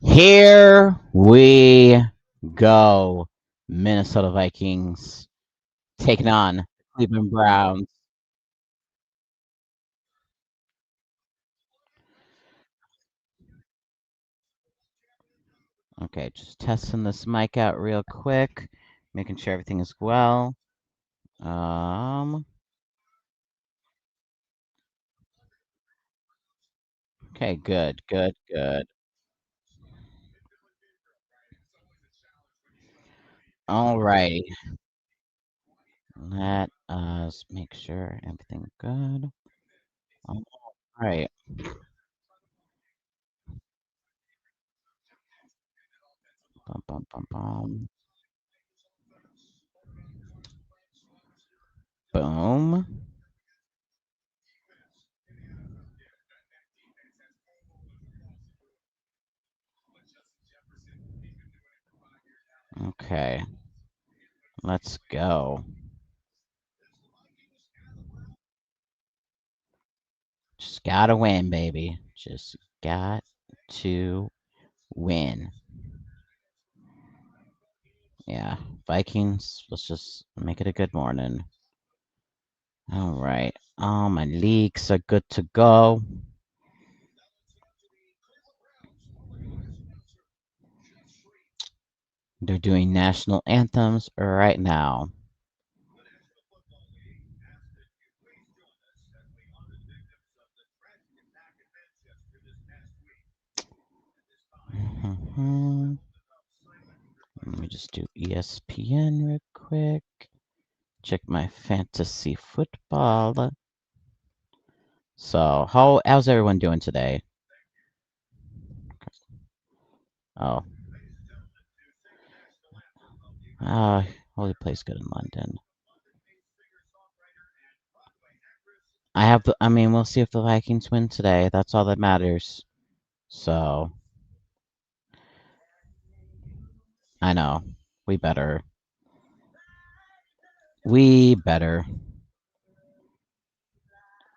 Here we go. Minnesota Vikings taking on Cleveland Browns. Okay, just testing this mic out real quick, making sure everything is well. Um, okay, good. All right, let us make sure everything good. All right, bum, bum, bum, bum. Boom. Okay, let's go. Just gotta win, baby. Just got to win. Yeah, Vikings. Let's just make it a good morning. All right. My leagues are good to go. They're doing national anthems right now. Mhm. Let me just do ESPN real quick. Check my fantasy football. So, how's everyone doing today? Oh, uh, Holy plays good in London. I mean, we'll see if the Vikings win today. That's all that matters. So, I know. We better. We better.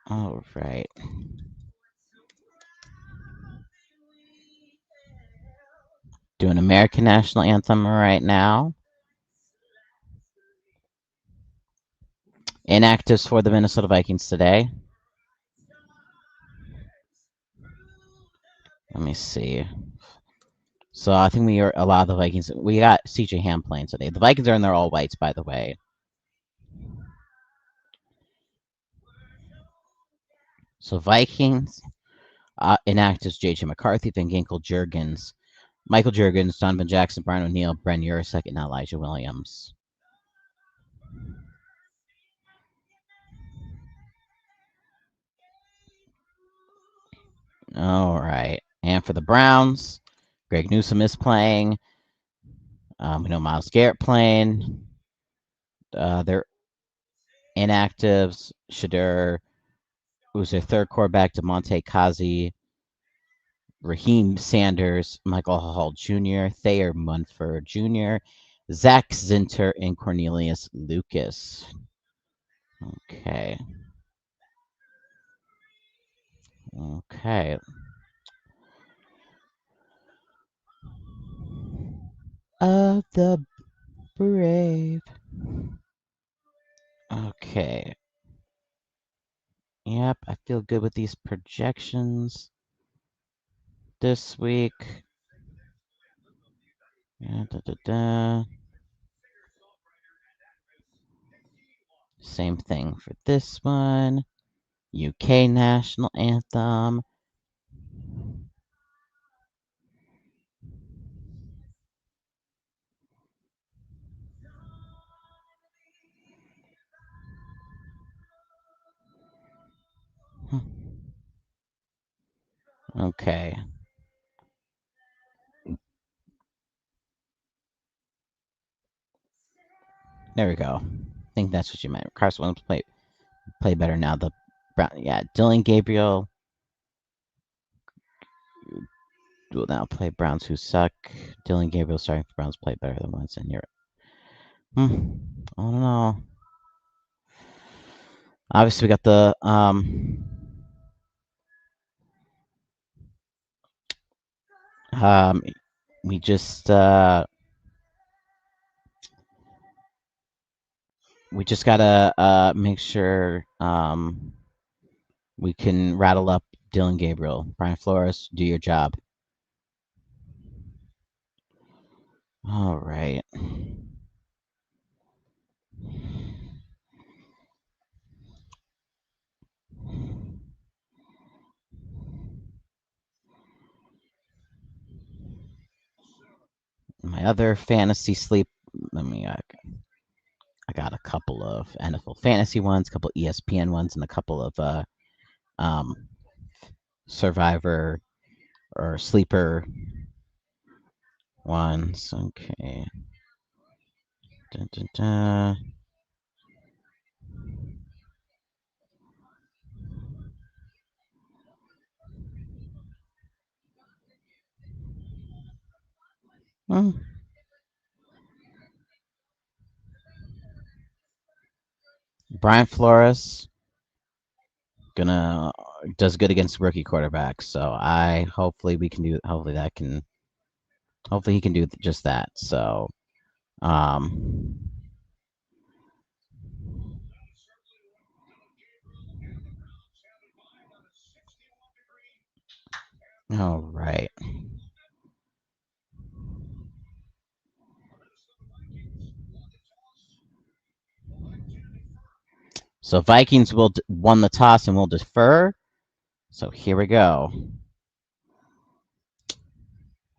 All right. Doing American National Anthem right now. Inactives for the Minnesota Vikings today. Let me see. So I think we are a lot of the Vikings. We got CJ Ham playing today. The Vikings are in their all whites, by the way. So Vikings inactives: JJ McCarthy, Van Ginkel, Jurgens, Michael Jurgens, Donovan Jackson, Brian O'Neill, Bren Urasek, and Elijah Williams. All right. And for the Browns, Greg Newsome is playing. We know Miles Garrett playing. Their inactives: Shadur, who's their third quarterback, DeMonte Kazi, Raheem Sanders, Michael Hall Jr., Thayer Munford Jr., Zach Zinter, and Cornelius Lucas. Okay. Okay. Of the brave. Okay. Yep, I feel good with these projections this week. Yeah, Same thing for this one. UK National Anthem. Okay. There we go. I think that's what you meant. Carson Wentz play better now. The Brown, yeah, Dylan Gabriel will now play Browns who suck. Dylan Gabriel starting for Browns play better than Wentz, and you're. I don't know. Obviously, we got the We just gotta make sure we can rattle up Dylan Gabriel. Brian Flores, do your job. All right. My other fantasy sleep. Let me. I got a couple of NFL fantasy ones, a couple ESPN ones, and a couple of um, Survivor or Sleeper ones. Okay. Dun, dun, dun. Hmm. Brian Flores does good against rookie quarterbacks, so hopefully he can do just that. So um, all right. So Vikings will won the toss and will defer. So here we go.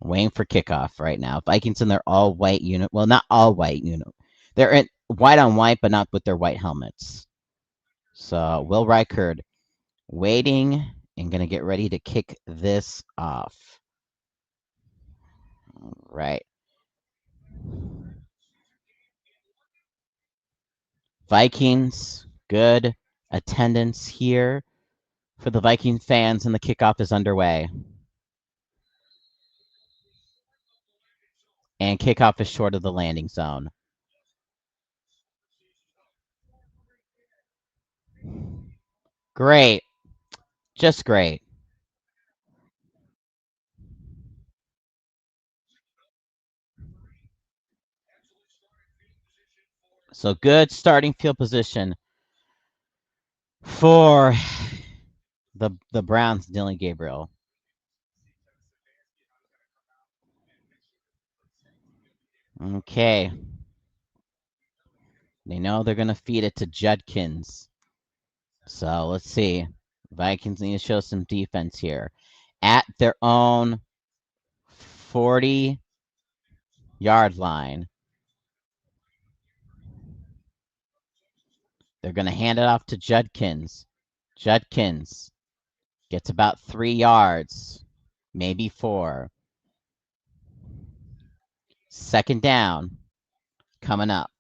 Waiting for kickoff right now. Vikings in their all white unit. Well, not all white unit. They're in white on white, but not with their white helmets. So Will Reichard waiting and gonna get ready to kick this off. All right. Vikings, good attendance here for the Viking fans, and the kickoff is underway. And kickoff is short of the landing zone. Great. Just great. So good starting field position for the Browns, Dylan Gabriel. Okay. They know they're going to feed it to Judkins. So let's see. Vikings need to show some defense here. At their own 40-yard line. They're going to hand it off to Judkins. Judkins gets about 3 yards, maybe 4. Second down coming up.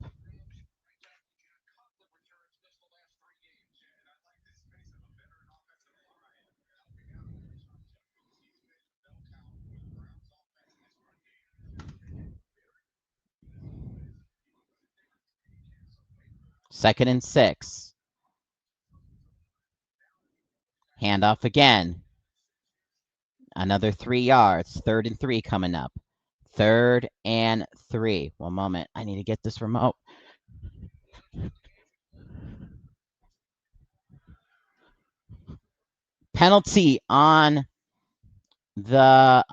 Second and 6. Handoff again. Another 3 yards. Third and 3 coming up. Third and 3. One moment. I need to get this remote. Penalty on the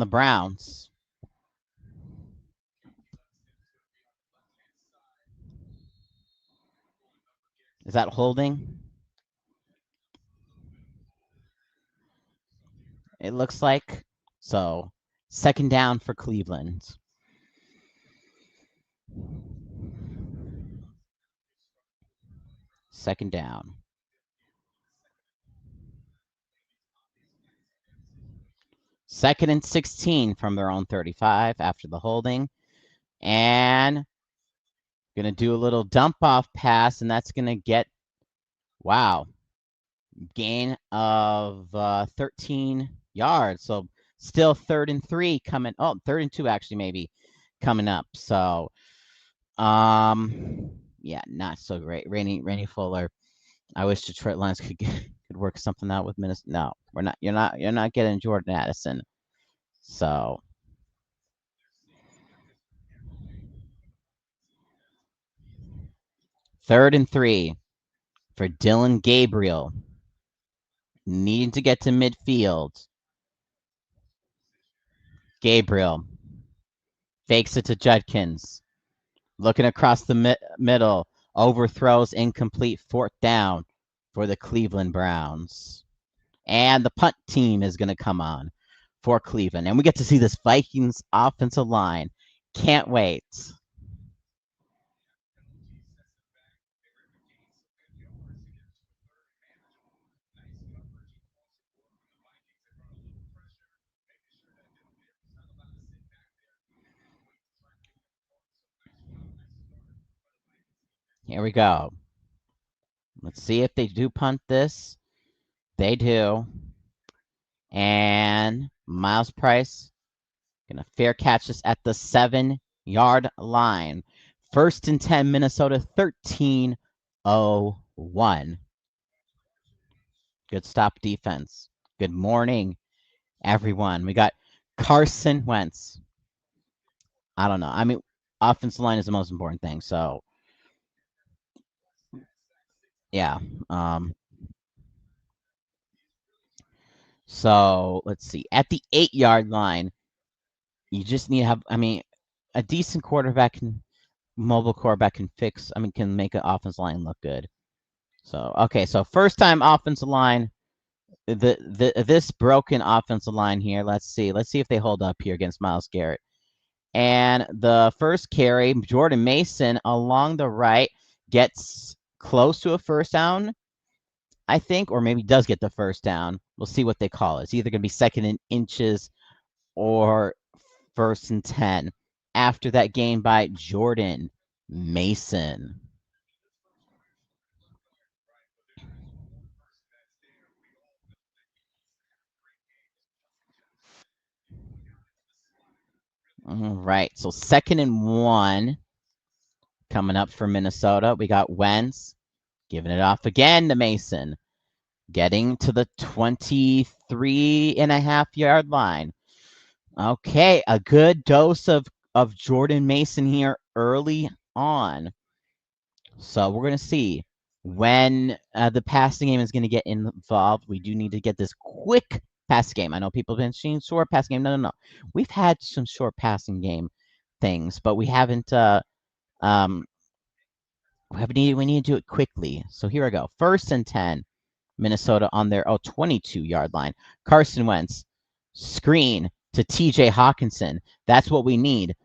Browns. Is that holding? It looks like. So, second down for Cleveland. Second down. Second and 16 from their own 35 after the holding. And going to do a little dump off pass, and that's going to get, wow, gain of 13 yards. So still third and 3 coming. Oh, third and 2 actually maybe coming up. So, yeah, not so great. Rainy Fuller. I wish Detroit Lions could could work something out with Minnesota. No, we're not. You're not getting Jordan Addison. So 3rd and 3 for Dylan Gabriel. Needing to get to midfield. Gabriel fakes it to Judkins. Looking across the middle. Overthrows incomplete. 4th down for the Cleveland Browns. And the punt team is going to come on for Cleveland. And we get to see this Vikings offensive line. Can't wait. Here we go. Let's see if they do punt this. They do. And Miles Price going to fair catch this at the 7-yard line. 1st and 10, Minnesota 13-0-1. Good stop defense. Good morning, everyone. We got Carson Wentz. I don't know. I mean, offensive line is the most important thing. So, yeah. So let's see. At the 8-yard line, you just need to have. I mean, a decent quarterback can, mobile quarterback can fix. I mean, can make an offensive line look good. So okay. So first time offensive line. This broken offensive line here. Let's see. Let's see if they hold up here against Myles Garrett. And the first carry, Jordan Mason along the right gets close to a first down, I think, or maybe does get the first down. We'll see what they call it. It's either going to be 2nd and inches or 1st and 10 after that gain by Jordan Mason. All right, so 2nd and 1 coming up for Minnesota. We got Wentz giving it off again to Mason, getting to the 23.5-yard line. Okay, a good dose of Jordan Mason here early on. So we're going to see when the passing game is going to get involved. We do need to get this quick pass game. I know people have been seeing short passing game. No. We've had some short passing game things, but we haven't we need to do it quickly. So here I go. 1st and 10, Minnesota on their 22-yard line. Carson Wentz, screen to TJ Hawkinson. That's what we need.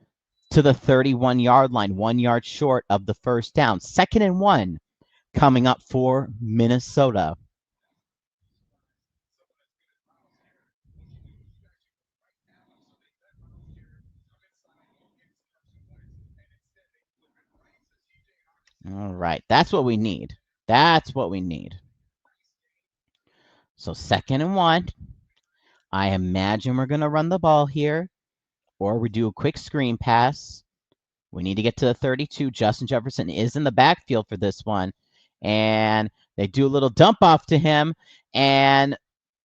To the 31-yard line, 1 yard short of the first down. 2nd and 1 coming up for Minnesota. All right, that's what we need. That's what we need. So 2nd and 1. I imagine we're going to run the ball here, or we do a quick screen pass. We need to get to the 32. Justin Jefferson is in the backfield for this one. And they do a little dump off to him and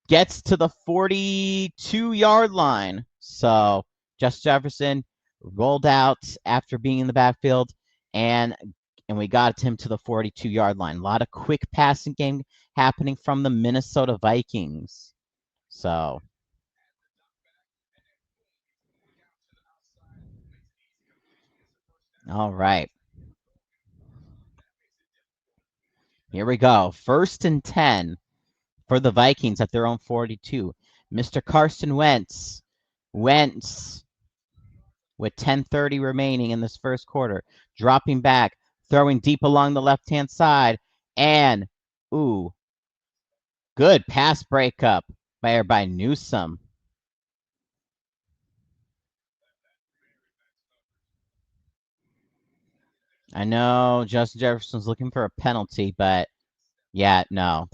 gets to the 42-yard line. So Justin Jefferson rolled out after being in the backfield, and we got him to the 42-yard line. A lot of quick passing game happening from the Minnesota Vikings. So all right. Here we go. 1st and 10 for the Vikings at their own 42. Mr. Carson Wentz. Wentz with 10:30 remaining in this first quarter. Dropping back, throwing deep along the left-hand side. And, ooh, good pass breakup by Newsome. I know Justin Jefferson's looking for a penalty, but yeah, no,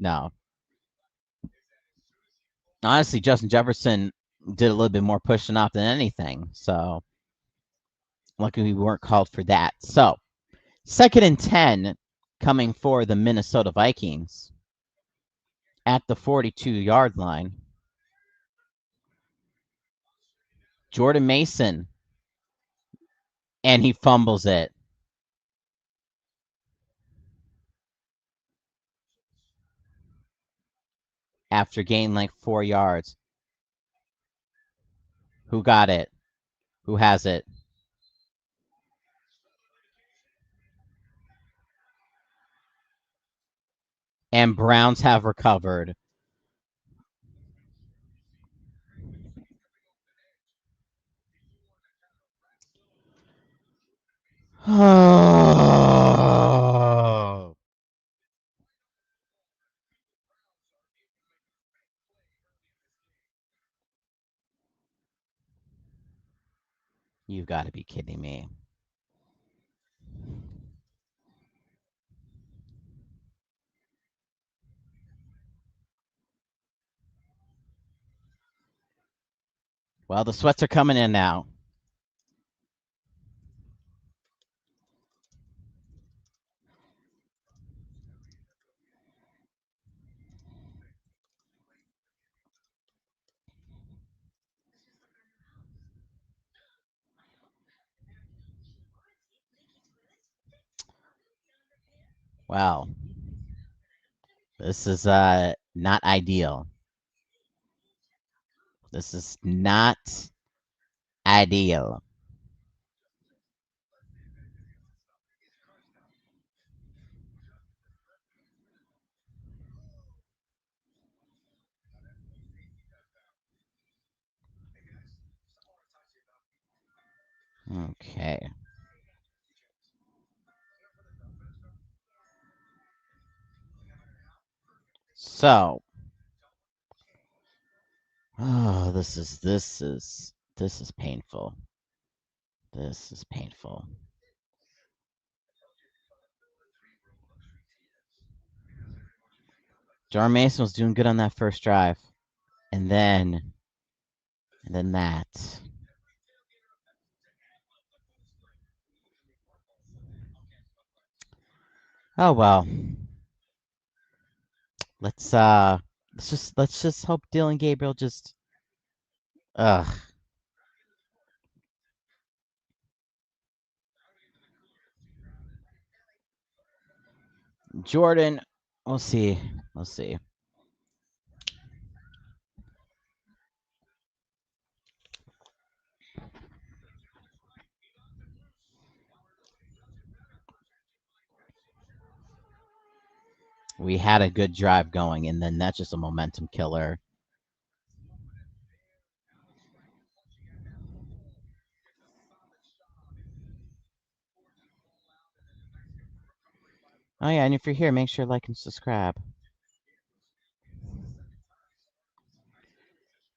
no. Honestly, Justin Jefferson did a little bit more pushing off than anything. So luckily we weren't called for that. So 2nd and 10 coming for the Minnesota Vikings. at the 42-yard line. Jordan Mason, and he fumbles it. After gaining like 4 yards. Who got it? Who has it? And Browns have recovered. Oh. You've got to be kidding me. Well, the sweats are coming in now. Wow. This is not ideal. This is not ideal. Okay. So, oh, this is painful. This is painful. Jar Mason was doing good on that first drive. And then that. Oh well. Let's just hope Dylan Gabriel just ugh. Jordan, we'll see. We'll see. We had a good drive going, and then that's just a momentum killer. Oh yeah, and if you're here, make sure to like and subscribe.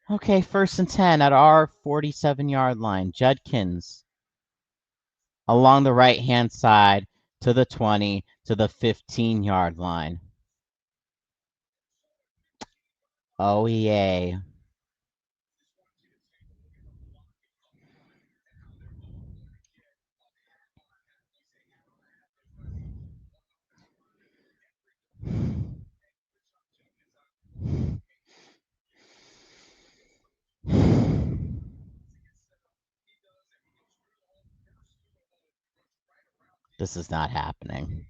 Okay, 1st and 10 at our 47-yard line. Judkins along the right-hand side to the 20 to the 15-yard line. Oh yeah. This is not happening.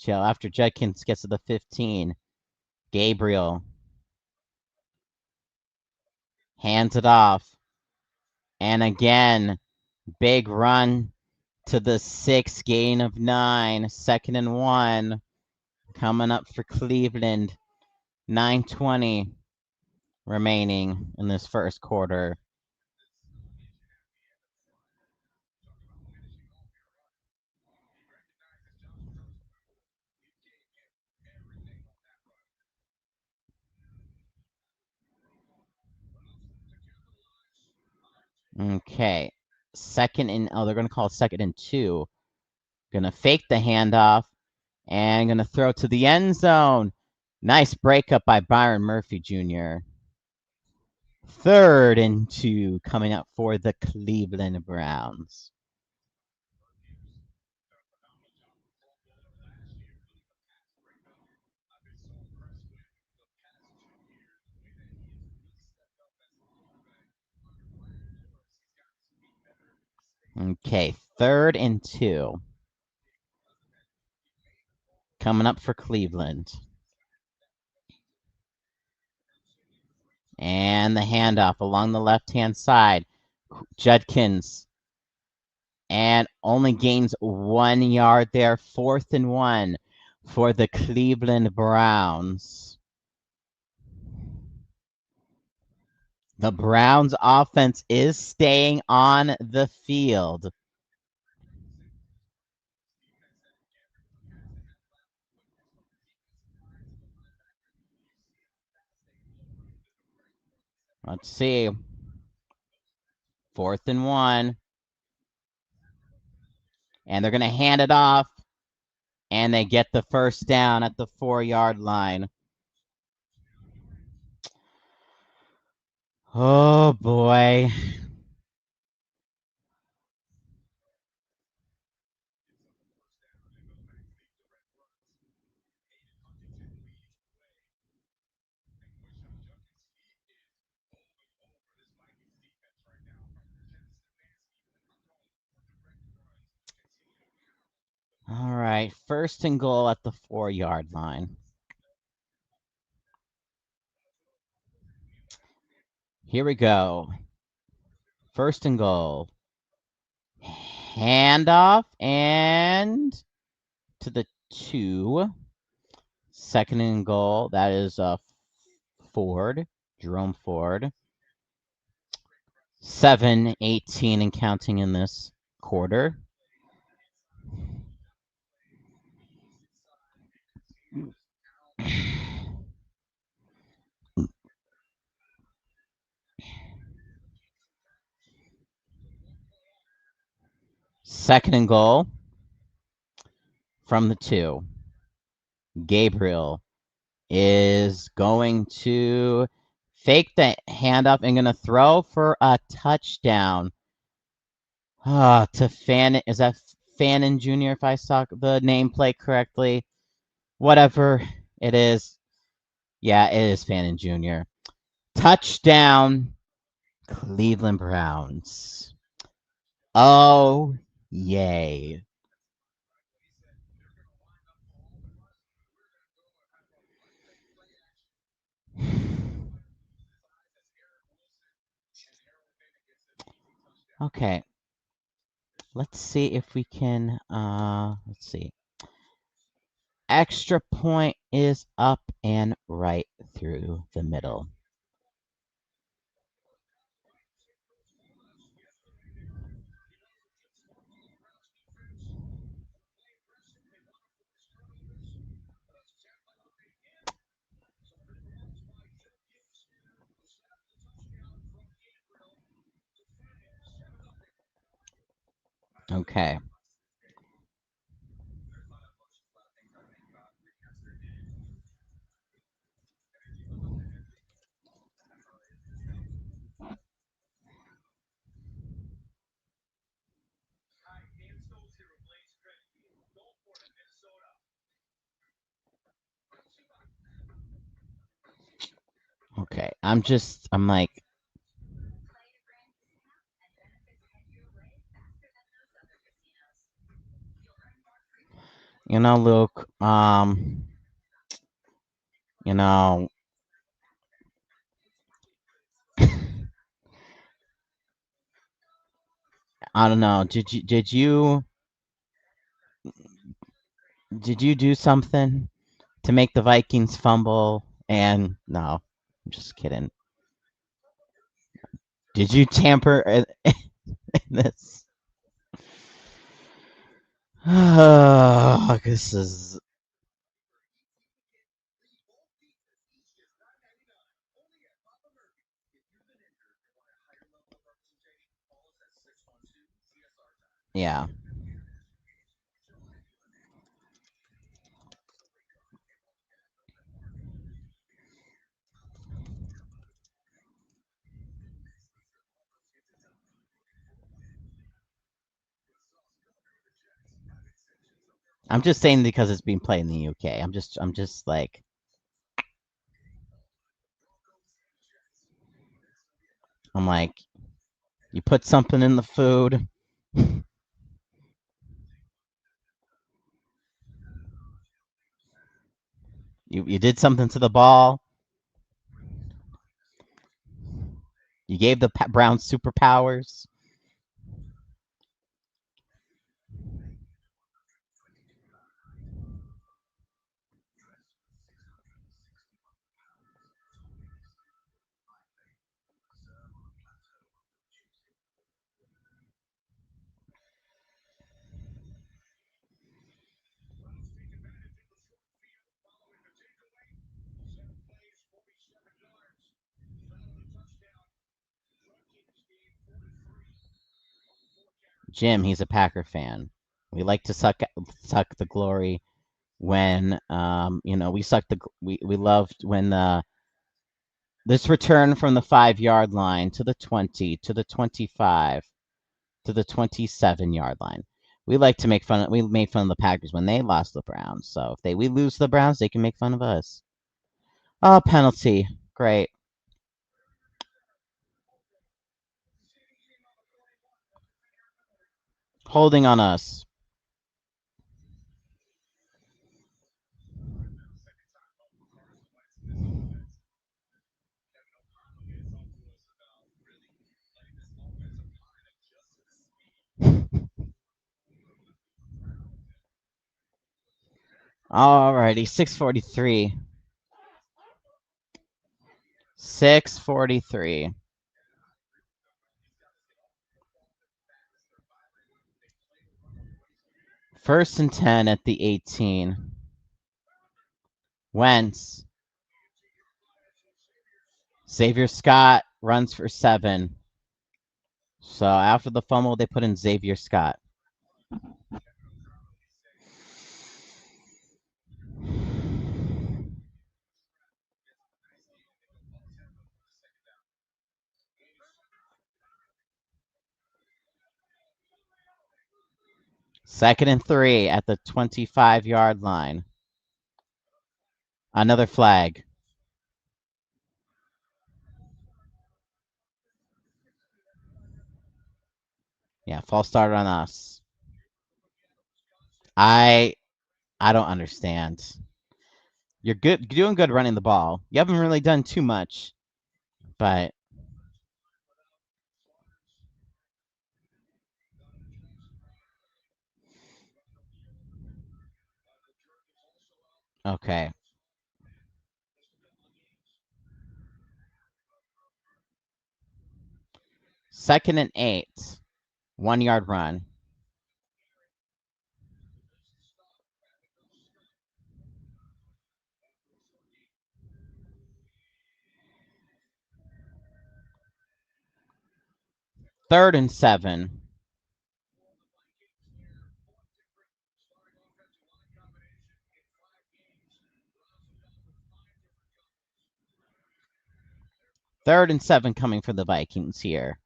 After Judkins gets to the 15, Gabriel hands it off. And again, big run to the 6, gain of 9, 2nd and 1. Coming up for Cleveland. 9:20 remaining in this first quarter. Okay. They're going to call it 2nd and 2. Going to fake the handoff and going to throw to the end zone. Nice breakup by Byron Murphy Jr. 3rd and 2 coming up for the Cleveland Browns. Okay, 3rd and 2. Coming up for Cleveland. And the handoff along the left-hand side. Judkins. And only gains 1 yard there. 4th and 1 for the Cleveland Browns. The Browns offense is staying on the field. Let's see. 4th and 1. And they're going to hand it off. And they get the first down at the 4-yard line. Oh, boy. All right, 1st and goal at the 4-yard line. Here we go. 1st and goal. Handoff and to the 2. 2nd and goal. That is Ford, Jerome Ford. 7-18 and counting in this quarter. Second and goal from the 2. Gabriel is going to fake the handoff and going to throw for a touchdown. To Fannin. Is that Fannin Jr., if I saw the nameplate correctly? Whatever it is. Yeah, it is Fannin Jr. Touchdown, Cleveland Browns. Oh, yay. Okay. Let's see if we can, let's see. Extra point is up and right through the middle. Okay. Okay. I'm like, Luke, you know, I don't know. Did you do something to make the Vikings fumble? And no, I'm just kidding. Did you tamper in this? This is. Yeah. I'm just saying because it's being played in the UK. I'm just like, I'm like, you put something in the food, You did something to the ball. You gave the Browns superpowers. Jim, he's a Packer fan. We like to suck the glory when we suck the we loved when this return from the 5 yard line to the 20 to the 25 to the 27 yard line. We like to make fun of we made fun of the Packers when they lost the Browns. So if we lose to the Browns, they can make fun of us. Oh, penalty. Great. Holding on us. Alrighty, 6:43. 6:43. First and 10 at the 18. Wentz. Xavier Scott runs for 7. So after the fumble, they put in Xavier Scott. Second and 3 at the 25-yard line. Another flag. Yeah, false start on us. I don't understand. You're good. You're doing good running the ball. You haven't really done too much, but okay. Second and 8. 1 yard run. Third and 7. Third and 7 coming for the Vikings here.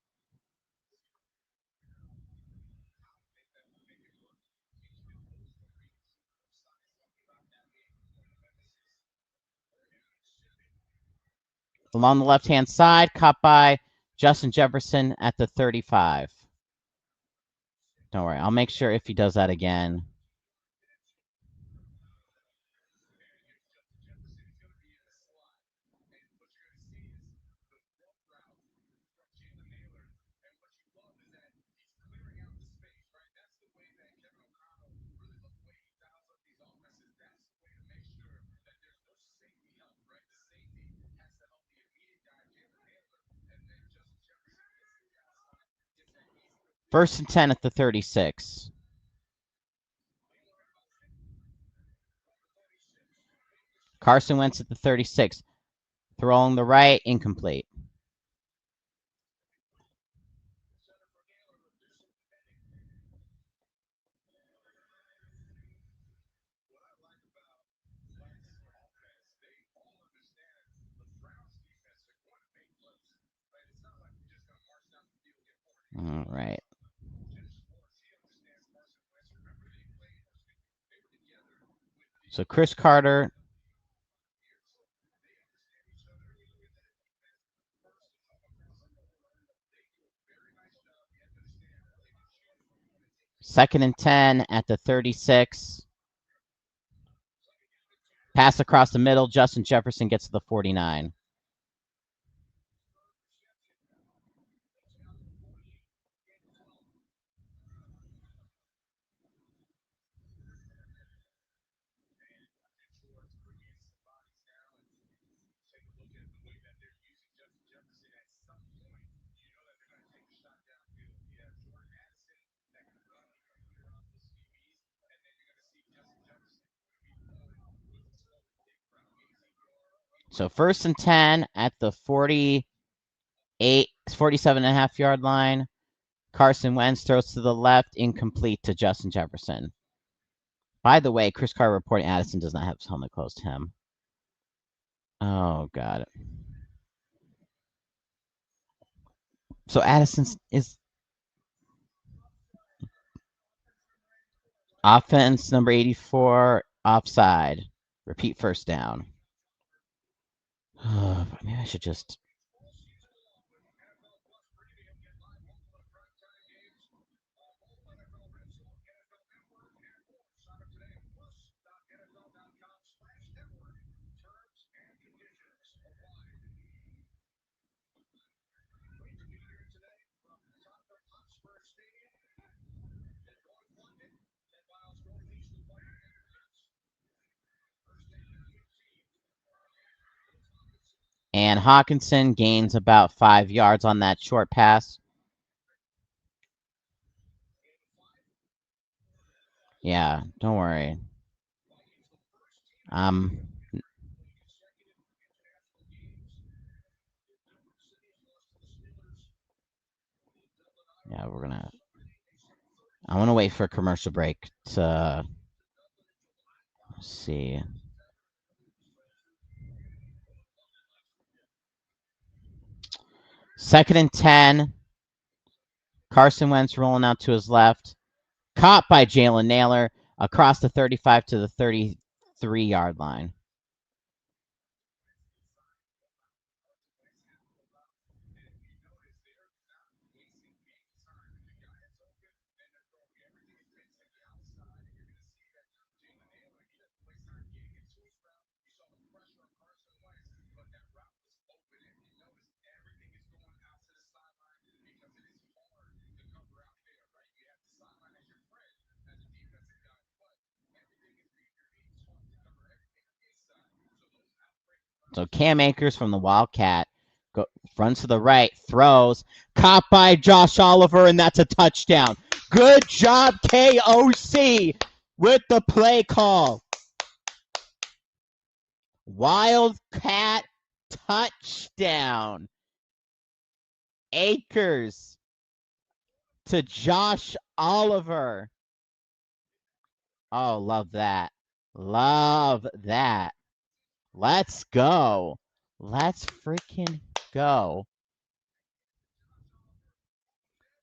Along the left-hand side, caught by Justin Jefferson at the 35. Don't worry, I'll make sure if he does that again. First and 10 at the 36. Carson Wentz at the 36. Throwing the right, incomplete. All right. So Chris Carter. 2nd and 10 at the 36. Pass across the middle. Justin Jefferson gets to the 49. So 1st and 10 at the 47.5 yard line. Carson Wentz throws to the left, incomplete to Justin Jefferson. By the way, Chris Carter reporting Addison does not have his helmet close to him. Oh, God. So Addison is offense number 84, offside. Repeat first down. Maybe I should just. And Hawkinson gains about 5 yards on that short pass. Yeah, don't worry. Yeah, we're gonna. I want to wait for a commercial break to see. 2nd and 10. Carson Wentz rolling out to his left. Caught by Jalen Naylor across the 35 to the 33-yard line. So Cam Akers from the Wildcat runs to the right, throws, caught by Josh Oliver, and that's a touchdown. Good job, KOC, with the play call. Wildcat touchdown. Akers to Josh Oliver. Oh, love that. Love that. Let's go. Let's freaking go.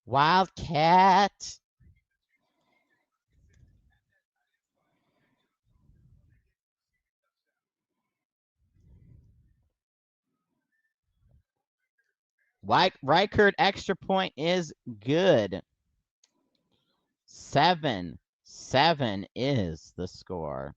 Wildcat. Reichert extra point is good. 7-7 is the score.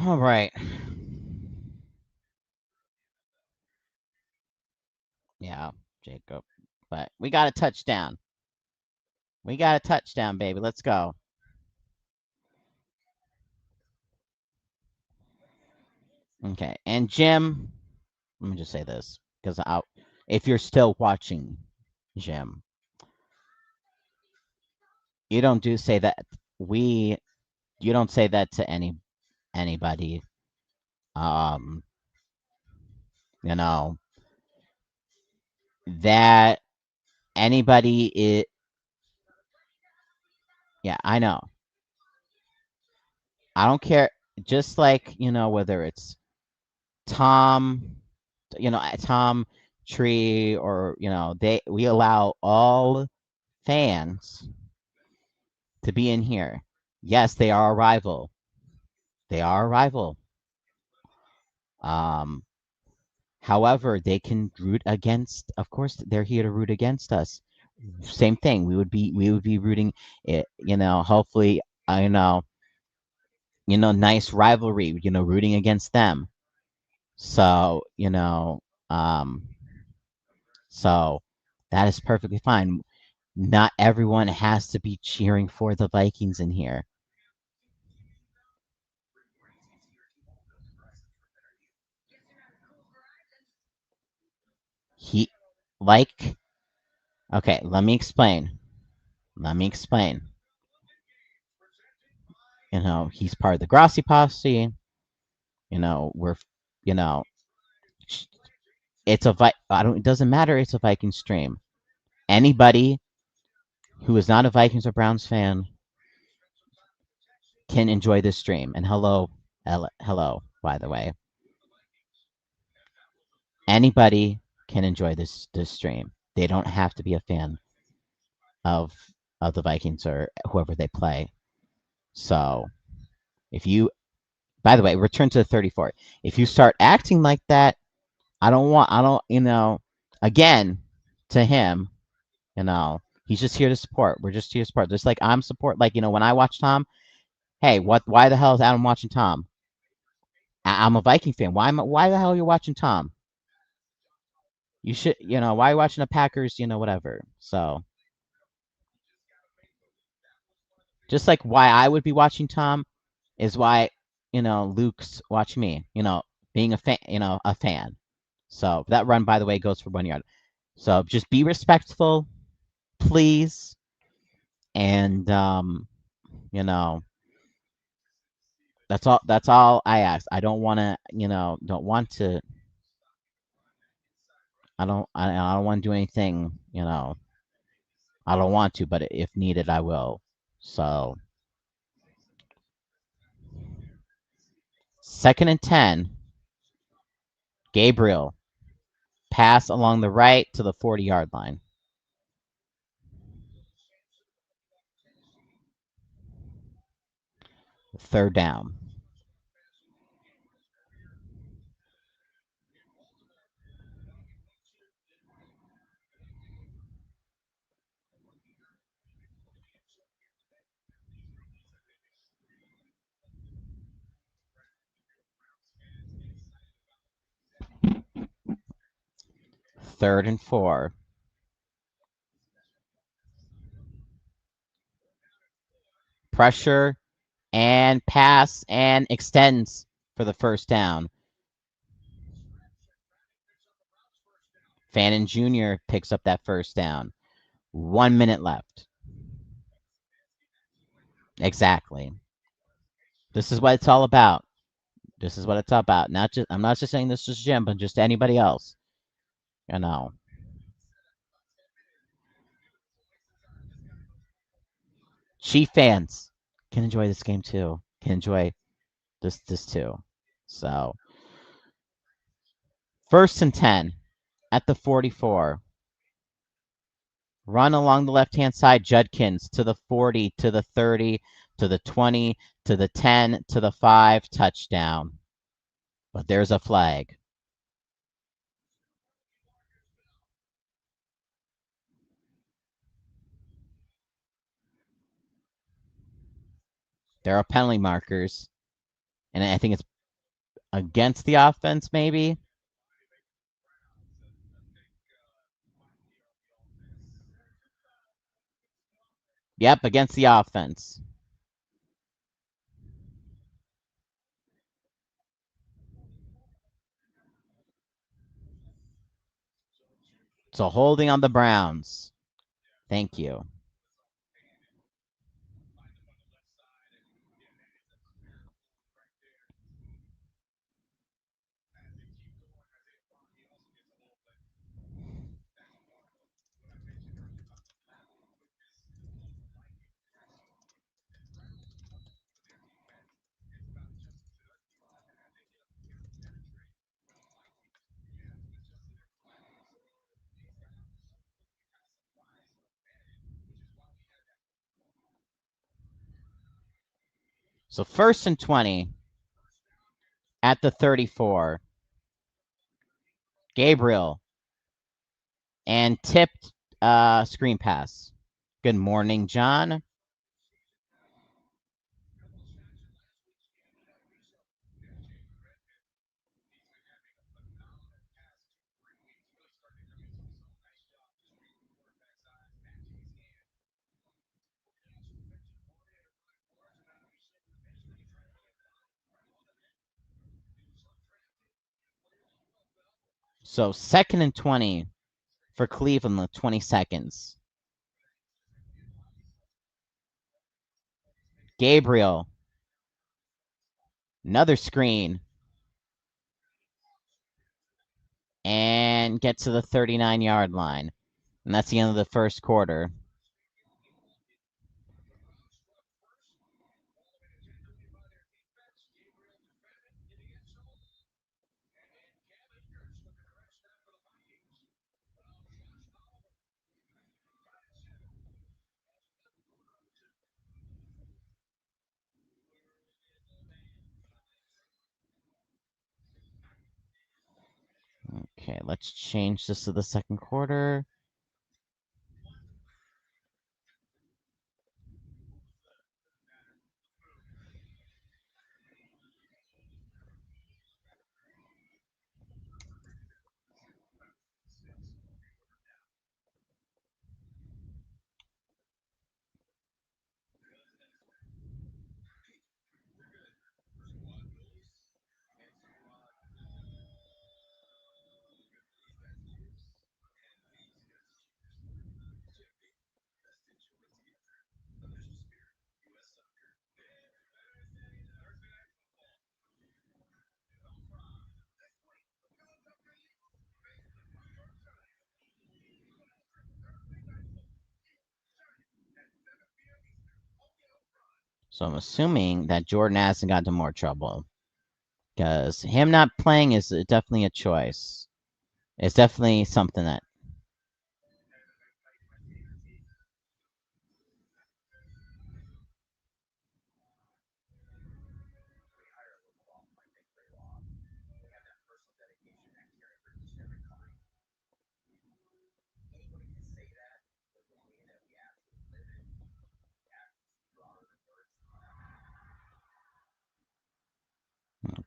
All right. Yeah, Jacob. But we got a touchdown. We got a touchdown, baby. Let's go. Okay. And Jim, let me just say this because if you're still watching, Jim, You don't do say that. We you don't say that to anybody. Um, you know that anybody it. Yeah, I know. I don't care. Just like whether it's Tom, Tom Tree, or we allow all fans to be in here. Yes, they are a rival. They are a rival. Um, However, they can root against. Of course, they're here to root against us. Same thing. We would be rooting it. Hopefully, nice rivalry. Rooting against them. So um, so that is perfectly fine. Not everyone has to be cheering for the Vikings in here. He like Okay, let me explain. Let me explain. He's part of the Grassi posse. We're you know, it's a I don't. It doesn't matter. It's a Viking stream. Anybody who is not a Vikings or Browns fan can enjoy this stream. And hello, hello. By the way, anybody can enjoy this stream. They don't have to be a fan of of the Vikings or whoever they play. So if you, by the way, return to the 34. If you start acting like that, I don't, again, to him, he's just here to support. We're just here to support. Just like I'm support, like, when I watch Tom, hey, why the hell is Adam watching Tom? I'm a Viking fan. Why the hell are you watching Tom? You should, why are you watching the Packers, whatever. So, just like why I would be watching Tom is why, Luke's watching me, being a fan. So, that run, by the way, goes for 1 yard. So, just be respectful, please. And you know that's all I ask. I don't want to, don't want to. I don't want to do anything, I don't want to, but if needed I will. So 2nd and 10. Gabriel, pass along the right to the 40-yard line. 3rd down. 3rd and 4. Pressure and pass and extends for the 1st down. Fannin Jr. picks up that 1st down. 1 minute left. Exactly. This is what it's all about. This is what it's all about. I'm not just saying this to Jim, but just anybody else. You know. Chief fans can enjoy this game too. Can enjoy this too. So 1st and 10 at the 44. Run along the left-hand side. Judkins to the 40, to the 30, to the 20, to the 10, to the 5. Touchdown. But there's a flag. There are penalty markers, and I think it's against the offense, maybe. Yep, against the offense. So holding on the Browns. Thank you. So 1st and 20 at the 34. Gabriel and tipped screen pass. Good morning, John. So 2nd and 20 for Cleveland with 20 seconds. Gabriel. Another screen. And get to the 39-yard line. And that's the end of the first quarter. Okay, let's change this to the second quarter. So I'm assuming that Jordan hasn't got into more trouble. Because him not playing is definitely a choice. It's definitely something that.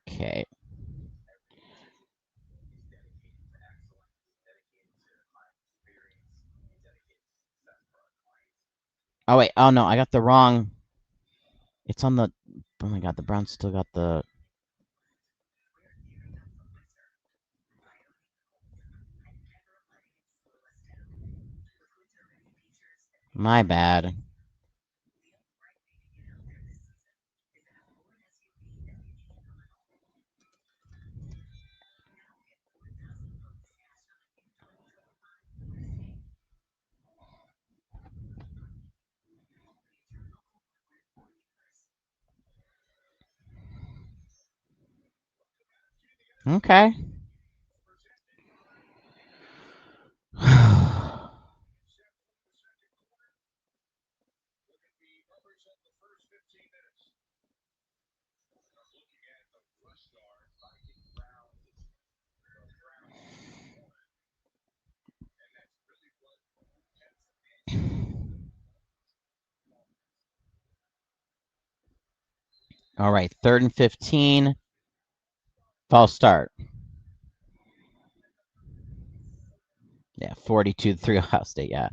Okay. Oh, wait. Oh, no. I got the wrong. It's on the. Oh, my God. The Browns still got the. My bad. Okay. All right. 3rd and 15. False start. Yeah. 42-3 Ohio State. Yeah.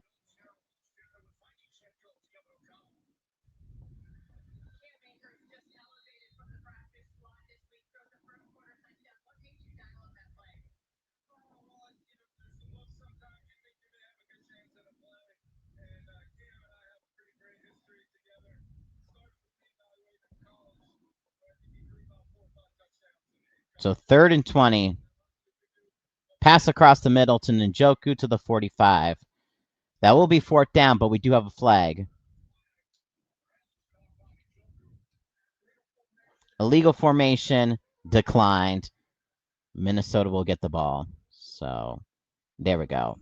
So 3rd and 20. Pass across the middle to Njoku to the 45. That will be 4th down, but we do have a flag. Illegal formation declined. Minnesota will get the ball. So there we go.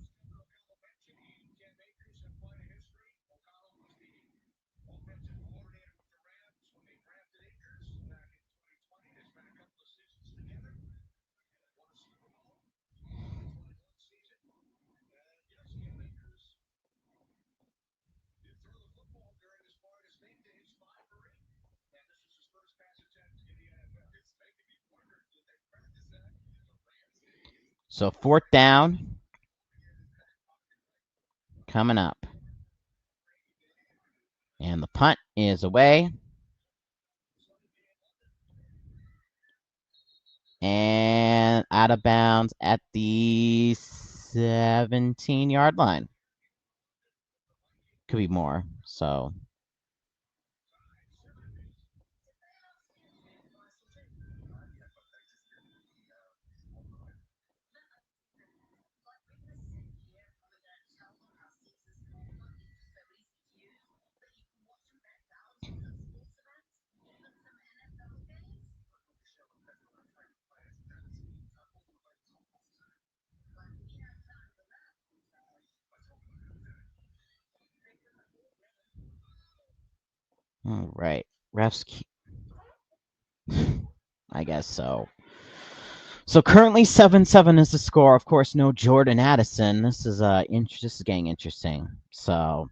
So 4th down coming up. And the punt is away. And out of bounds at the 17-yard line. Could be more. So all right. Refs I guess so. So currently 7-7 is the score. Of course, no Jordan Addison. This is this is getting interesting. So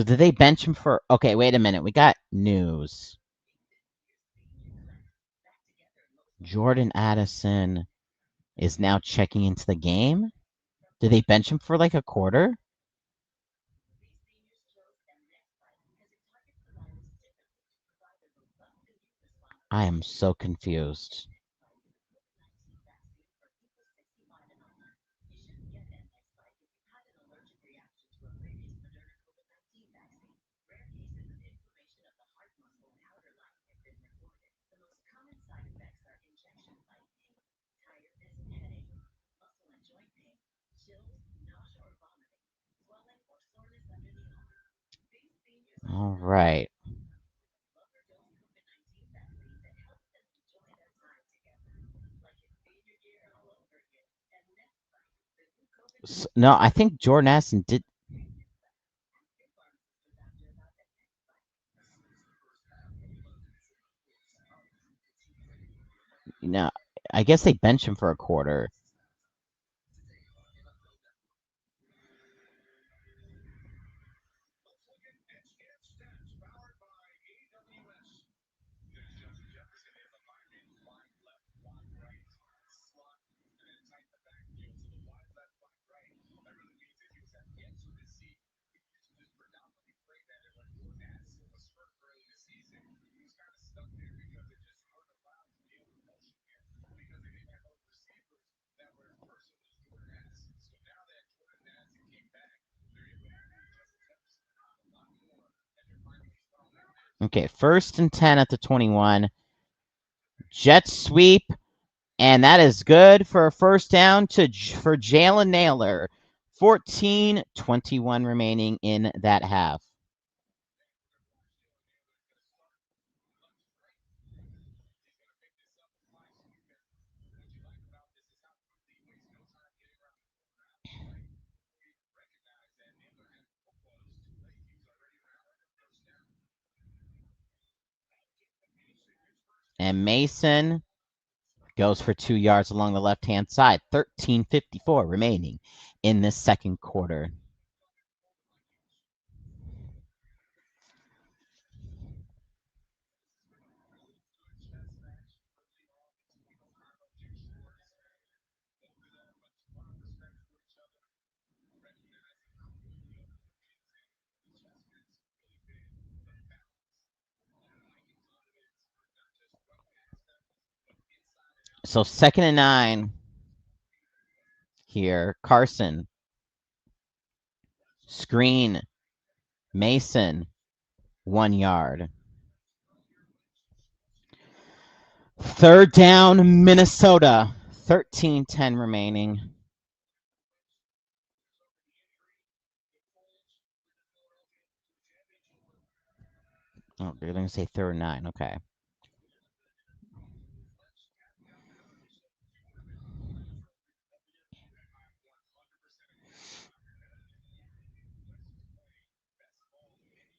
did they bench him for okay, wait a minute. We got news. Jordan Addison is now checking into the game. Did they bench him for like a quarter? I am so confused. All right. No, I think Jordan Addison did. I guess they benched him for a quarter. Okay, 1st and 10 at the 21. Jet sweep, and that is good for a 1st down for Jalen Naylor. 14:21 remaining in that half. And Mason goes for 2 yards along the left-hand side. 13:54 remaining in this 2nd quarter. So 2nd and 9 here. Carson. Screen. Mason. 1 yard. 3rd down, Minnesota. 13:10 remaining. Oh, they're going to say 3rd and 9. Okay.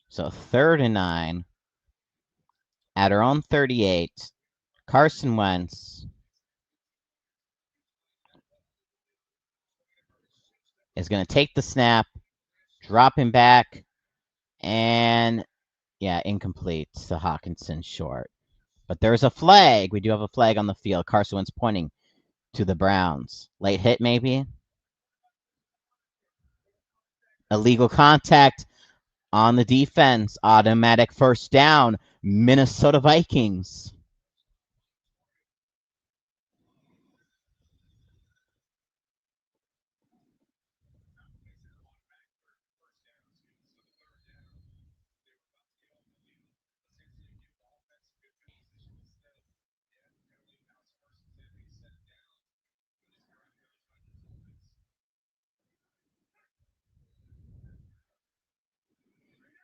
So 3rd and 9 at our own 38. Carson Wentz is going to take the snap, drop him back, and yeah, incomplete to Hawkinson short. But there's a flag. We do have a flag on the field. Carson Wentz pointing to the Browns. Late hit, maybe? Illegal contact on the defense. Automatic first down. Minnesota Vikings.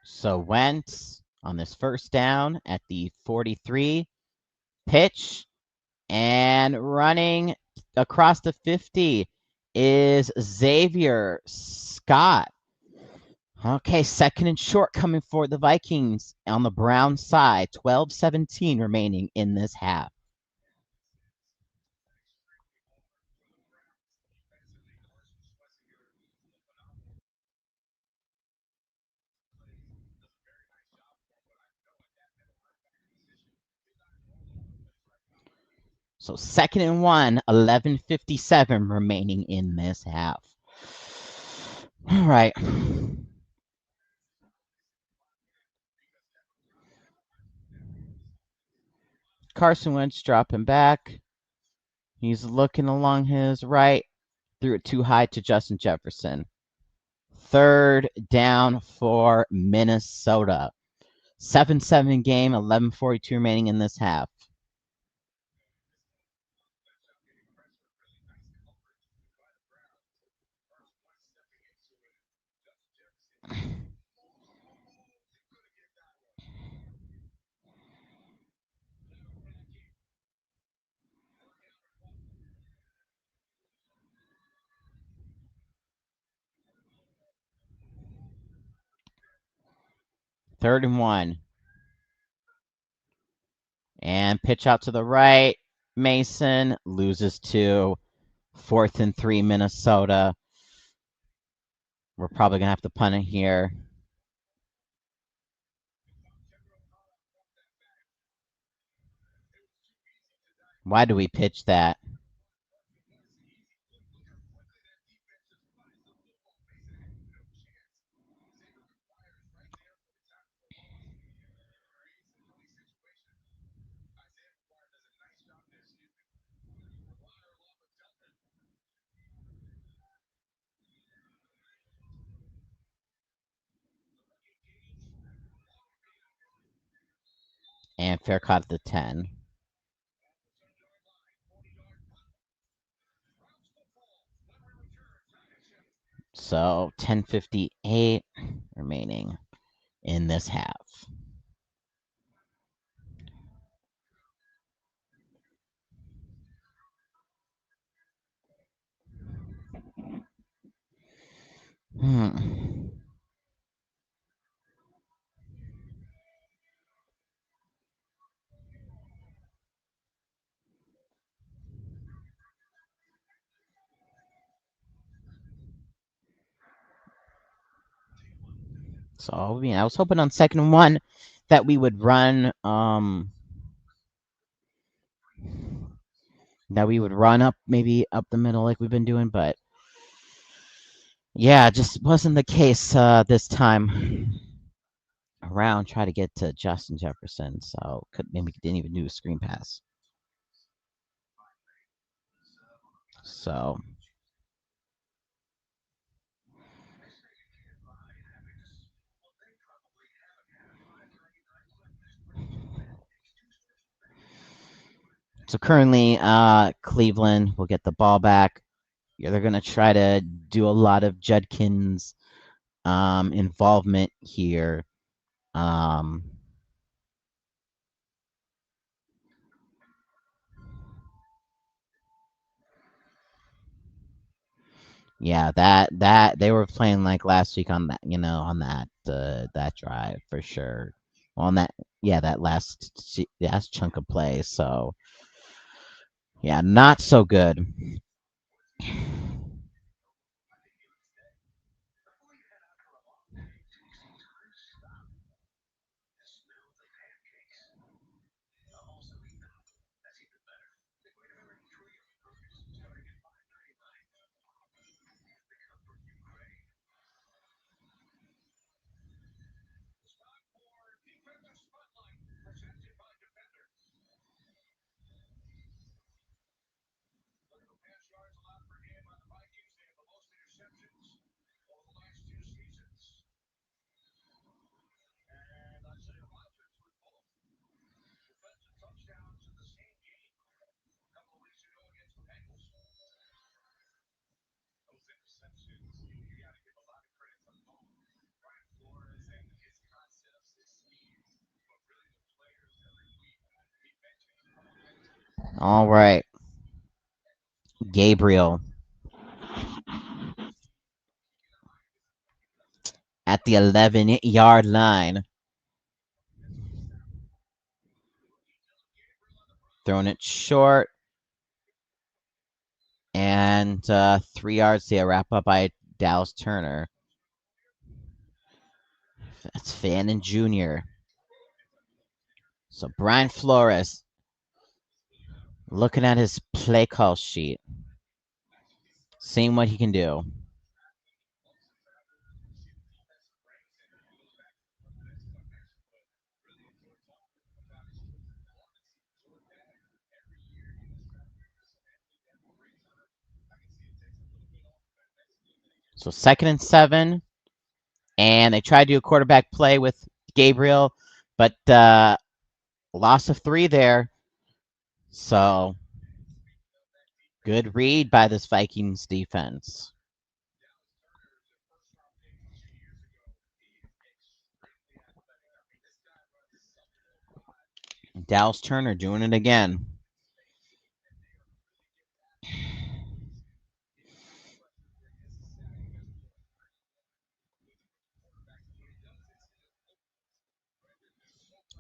So Wentz on this first down at the 43. Pitch and running across the 50 is Xavier Scott. Okay, second and short coming for the Vikings on the Brown side. 12-17 remaining in this half. So second and 1, 11:57 remaining in this half. All right. Carson Wentz dropping back. He's looking along his right. Threw it too high to Justin Jefferson. Third down for Minnesota. 7-7 game, 11:42 remaining in this half. Third and 1. And pitch out to the right. Mason loses 2. Fourth and 3, Minnesota. We're probably going to have to punt it here. Why do we pitch that? And fair caught at the 10. So 10:58 remaining in this half. So I was hoping on second and 1 that we would run up maybe up the middle like we've been doing, but yeah, just wasn't the case this time around. Try to get to Justin Jefferson, so maybe didn't even do a screen pass. So currently Cleveland will get the ball back. Yeah, they're gonna try to do a lot of Judkins involvement here. Yeah, that they were playing like last week on that, on that drive for sure. On that, yeah, that last chunk of play. So yeah, not so good. All right. Gabriel at the 11-yard line. Throwing it short. And 3 yards there. Wrap up by Dallas Turner. That's Fannin Jr. So Brian Flores looking at his play call sheet, seeing what he can do. So 2nd and 7, and they tried to do a quarterback play with Gabriel, but loss of 3 there. So good read by this Vikings defense. Dallas Turner doing it again.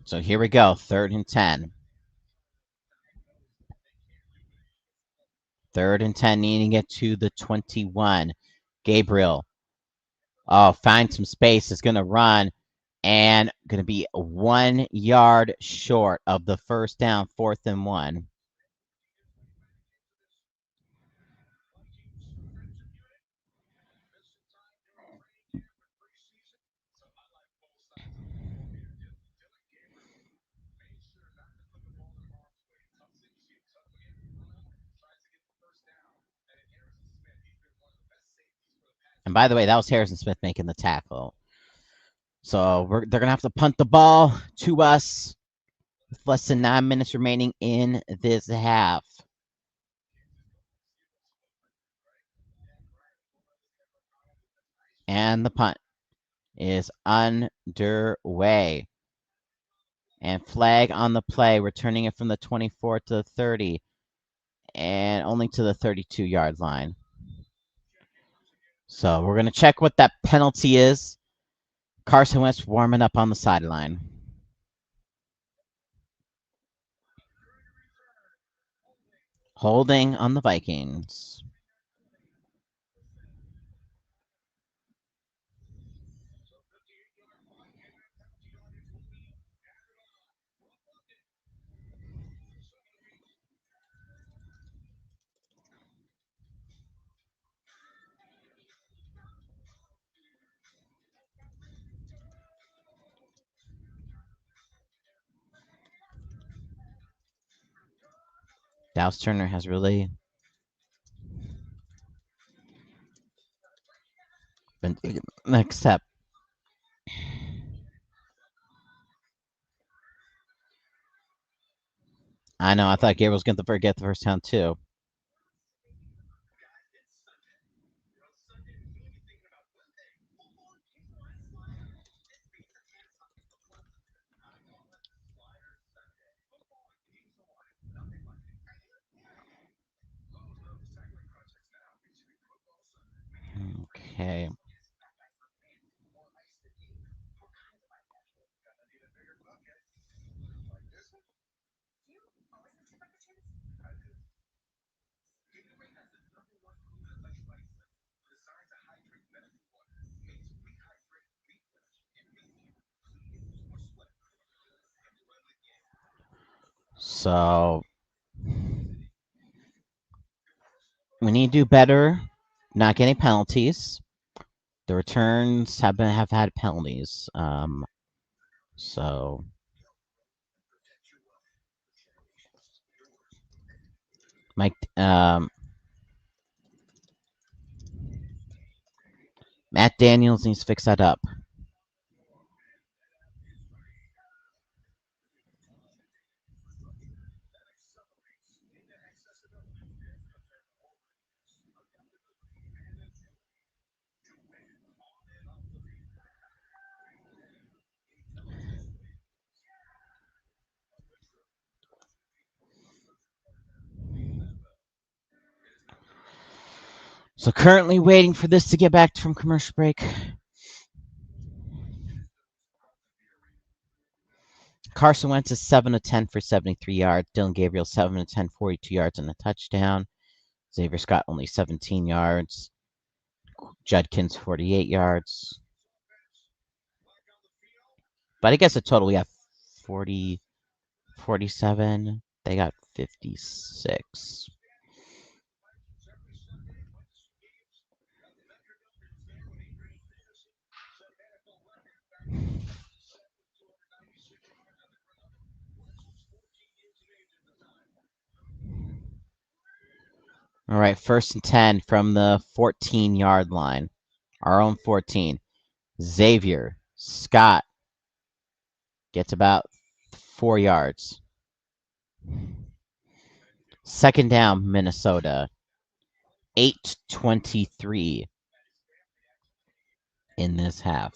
So here we go, 3rd and 10. 3rd and 10, needing to get to the 21. Gabriel, find some space, is going to run, and going to be 1 yard short of the first down, 4th and 1. And by the way, that was Harrison Smith making the tackle. So they're going to have to punt the ball to us with less than 9 minutes remaining in this half. And the punt is underway. And flag on the play, returning it from the 24 to the 30 and only to the 32-yard line. So we're going to check what that penalty is. Carson Wentz warming up on the sideline. Holding on the Vikings. Dallas Turner has really been next step. I know. I thought Gabriel was going to forget the first down too. Okay. So we need to do better, not getting penalties. The returns have had penalties. So Mike Matt Daniels needs to fix that up. So currently waiting for this to get back from commercial break. Carson Wentz is 7 of 10 for 73 yards. Dylan Gabriel 7 of 10, 42 yards and a touchdown. Xavier Scott only 17 yards. Judkins 48 yards. But I guess a total we have 40, 47. They got 56. All right, 1st and 10 from the 14-yard line. Our own 14. Xavier Scott gets about 4 yards. 2nd down, Minnesota. 8:23 in this half.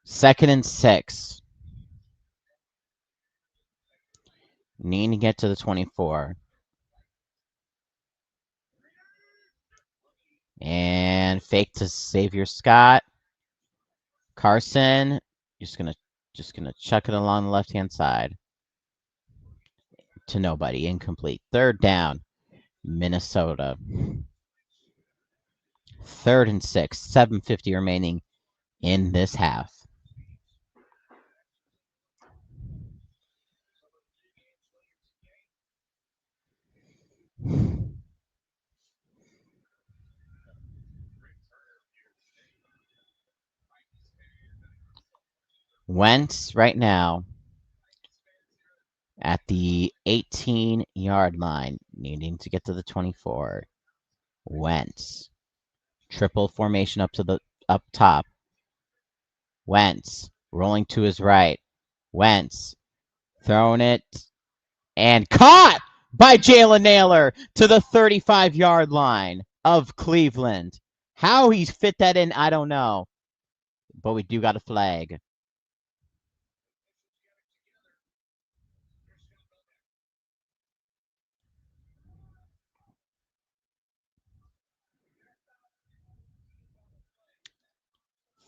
Second and 6. Need to get to the 24. And fake to Xavier Scott. Carson just gonna chuck it along the left-hand side. To nobody. Incomplete. 3rd down. Minnesota. 3rd and 6. 7:50 remaining in this half. Wentz right now at the 18-yard line, needing to get to the 24. Wentz. Triple formation up top. Wentz rolling to his right. Wentz throwing it and caught by Jalen Naylor to the 35-yard line of Cleveland. How he's fit that in, I don't know. But we do got a flag.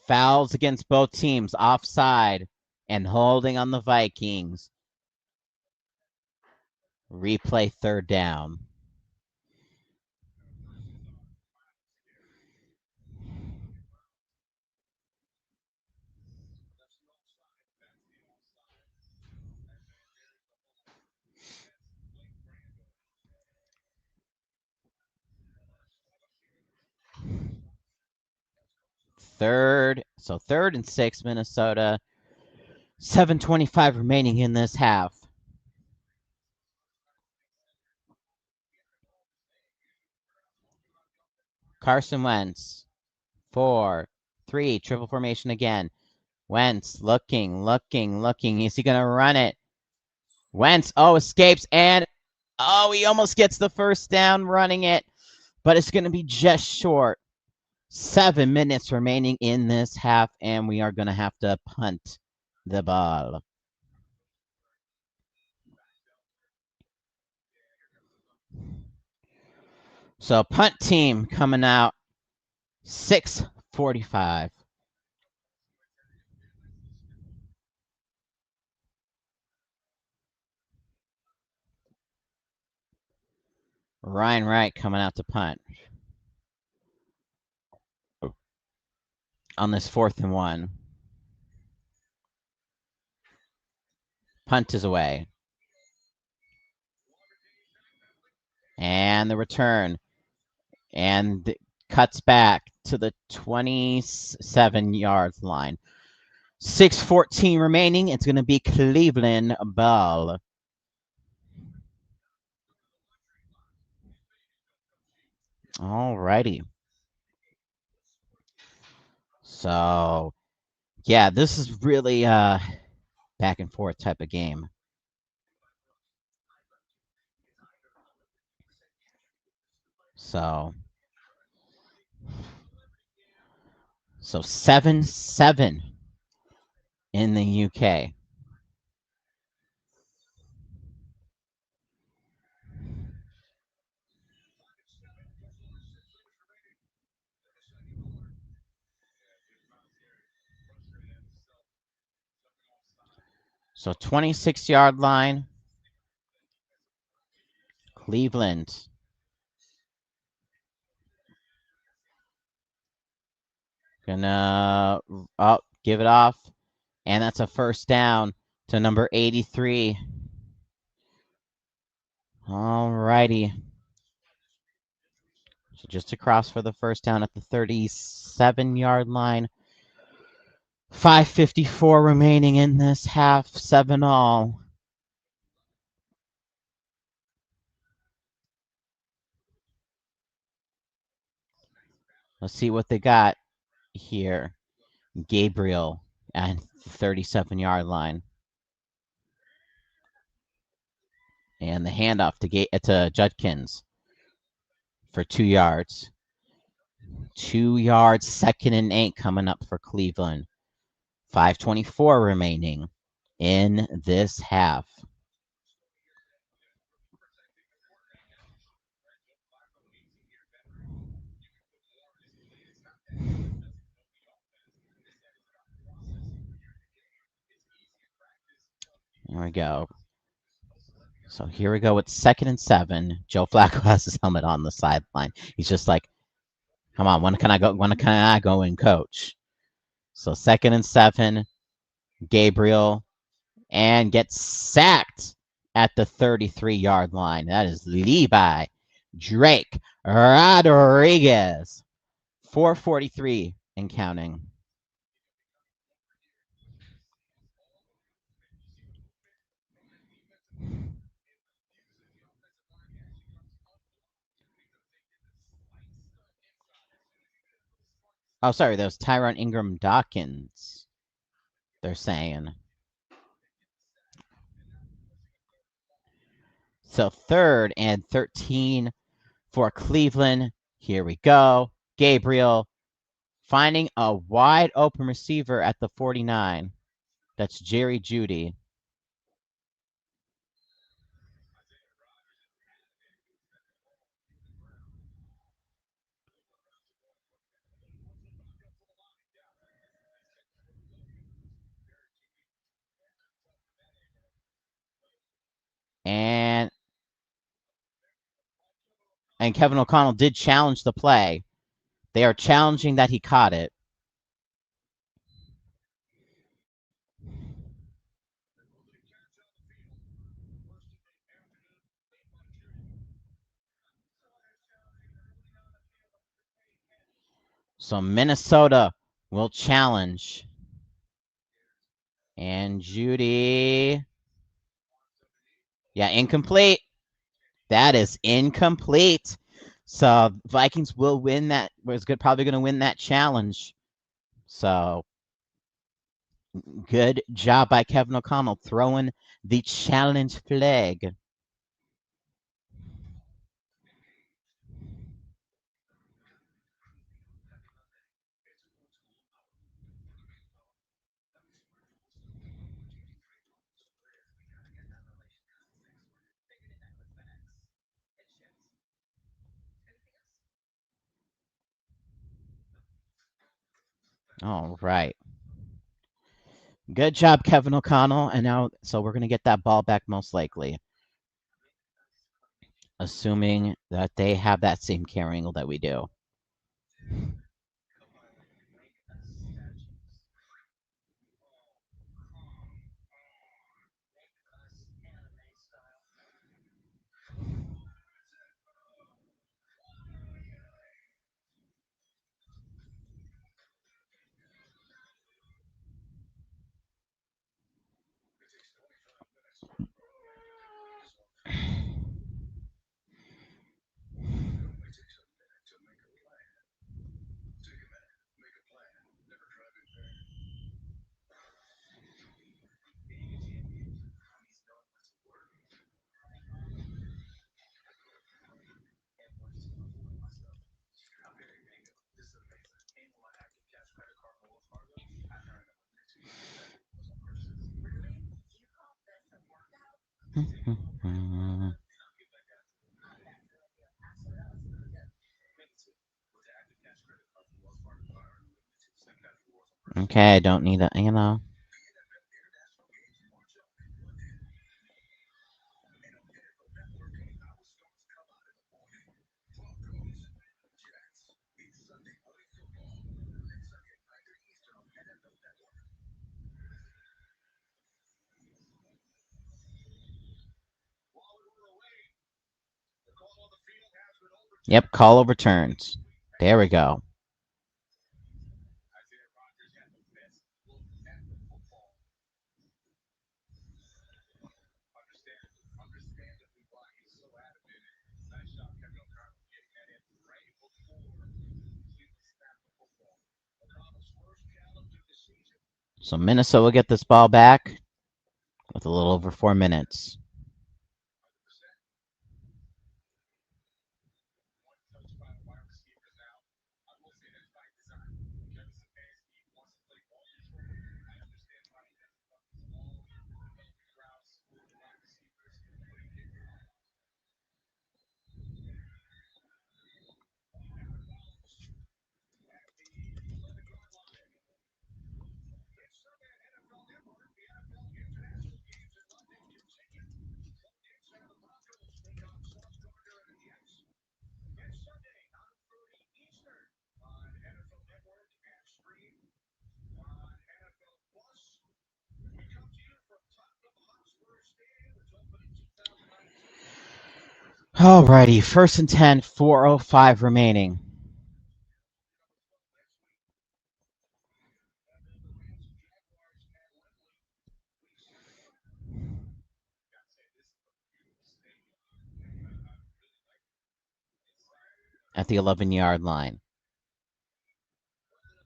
Fouls against both teams, offside and holding on the Vikings. Replay 3rd down. So 3rd and 6, Minnesota. 7:25 remaining in this half. Carson Wentz. 4, 3, triple formation again. Wentz looking. Is he going to run it? Wentz, escapes, and he almost gets the 1st down running it, but it's going to be just short. 7 minutes remaining in this half, and we are going to have to punt the ball. So punt team coming out 6:45. Ryan Wright coming out to punt on this 4th and 1. Punt is away. And the return. And cuts back to the 27-yard line. 6:14 remaining. It's going to be Cleveland ball. All righty. So, yeah, this is really back and forth type of game. So, So 7-7 in the UK. So 26-yard line, Cleveland. Gonna give it off. And that's a first down to number 83. All righty. So just across for the first down at the 37-yard line. 5:54 remaining in this half, 7-all. Let's see what they got here. Gabriel at the 37-yard line. And the handoff to Judkins for 2 yards. 2 yards, 2nd and 8 coming up for Cleveland. 5:24 remaining in this half. There we go. So here we go with 2nd and 7. Joe Flacco has his helmet on the sideline. He's just like, come on, when can I go? When can I go and coach? So 2nd and 7, Gabriel, and gets sacked at the 33-yard line. That is Levi Drake Rodriguez. 4:43 and counting. Oh, sorry, that was Tyrone Ingram Dawkins, they're saying. So 3rd and 13 for Cleveland. Here we go. Gabriel finding a wide open receiver at the 49. That's Jerry Jeudy. And Kevin O'Connell did challenge the play. They are challenging that he caught it. So Minnesota will challenge. And Jeudy. Yeah, incomplete. That is incomplete. So Vikings will win that. Was good, probably going to win that challenge. So good job by Kevin O'Connell throwing the challenge flag. All right. Good job, Kevin O'Connell. And now, so we're going to get that ball back most likely, assuming that they have that same carry angle that we do. Okay, I don't need a. Yep, call overturns. There we go. So Minnesota will get this ball back with a little over 4 minutes. Alrighty, 1st and 10, 4:05 remaining. At the 11-yard line.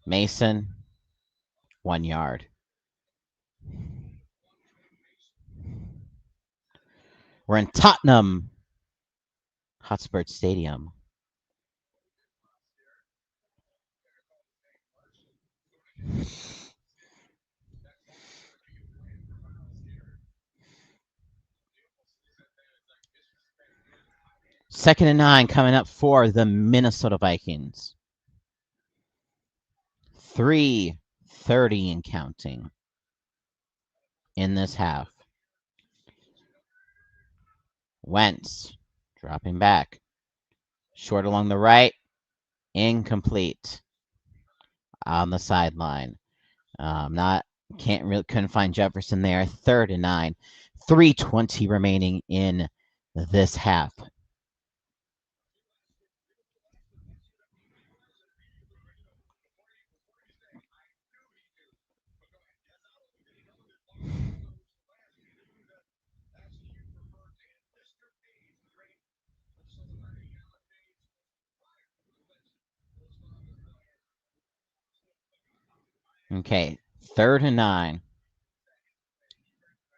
Mason, 1 yard. We're in Tottenham Hotspur Stadium. Second and 9 coming up for the Minnesota Vikings. 3:30 and counting in this half. Wentz dropping back. Short along the right. Incomplete. On the sideline. Couldn't find Jefferson there. 3rd and 9. 3:20 remaining in this half. Okay, 3rd and 9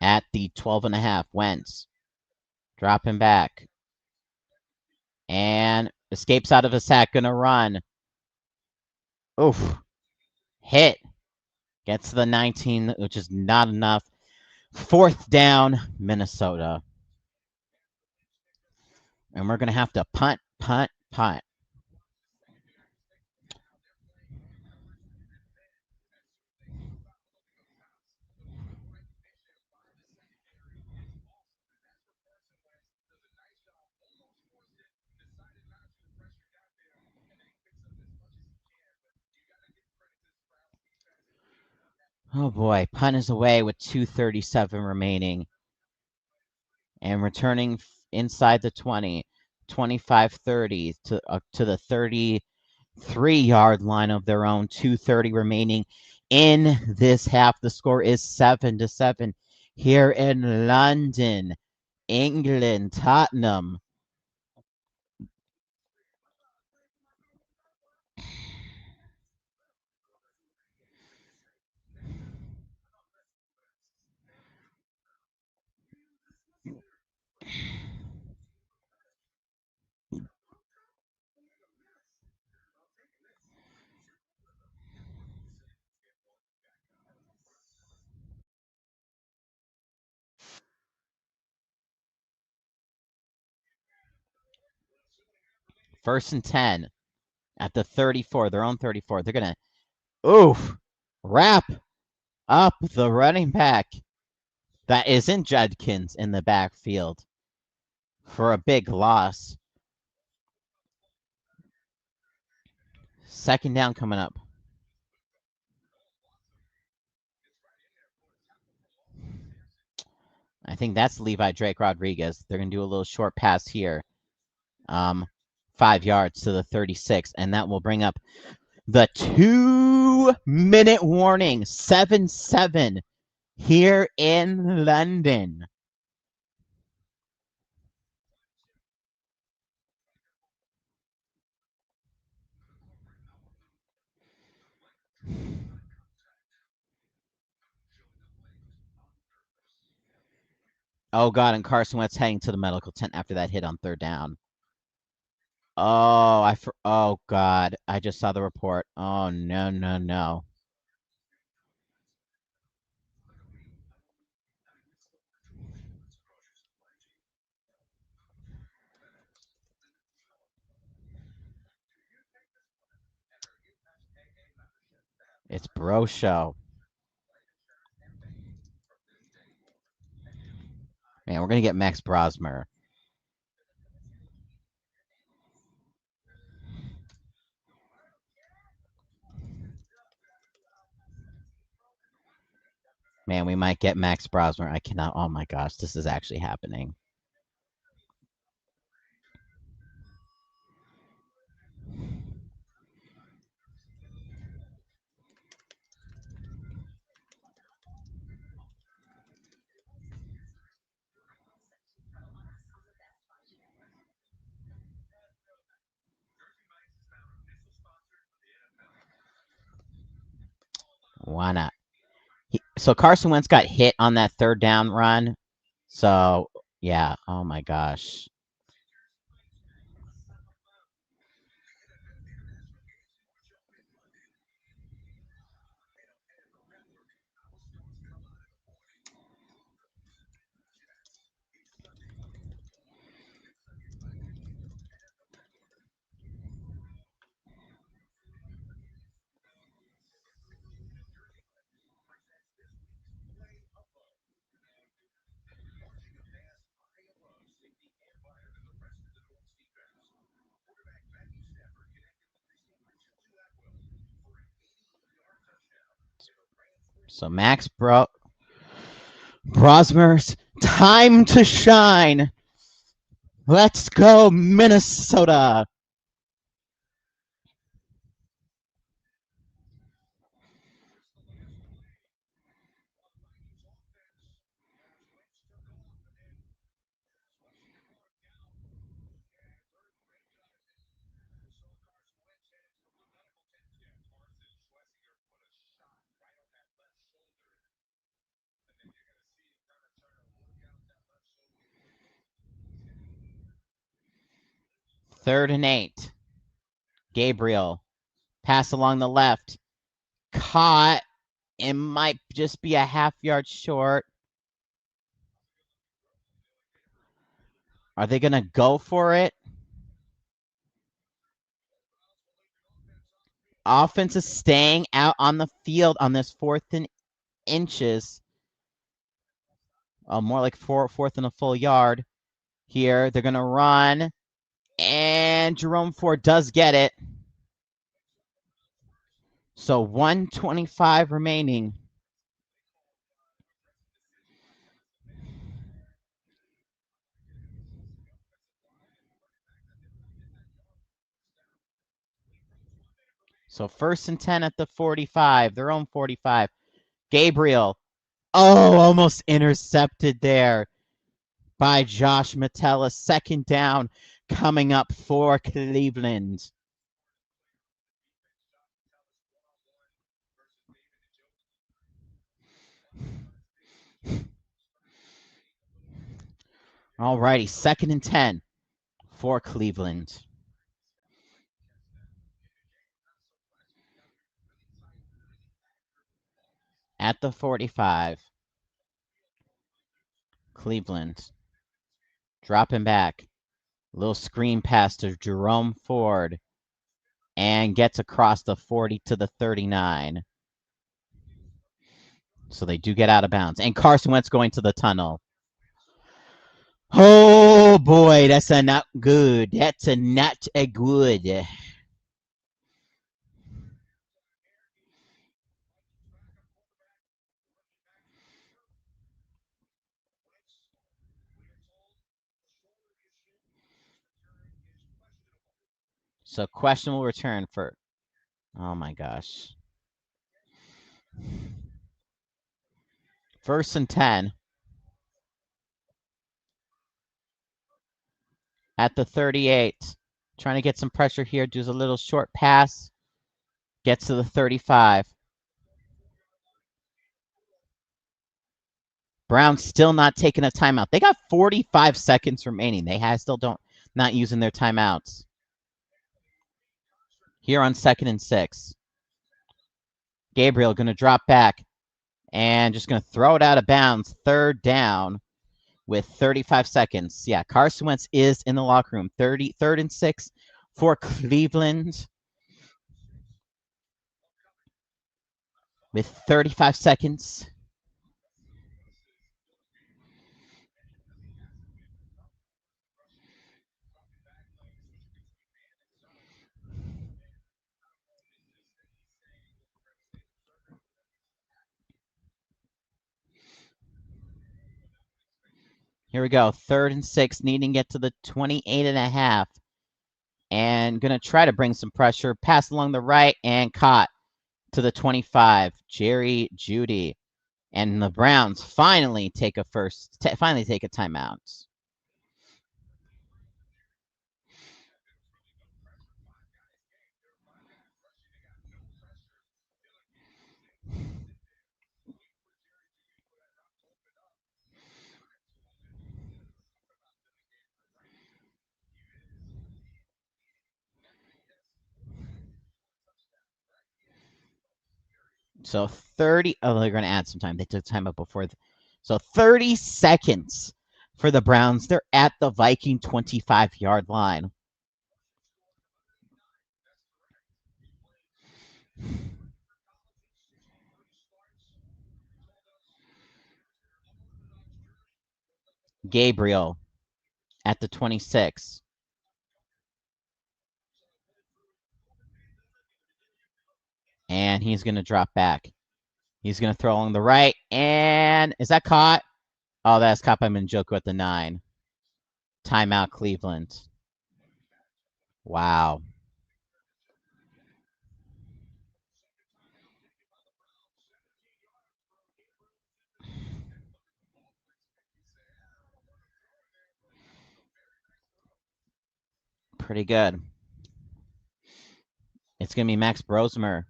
at the 12.5. Wentz dropping back and escapes out of a sack. Gonna run. Oof. Hit. Gets to the 19, which is not enough. 4th down, Minnesota. And we're going to have to punt. Oh boy, punt is away with 2:37 remaining. And returning inside the 20, 25-30 to the 33-yard line of their own. 2:30 remaining in this half. The score is 7-7 here in London, England, Tottenham. First and 10 at the 34, their own 34. They're going to, wrap up the running back that isn't Judkins in the backfield for a big loss. Second down coming up. I think that's Levi Drake Rodriguez. They're going to do a little short pass here. 5 yards to the 36, and that will bring up the 2-minute warning. 7-7 here in London. Oh, God, and Carson Wentz heading to the medical tent after that hit on third down. Oh, God, I just saw the report. Oh, no, no, no. It's Bro Show. Man, we're going to get Max Brosmer. Man, we might get Max Brosmer. I cannot. Oh, my gosh, this is actually happening. Why not? So Carson Wentz got hit on that third down run. So, yeah. Oh, my gosh. So Max Brosmer's time to shine. Let's go, Minnesota. Third and 8. Gabriel. Pass along the left. Caught. It might just be a half yard short. Are they going to go for it? Offense is staying out on the field on this 4th and inches. More like fourth and a full yard. Here, they're going to run. And Jerome Ford does get it. So 1:25 remaining. So 1st and 10 at the 45, their own 45. Gabriel. Oh, almost intercepted there by Josh Metella. Second down coming up for Cleveland. All righty, 2nd and 10 for Cleveland. At the 45. Cleveland. Dropping back. Little screen pass to Jerome Ford and gets across the 40 to the 39. So they do get out of bounds. And Carson Wentz going to the tunnel. Oh boy, that's a not good. That's a not a good. So questionable return for, oh my gosh. 1st and 10 at the 38. Trying to get some pressure here. Does a little short pass. Gets to the 35. Browns still not taking a timeout. They got 45 seconds remaining. They still don't not using their timeouts. Here on 2nd and 6. Gabriel going to drop back and just going to throw it out of bounds. 3rd down with 35 seconds. Yeah, Carson Wentz is in the locker room. 3rd and 6 for Cleveland with 35 seconds. Here we go. 3rd and 6, needing to get to the 28 and a half. And going to try to bring some pressure. Pass along the right and caught to the 25. Jerry Jeudy. And the Browns finally take a timeout. So 30. Oh, they're going to add some time. They took time up before. So 30 seconds for the Browns. They're at the Viking 25-yard line. Gabriel at the 26. And he's going to drop back. He's going to throw along the right. And is that caught? Oh, that's caught by Njoku at the 9. Timeout, Cleveland. Wow. Pretty good. It's going to be Max Brosmer.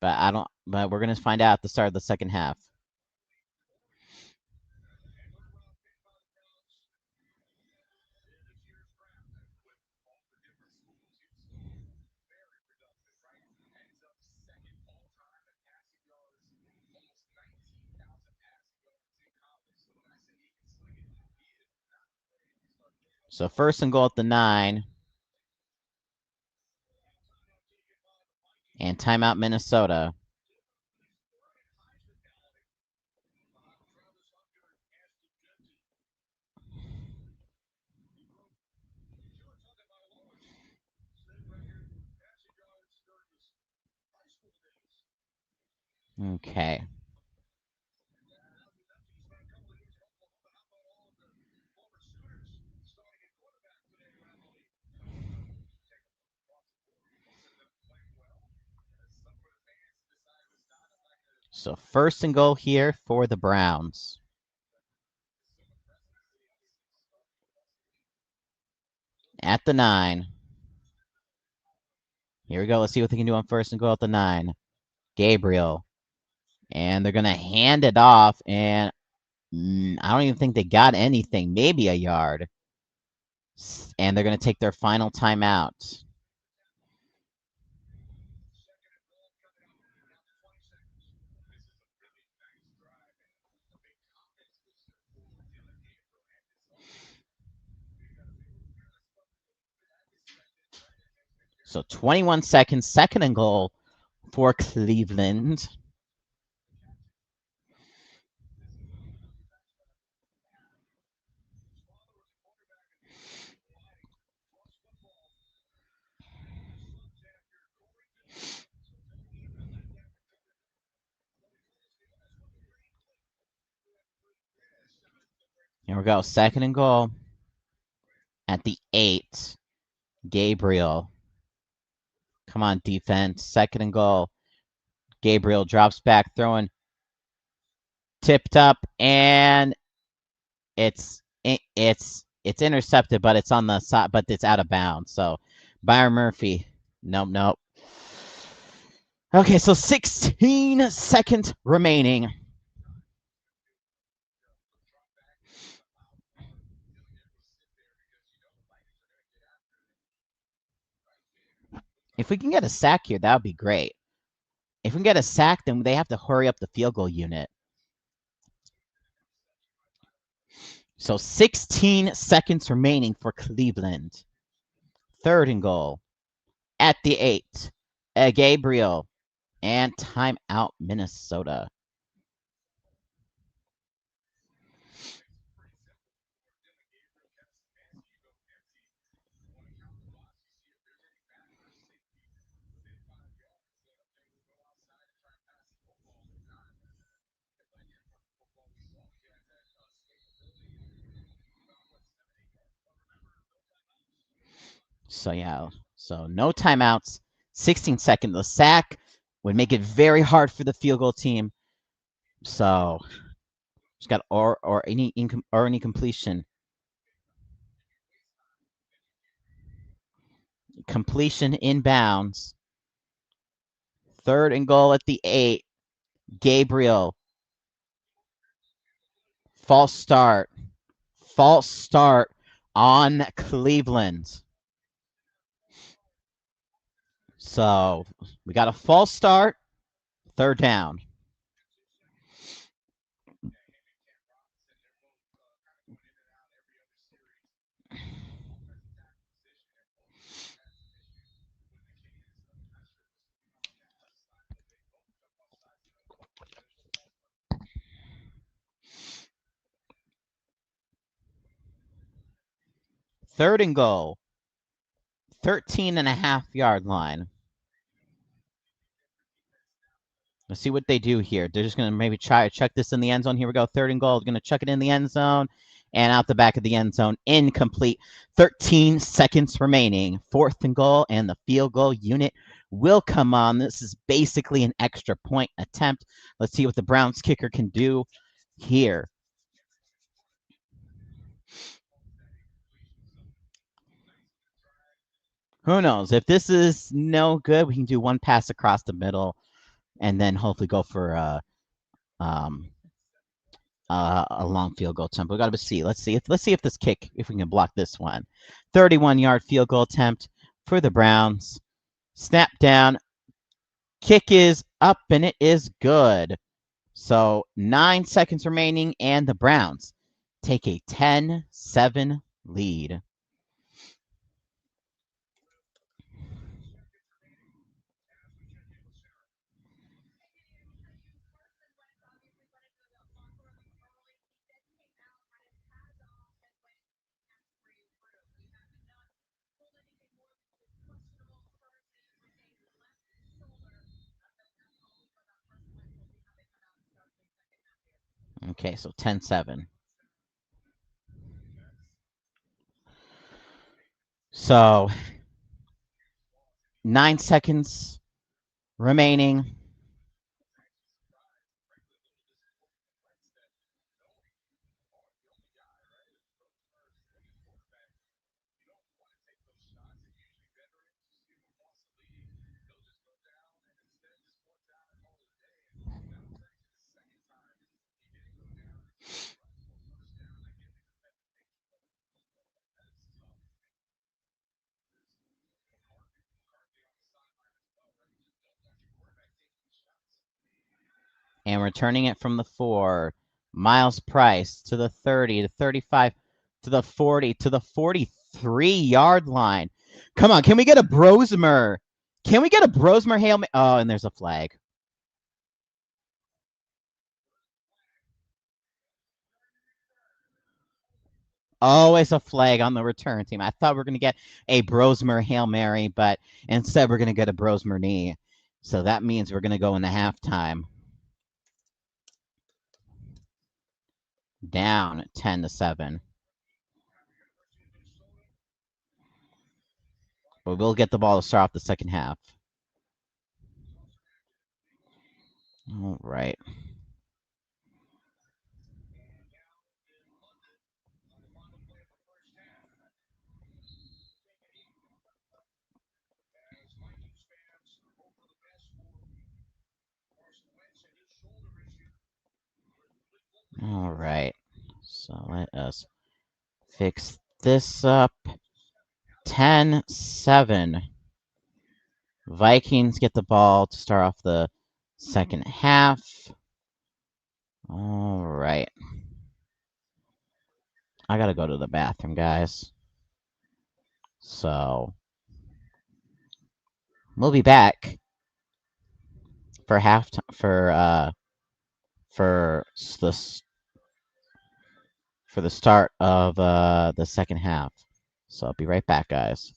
But we're going to find out at the start of the second half. So 1st and goal at the 9. And timeout, Minnesota. Okay. So 1st and goal here for the Browns. At the 9. Here we go. Let's see what they can do on 1st and goal at the 9. Gabriel. And they're going to hand it off. And I don't even think they got anything. Maybe a yard. And they're going to take their final timeout. So 21 seconds, second and goal for Cleveland. Here we go. Second and goal at the 8. Gabriel. Come on, defense. Second and goal. Gabriel drops back, throwing tipped up, and it's intercepted, but it's on the side, but it's out of bounds. So Byron Murphy. Nope. Okay, so 16 seconds remaining. If we can get a sack here, that would be great. If we can get a sack, then they have to hurry up the field goal unit. So 16 seconds remaining for Cleveland. Third and goal at the 8. Gabriel, and timeout Minnesota. So yeah, so no timeouts, 16 seconds. The sack would make it very hard for the field goal team. So just got or any completion. Completion inbounds. Third and goal at the 8. Gabriel. False start on Cleveland. So we got a false start. Third down. Third and goal. 13.5-yard line. Let's see what they do here. They're just going to maybe try to chuck this in the end zone. Here we go. Third and goal. Going to chuck it in the end zone and out the back of the end zone. Incomplete. 13 seconds remaining. Fourth and goal, and the field goal unit will come on. This is basically an extra point attempt. Let's see what the Browns kicker can do here. Who knows? If this is no good, we can do one pass across the middle and then hopefully go for a long field goal attempt. We got to see. Let's see if this kick, if we can block this one. 31-yard field goal attempt for the Browns. Snap down. Kick is up, and it is good. So 9 seconds remaining, and the Browns take a 10-7 lead. Okay, so 10-7. So 9 seconds remaining. And returning it from the 4, Miles Price to the 30, to 35, to the 40, to the 43-yard line. Come on, can we get a Brosmer? Can we get a Brosmer Hail Mary? Oh, and there's a flag. Always a flag on the return team. I thought we were going to get a Brosmer Hail Mary, but instead we're going to get a Brosmer knee. So that means we're going to go into halftime. Down 10-7. But we'll get the ball to start off the second half. All right. All right. So let us fix this up. 10-7. Vikings get the ball to start off the second half. All right. I got to go to the bathroom, guys. So we'll be back for halftime for the start of the second half. So I'll be right back, guys.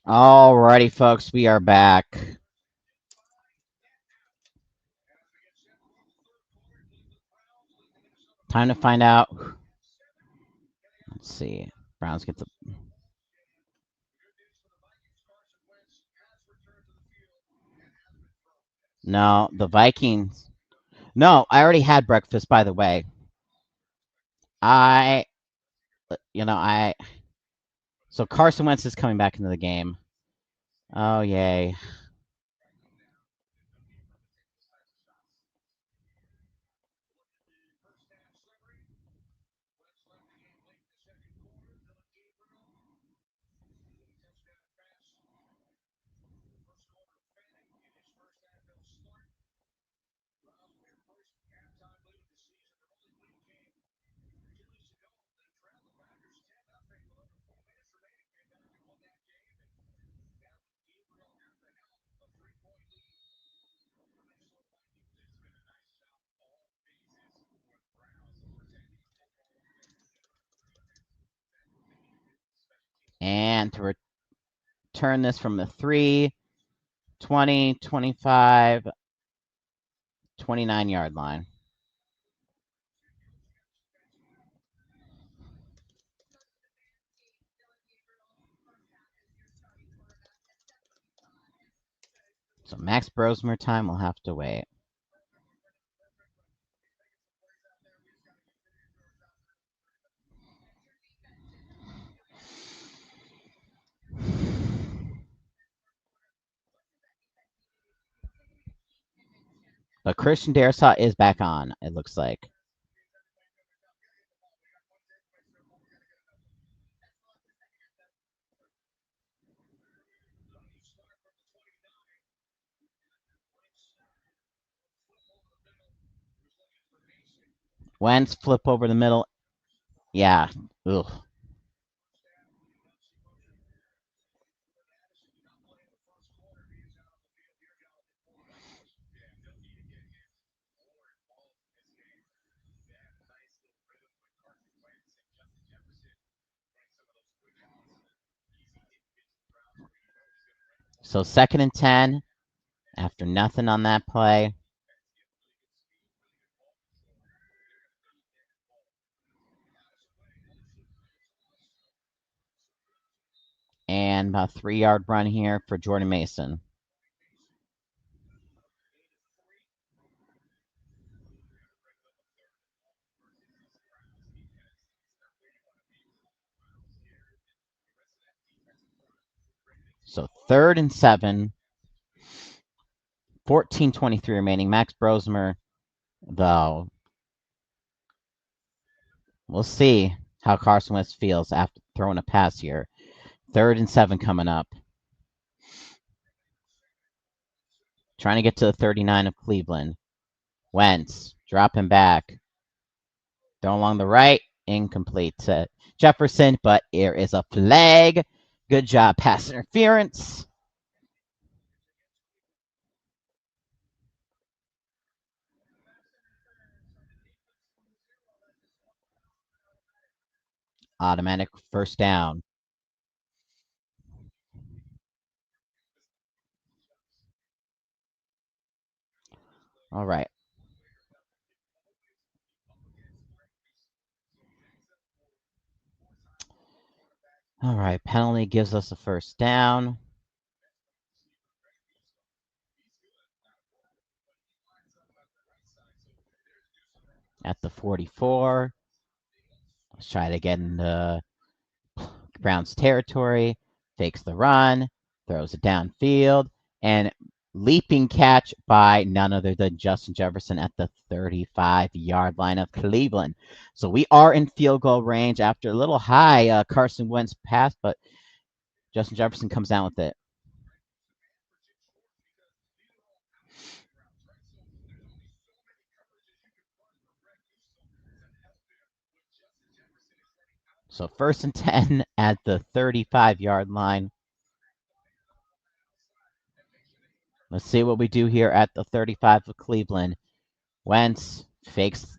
Alrighty, folks, we are back. Time to find out. Let's see. Browns get the. No, the Vikings. No, I already had breakfast, by the way. I. So Carson Wentz is coming back into the game. Oh, yay. And to return this from the 3, 20, 25, 29-yard line. So Max Brosmer time will have to wait. But Christian Darrisaw is back on, it looks like. Wentz flip over the middle. Yeah. Ugh. So 2nd and 10 after nothing on that play. And about 3-yard run here for Jordan Mason. So 3rd and 7. 14:23 remaining. Max Brosmer, though. We'll see how Carson Wentz feels after throwing a pass here. 3rd and 7 coming up. Trying to get to the 39 of Cleveland. Wentz dropping back. Throw along the right. Incomplete to Jefferson, but there is a flag. Good job, pass interference. Automatic first down. All right. All right. Penalty gives us a first down. At the 44. Let's try to get in the Browns territory. Fakes the run. Throws it downfield. And leaping catch by none other than Justin Jefferson at the 35-yard line of Cleveland. So we are in field goal range after a little high Carson Wentz pass, but Justin Jefferson comes down with it. So 1st and 10 at the 35-yard line. Let's see what we do here at the 35 of Cleveland. Wentz fakes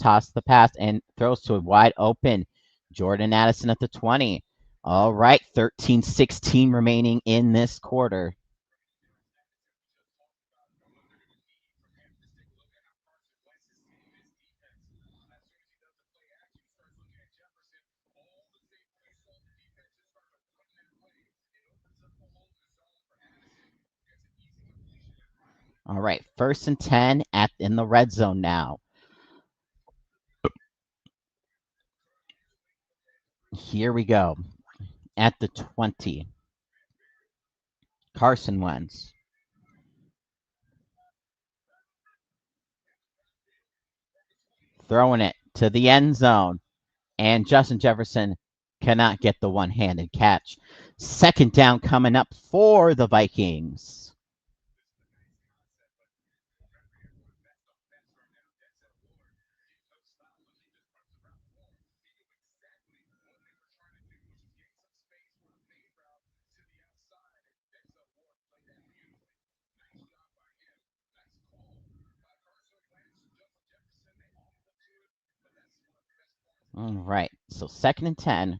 toss the pass and throws to a wide open Jordan Addison at the 20. All right, 13-16 remaining in this quarter. All right, 1st and 10 in the red zone now. Here we go. At the 20. Carson Wentz. Throwing it to the end zone. And Justin Jefferson cannot get the one-handed catch. 2nd down coming up for the Vikings. All right, so 2nd and 10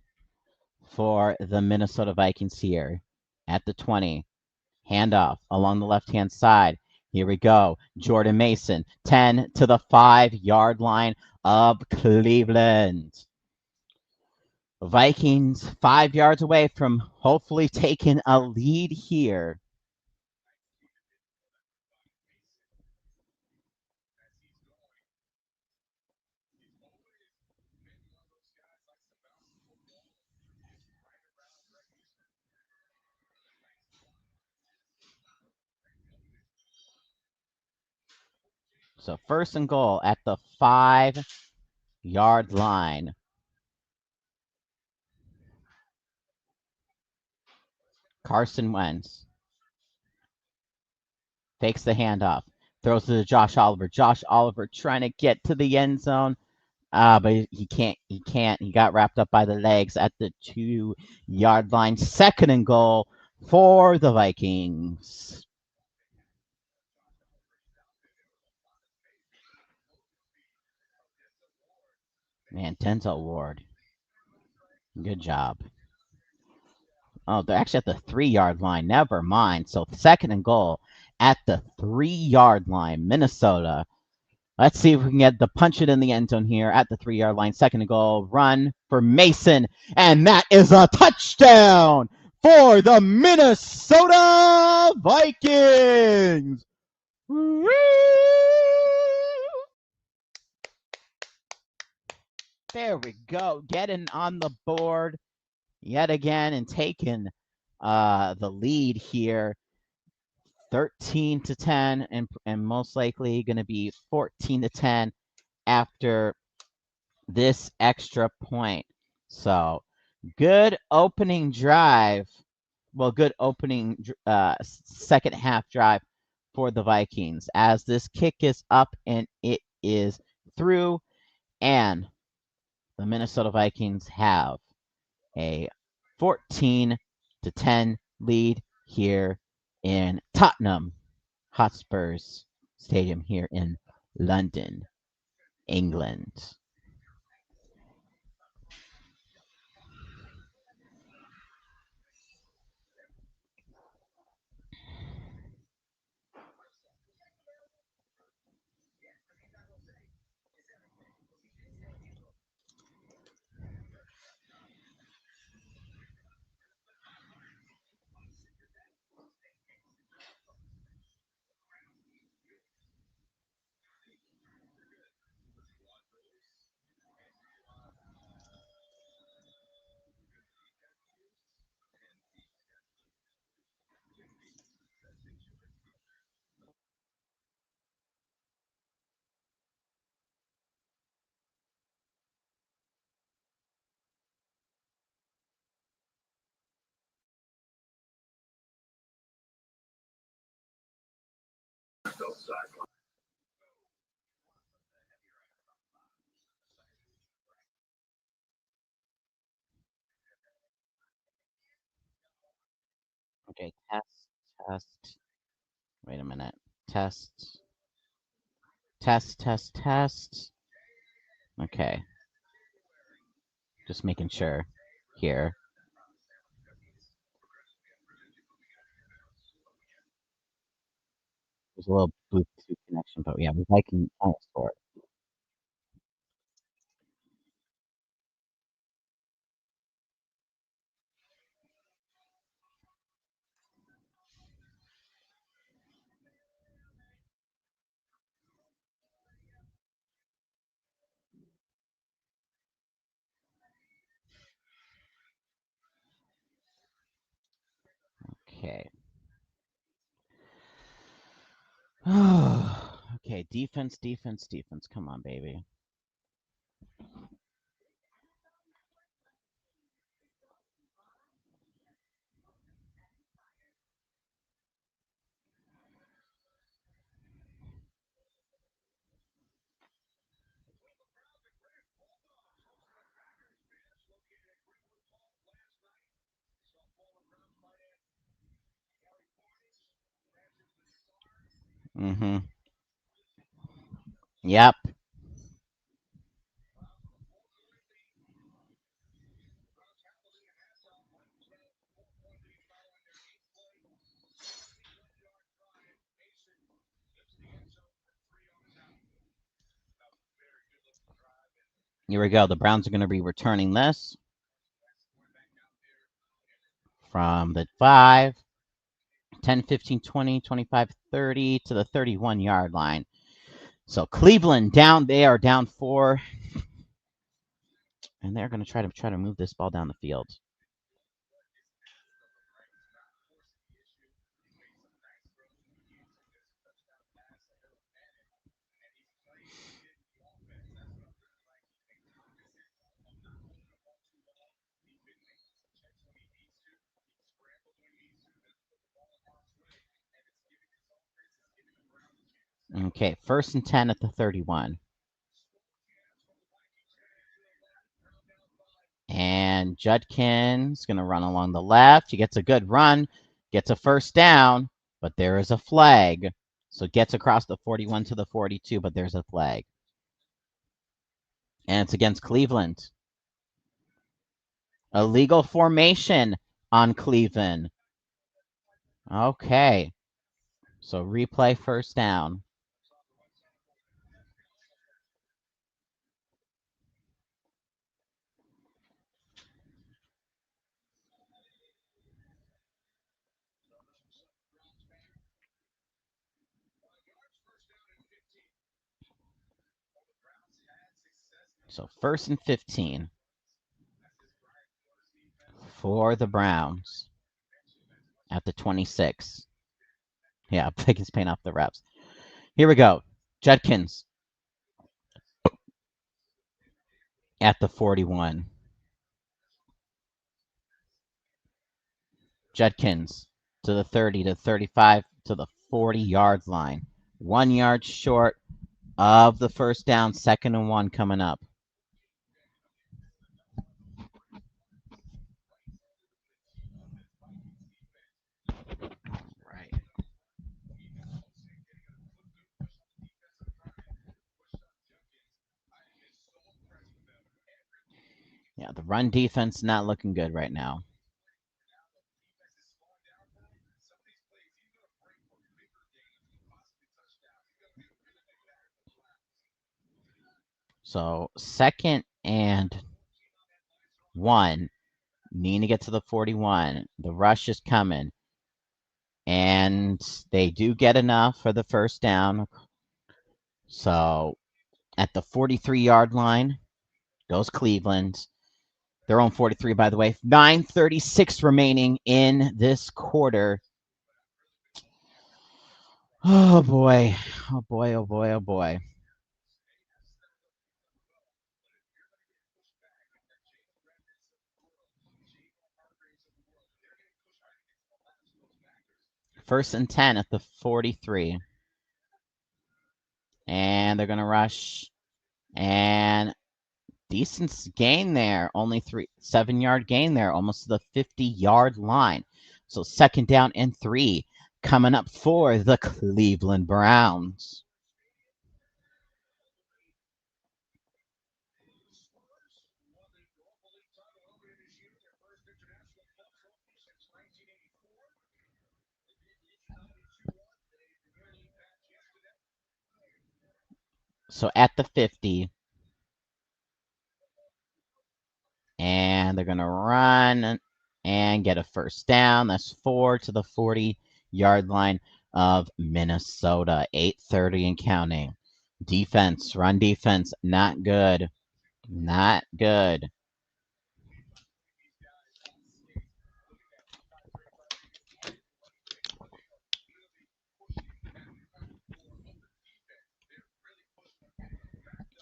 for the Minnesota Vikings here at the 20. Handoff along the left-hand side. Here we go. Jordan Mason, 10 to the 5-yard line of Cleveland. Vikings 5 yards away from hopefully taking a lead here. So 1st and goal at the 5-yard line. Carson Wentz fakes the handoff, throws to Josh Oliver. Josh Oliver trying to get to the end zone. But he can't. He can't. He got wrapped up by the legs at the 2-yard line. 2nd and goal for the Vikings. Man, Denzel Ward. Good job. Oh, they're actually at the 3-yard line. Never mind. So 2nd and goal at the 3-yard line. Minnesota. Let's see if we can get the punch it in the end zone here at the 3-yard line. 2nd and goal. Run for Mason. And that is a touchdown for the Minnesota Vikings. There we go. Getting on the board yet again and taking the lead here. 13-10 and most likely going to be 14-10 after this extra point. So good opening drive. Well, good opening 2nd half drive for the Vikings as this kick is up and it is through, and the Minnesota Vikings have a 14-10 lead here in Tottenham Hotspur's Stadium here in London, England. Okay, test. Wait a minute. Test. Test. Okay. Just making sure here. There's a little Bluetooth connection, but yeah, we Viking score. Okay. Okay, defense, defense, defense. Come on, baby. Mm-hmm. Yep. Here we go. The Browns are going to be returning this from the 5, 10, 15, 20, 25, 30 to the 31-yard line. So Cleveland down. They are down 4, and they're going to try to move this ball down the field. Okay, 1st and 10 at the 31. And Judkin's going to run along the left. He gets a good run, gets a 1st down, but there is a flag. So gets across the 41 to the 42, but there's a flag. And it's against Cleveland. Illegal formation on Cleveland. Okay. So replay 1st down. So 1st and 15 for the Browns at the 26. Yeah, Vikings paying off the reps. Here we go. Judkins at the 41. Judkins to the 30 to 35 to the 40-yard line. 1 yard short of the 1st down, 2nd and 1 coming up. Right. Yeah, the run defense not looking good right now. So 2nd and 1. Need to get to the 41. The rush is coming. And they do get enough for the 1st down. So at the 43-yard line goes Cleveland. Their own 43, by the way. 9:36 remaining in this quarter. Oh, boy. Oh, boy. Oh, boy. Oh, boy. First and 10 at the 43. And they're going to rush. And decent gain there. Only 7-yard gain there, almost to the 50-yard line. So 2nd down and 3 coming up for the Cleveland Browns. So at the 50. And they're going to run and get a first down. That's 4 to the 40-yard line of Minnesota. 8:30 and counting. Defense, run defense, not good. Not good.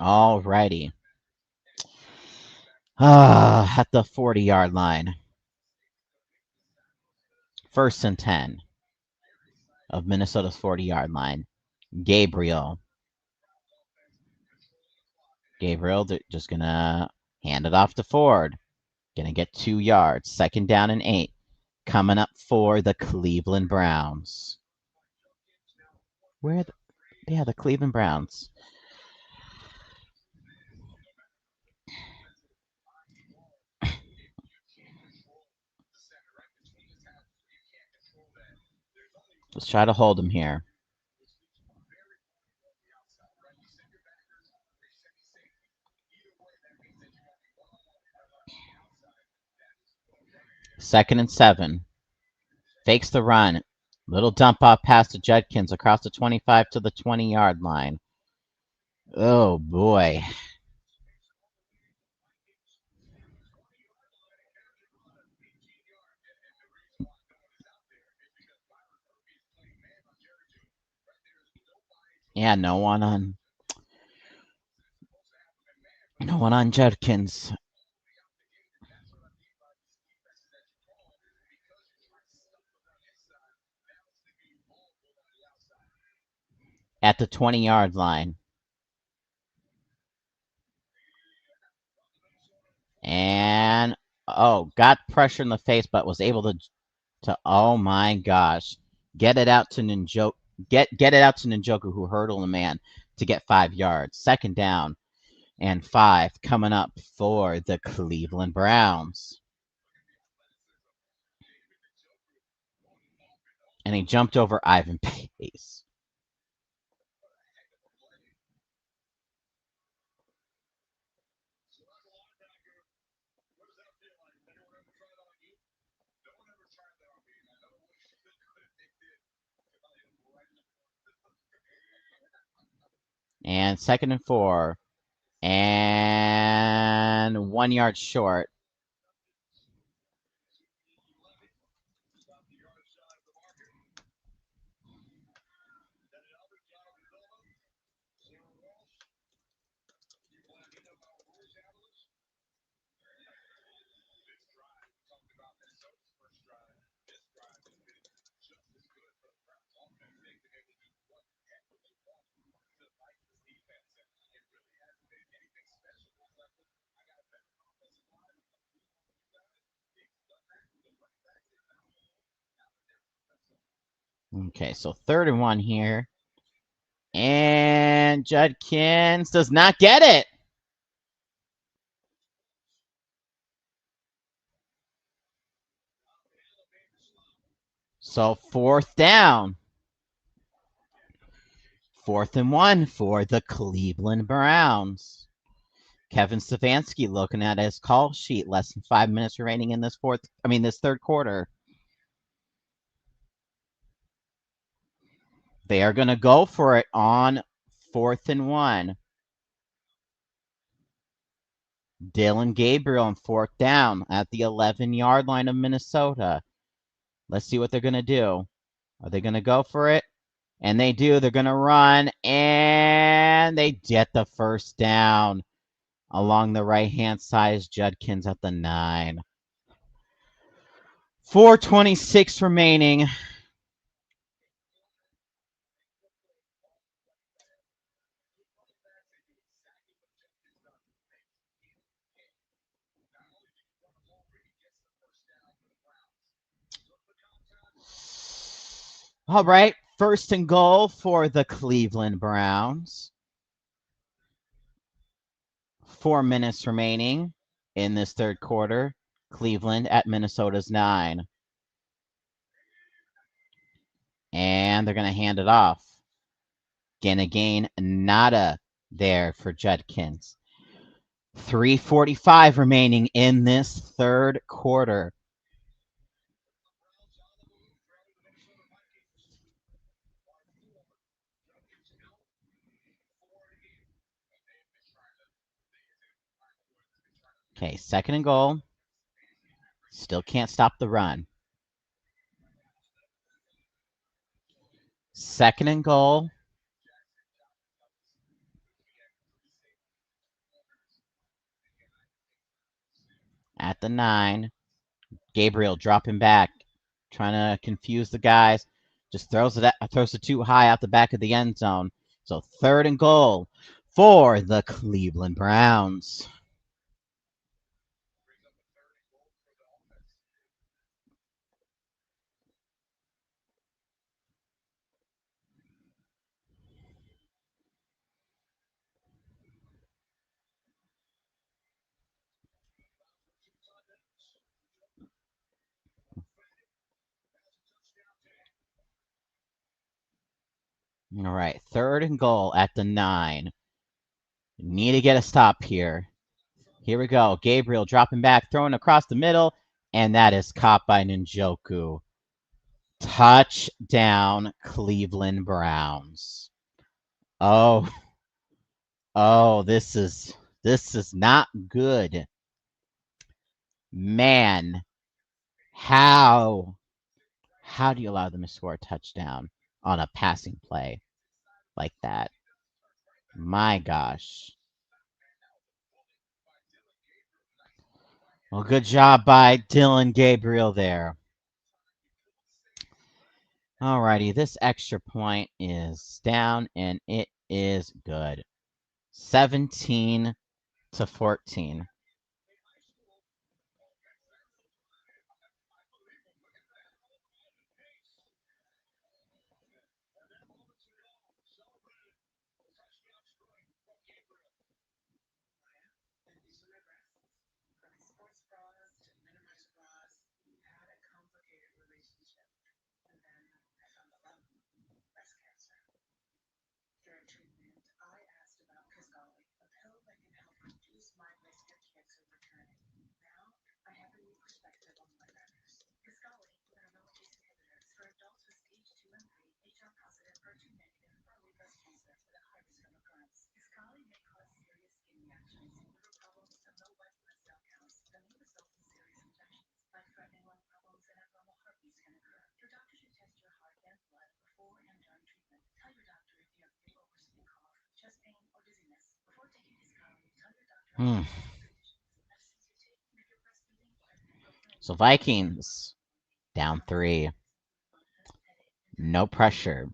All righty. At the 40-yard line. 1st and 10 of Minnesota's 40-yard line. Gabriel, just going to hand it off to Ford. Going to get 2 yards. 2nd down and 8. Coming up for the Cleveland Browns. The Cleveland Browns. Let's try to hold him here. Second and 7. Fakes the run. Little dump off pass to Judkins across the 25 to the 20-yard line. Oh, boy. Yeah, no one on Judkins. At the 20-yard line. And, got pressure in the face, but was able to oh my gosh. Get it out to Njoku. Get it out to Njoku, who hurdled a man to get 5 yards. 2nd down and 5 coming up for the Cleveland Browns. And he jumped over Ivan Pace. And 2nd and 4. And 1 yard short. Okay, so 3rd and 1 here. And Judkins does not get it. So 4th down. 4th and 1 for the Cleveland Browns. Kevin Stefanski looking at his call sheet. Less than 5 minutes remaining in this 3rd quarter. They are going to go for it on 4th and 1. Dillon Gabriel on 4th down at the 11-yard line of Minnesota. Let's see what they're going to do. Are they going to go for it? And they do. They're going to run, and they get the first down along the right-hand side. Judkins at the 9. 4:26 remaining. All right, 1st and goal for the Cleveland Browns. 4 minutes remaining in this 3rd quarter. Cleveland at Minnesota's 9. And they're going to hand it off. Gonna gain nada. there for Judkins. 3:45 remaining in this third quarter. Okay, second and goal. Still can't stop the run. Second and goal. At the 9. Gabriel dropping back, trying to confuse the guys. Just throws it too high out the back of the end zone. So third and goal for the Cleveland Browns. All right, third and goal at the 9. Need to get a stop here. Here we go. Gabriel dropping back, throwing across the middle, and that is caught by Njoku. Touchdown, Cleveland Browns. Oh, this is not good. Man, how do you allow them to score a touchdown on a passing play like that? My gosh. Well, good job by Dylan Gabriel there. Alrighty, this extra point is down and it is good. 17-14. So Vikings down 3. No pressure.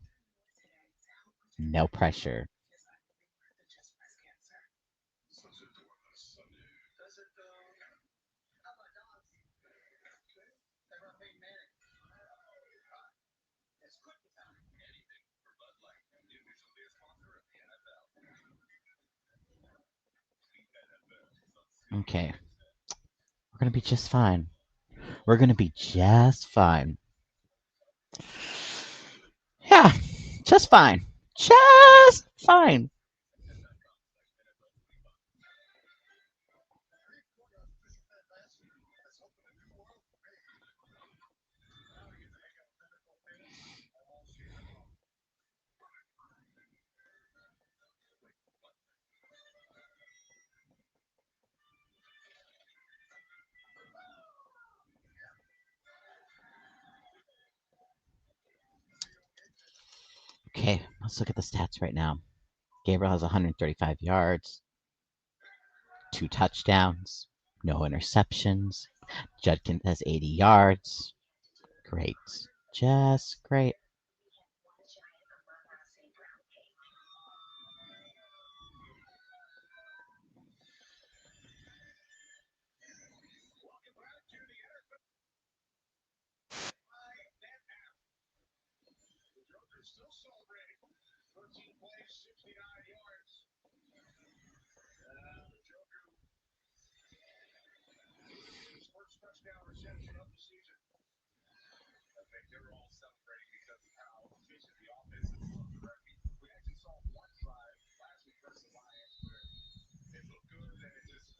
No pressure. Okay. We're going to be just fine. We're going to be just fine. Yeah, just fine. Just fine. Okay, let's look at the stats right now. Gabriel has 135 yards, 2 touchdowns, no interceptions. Judkins has 80 yards. Great. Just great.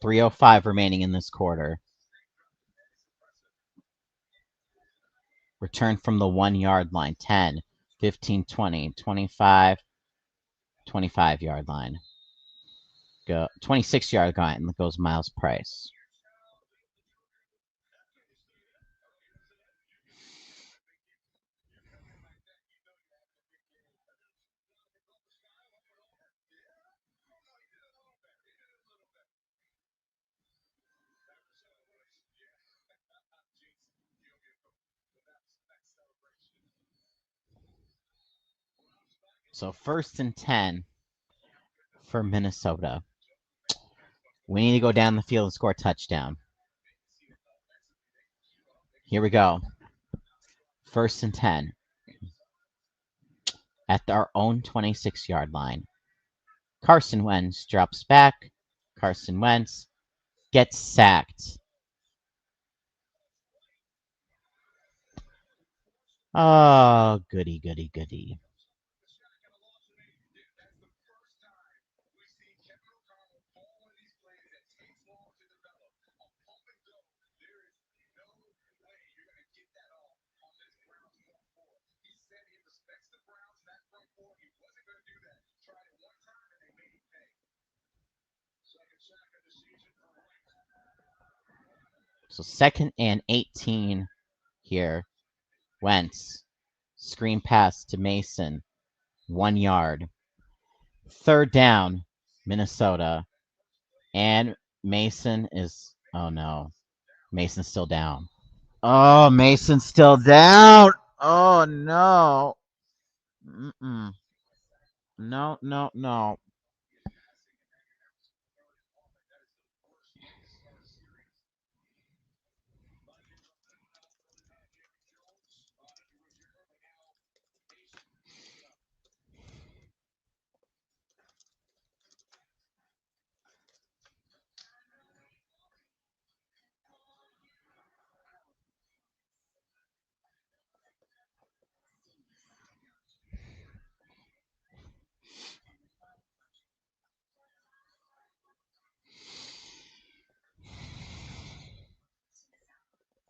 3:05 remaining in this quarter. Return from the 1 yard line. 10, 15, 20, 25, 25 yard line. Go 26 yard line goes Miles Price. So 1st and 10 for Minnesota. We need to go down the field and score a touchdown. Here we go. 1st and 10 at our own 26 yard line. Carson Wentz drops back. Carson Wentz gets sacked. Oh, goody, goody, goody. So 2nd and 18 here. Wentz. Screen pass to Mason. 1 yard. 3rd down, Minnesota. And Mason is. Oh no. Mason's still down. Oh, Mason's still down. Oh no. Mm-mm. No, no, no.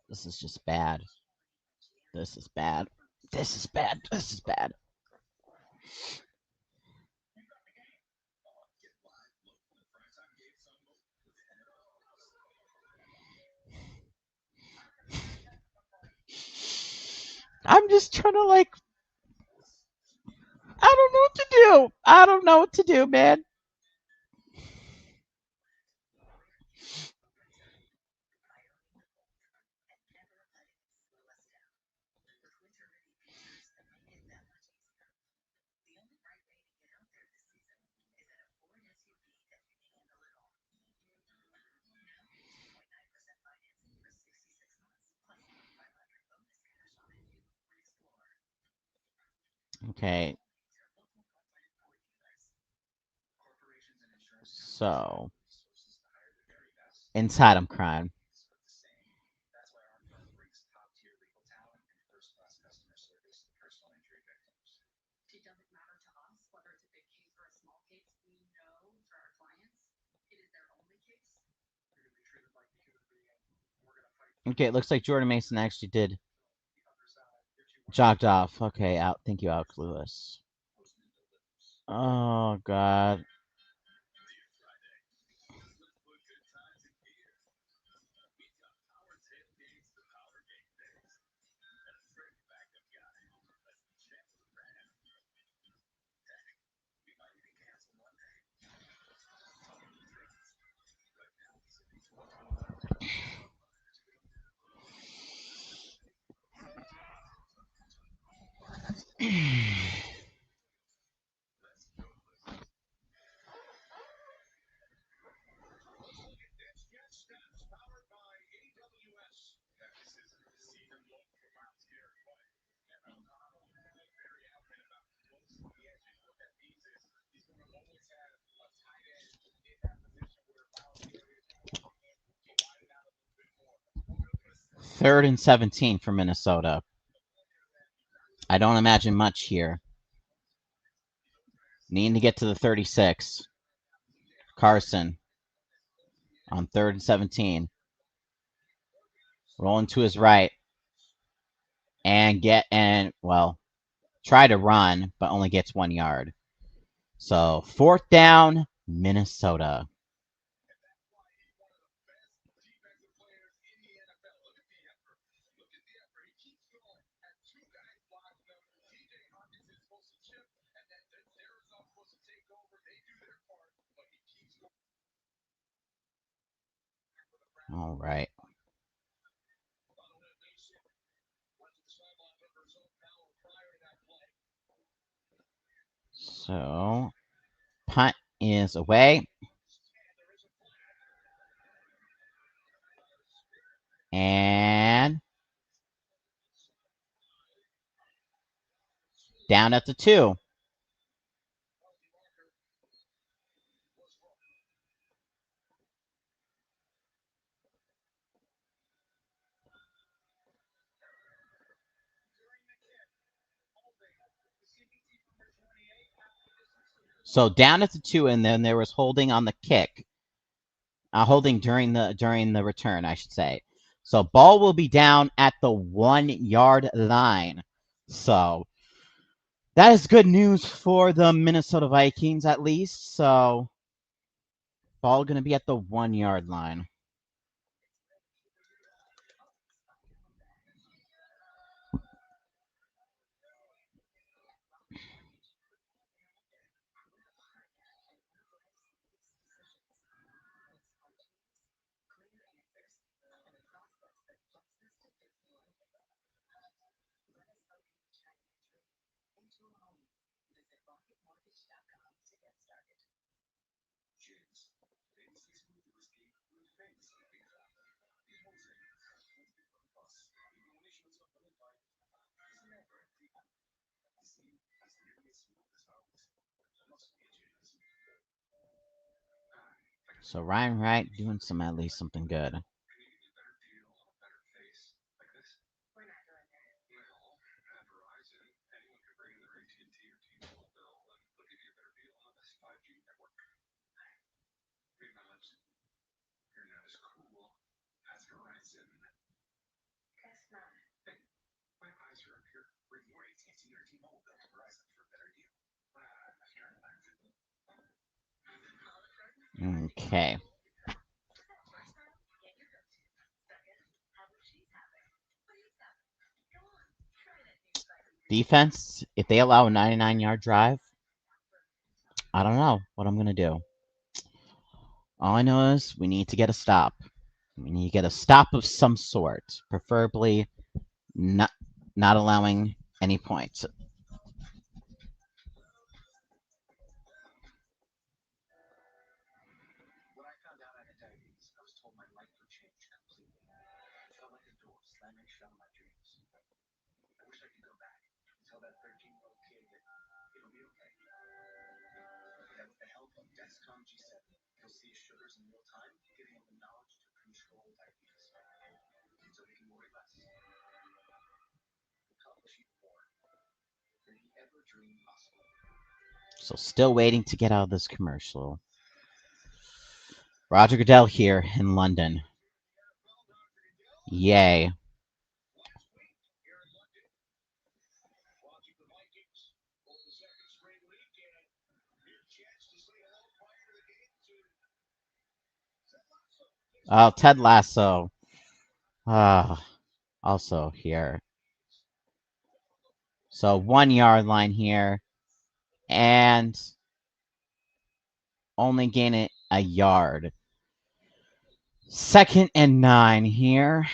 This is just bad. This is bad. This is bad. This is bad. I'm just trying to I don't know what to do. I don't know what to do, man. Okay. So inside I'm crying. Okay, it looks like Jordan Mason actually did jogged off. Okay, out. Thank you, Alex Lewis. Oh God. Third and 17 for Minnesota. I don't imagine much here. Needing to get to the 36. Carson. on 3rd and 17. Rolling to his right. And try to run, but only gets 1 yard. So 4th down, Minnesota. All right. So punt is away. And down at the 2. So down at the 2, and then there was holding on the kick. Holding during the return, I should say. So ball will be down at the 1 yard line. So that is good news for the Minnesota Vikings, at least. So ball going to be at the 1 yard line. So Ryan Wright doing at least something good. Okay. Defense, if they allow a 99-yard drive, I don't know what I'm going to do. All I know is we need to get a stop. We need to get a stop of some sort, preferably not allowing any points. So still waiting to get out of this commercial. Roger Goodell here in London. Yay. Oh, Ted Lasso. Also here. So 1 yard line here. And only gain it a yard. 2nd and 9 here.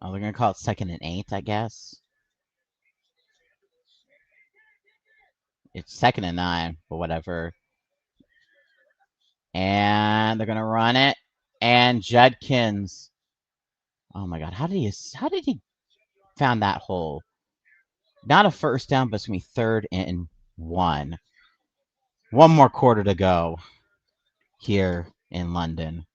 Oh, they're going to call it 2nd and 8, I guess. It's 2nd and 9, but whatever. And they're going to run it. And Judkins. Oh my God. How did he found that hole? Not a first down, but it's going to be 3rd and 1. One more quarter to go here in London.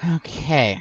Okay.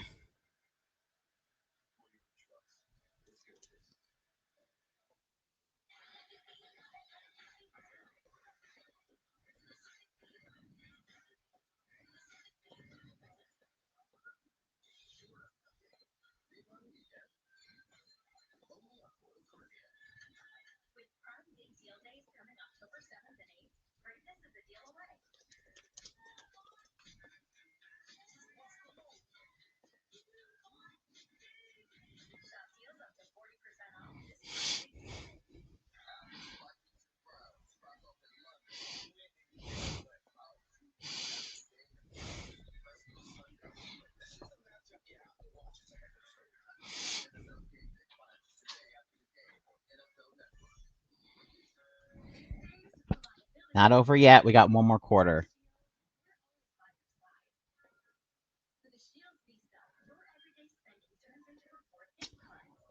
Not over yet. We got one more quarter.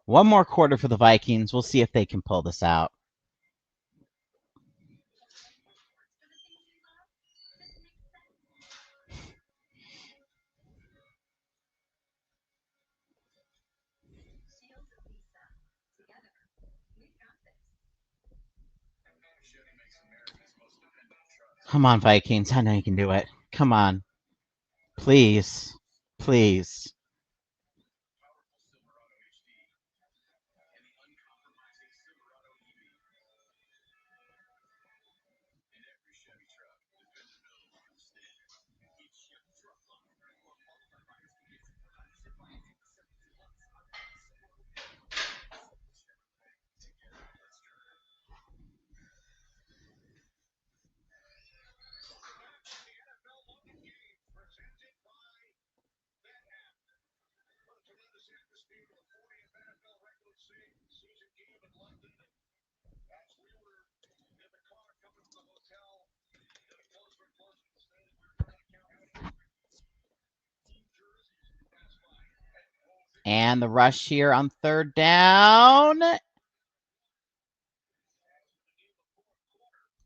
One more quarter for the Vikings. We'll see if they can pull this out. Come on, Vikings. I know you can do it. Come on. Please. Please. And the rush here on 3rd down.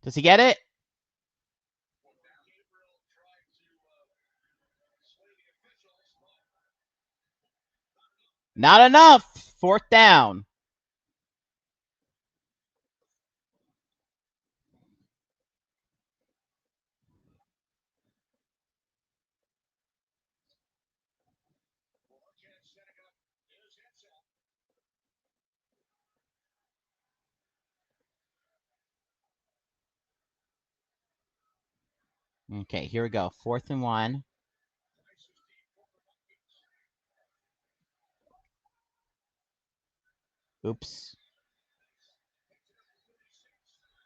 Does he get it? Not enough. 4th down. Okay, here we go. 4th and 1. Oops.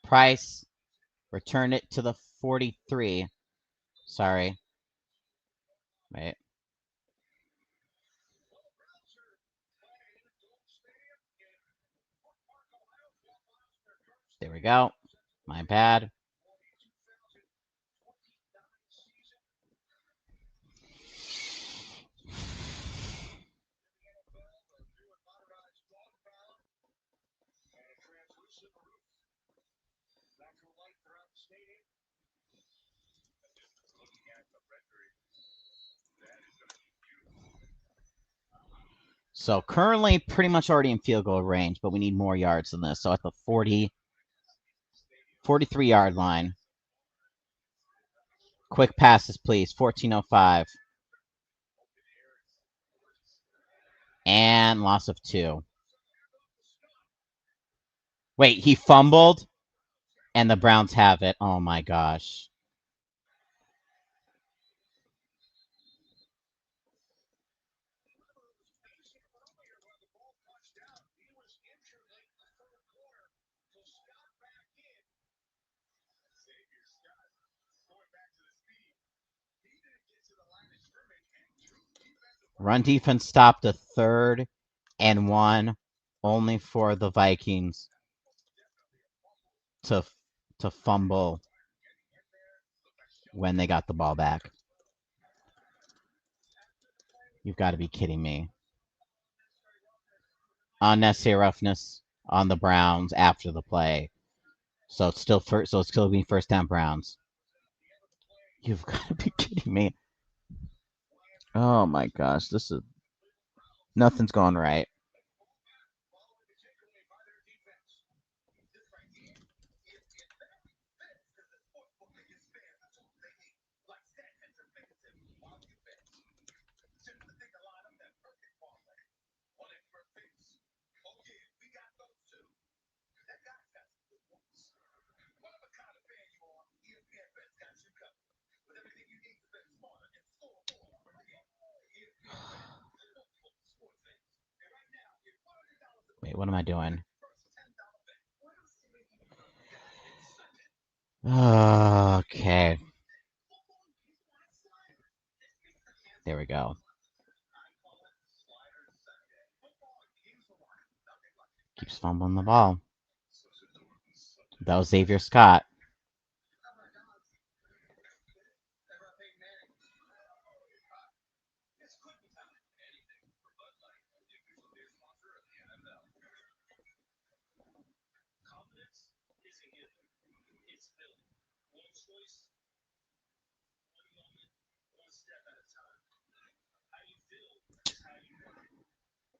Price. Return it to the 43. Sorry. Wait. There we go. My bad. So currently pretty much already in field goal range, but we need more yards than this. So at the 43-yard line. Quick passes, please. 14:05. And loss of 2. Wait, he fumbled? And the Browns have it. Oh my gosh. Run defense stopped a 3rd and 1, only for the Vikings to fumble when they got the ball back. You've got to be kidding me. Unnecessary roughness on the Browns after the play. So it's still being first down Browns. You've got to be kidding me. Oh my gosh, nothing's going right. Wait, what am I doing? Okay. There we go. Keeps fumbling the ball. That was Xavier Scott.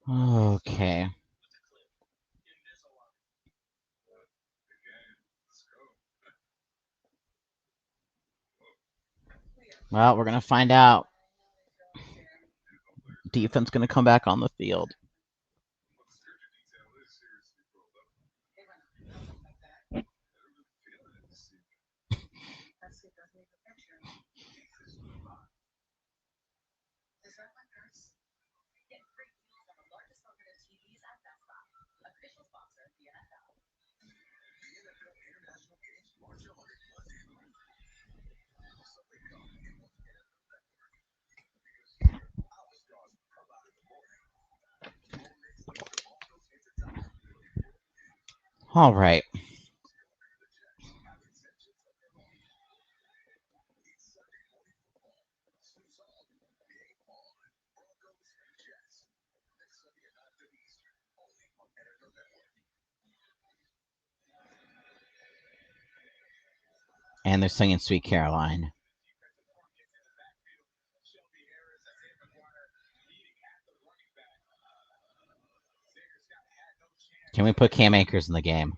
Okay. Well, we're going to find out. Defense going to come back on the field. All right. And they're singing Sweet Caroline. Can we put Cam Akers in the game?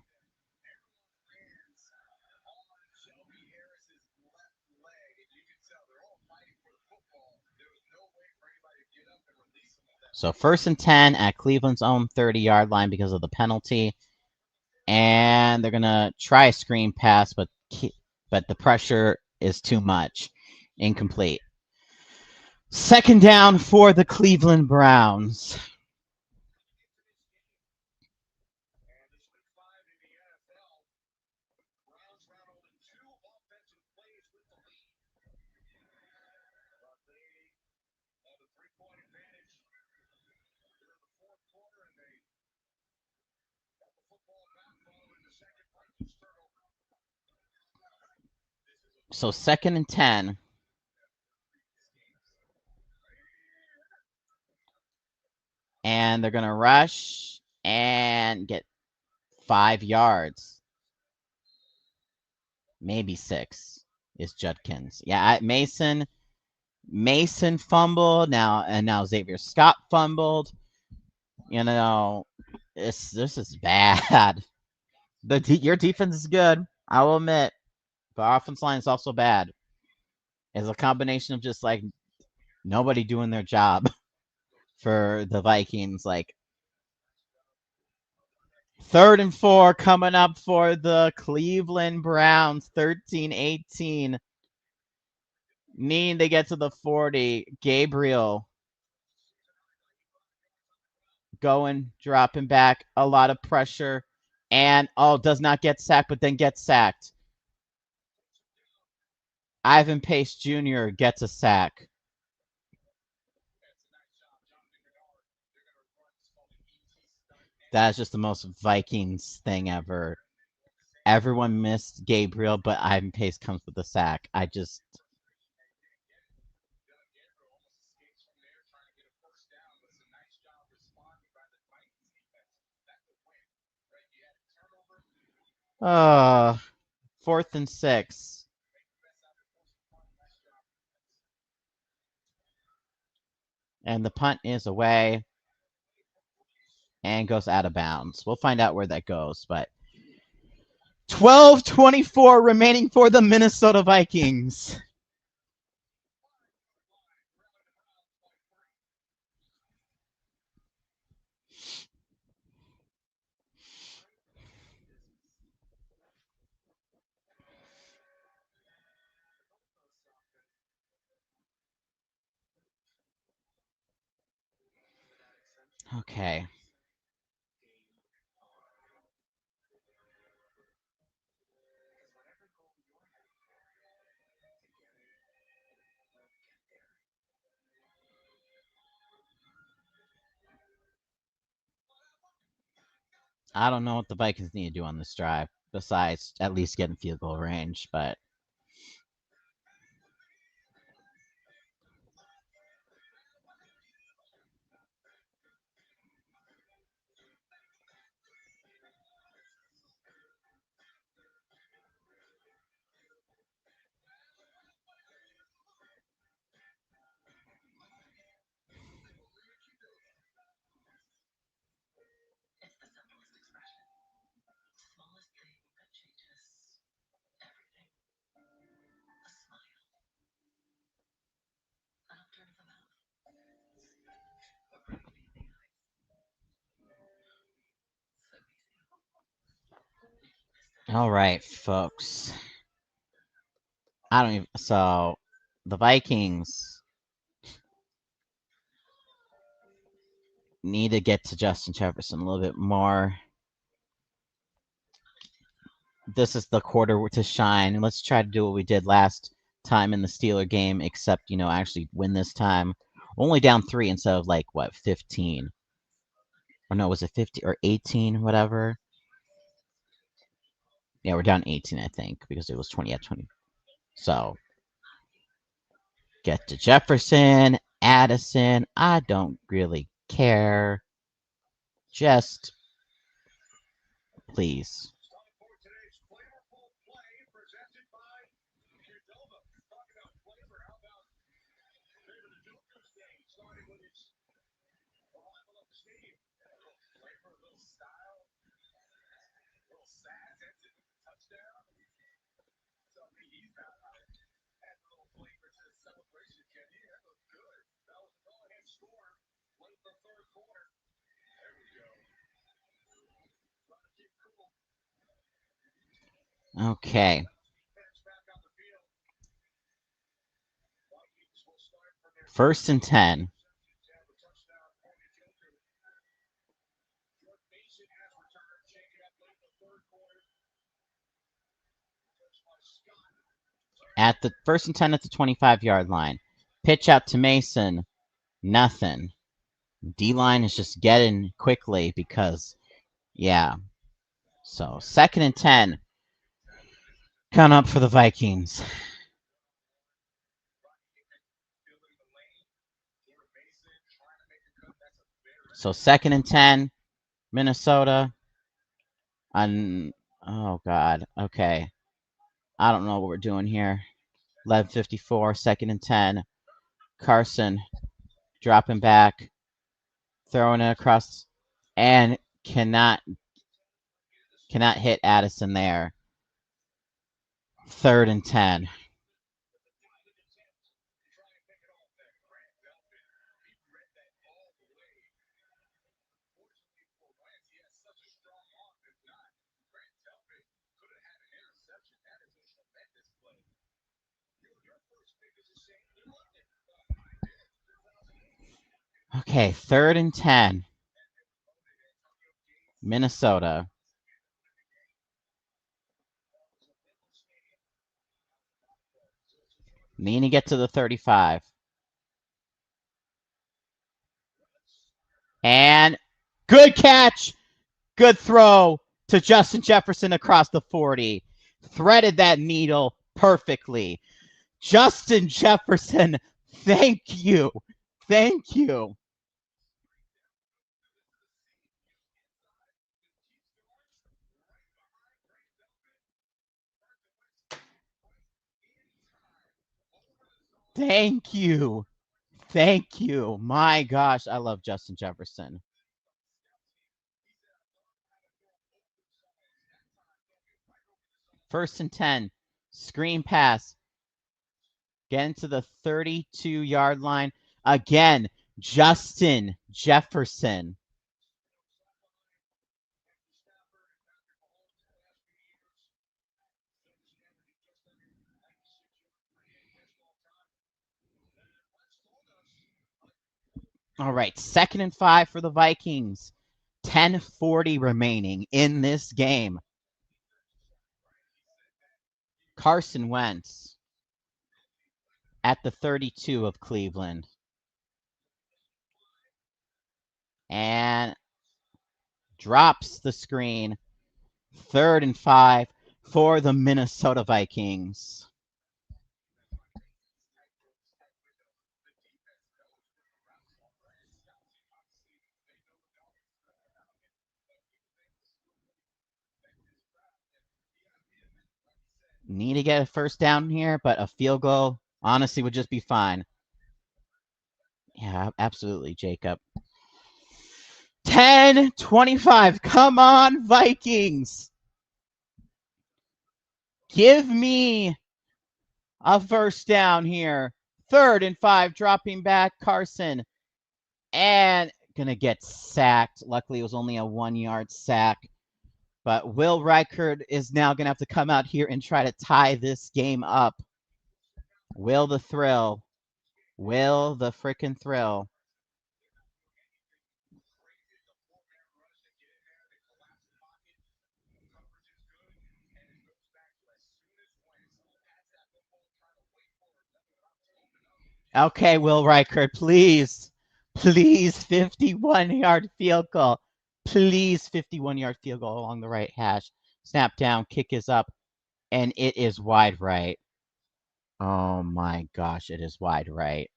So 1st and 10 at Cleveland's own 30-yard line because of the penalty. And they're going to try a screen pass, but the pressure is too much. Incomplete. 2nd down for the Cleveland Browns. So 2nd and 10. And they're going to rush and get 5 yards. Maybe 6 is Judkins. Yeah, Mason fumbled now, and now Xavier Scott fumbled. You know, this is bad. Your defense is good, I will admit. The offense line is also bad. It's a combination of just like nobody doing their job for the Vikings. Like 3rd and 4 coming up for the Cleveland Browns, 13-18. Need to get to the 40. Gabriel going, dropping back, a lot of pressure, and does not get sacked, but then gets sacked. Ivan Pace Jr. gets a sack. That's just the most Vikings thing ever. Everyone missed Gabriel, but Ivan Pace comes with a sack. I just. Uh, 4th and 6. And the punt is away and goes out of bounds. We'll find out where that goes, but 12:24 remaining for the Minnesota Vikings. Okay. I don't know what the Vikings need to do on this drive besides at least getting field goal range, but all right, folks. I don't even. So the Vikings need to get to Justin Jefferson a little bit more. This is the quarter to shine. Let's try to do what we did last time in the Steeler game, except, actually win this time. Only down 3 instead of, 15? Or no, was it 50 or 18, whatever? Yeah, we're down 18, I think, because it was 20 at 20. So, get to Jefferson, Addison. I don't really care. Just, please. Okay. First and 10. At the first and 10 at the 25-yard line. Pitch out to Mason. Nothing. D-line is just getting quickly because, yeah. So, 2nd and 10. Count up for the Vikings. So, 2nd and 10. Minnesota. Oh, God. Okay. I don't know what we're doing here. 11:54, 2nd and 10. Carson dropping back, throwing it across, and cannot hit Addison there. 3rd and 10. Okay, 3rd and 10. Minnesota. Need to get to the 35. And good catch. Good throw to Justin Jefferson across the 40. Threaded that needle perfectly. Justin Jefferson, thank you. Thank you. Thank you. Thank you. My gosh, I love Justin Jefferson. First and 10. Screen pass. Get into the 32-yard line. Again, Justin Jefferson. All right, 2nd and 5 for the Vikings. 10:40 remaining in this game. Carson Wentz at the 32 of Cleveland. And drops the screen. 3rd and 5 for the Minnesota Vikings. Need to get a first down here, but a field goal honestly would just be fine. Yeah, absolutely, Jacob. 10-25. Come on, Vikings. Give me a first down here. 3rd and 5, dropping back Carson. And going to get sacked. Luckily, it was only a 1-yard sack. But Will Reichard is now going to have to come out here and try to tie this game up. Will the thrill. Will the frickin' thrill. Okay, Will Reichard, please. Please, 51-yard field goal. Please, 51-yard field goal along the right hash. Snap down, kick is up, and it is wide right. Oh my gosh, it is wide right.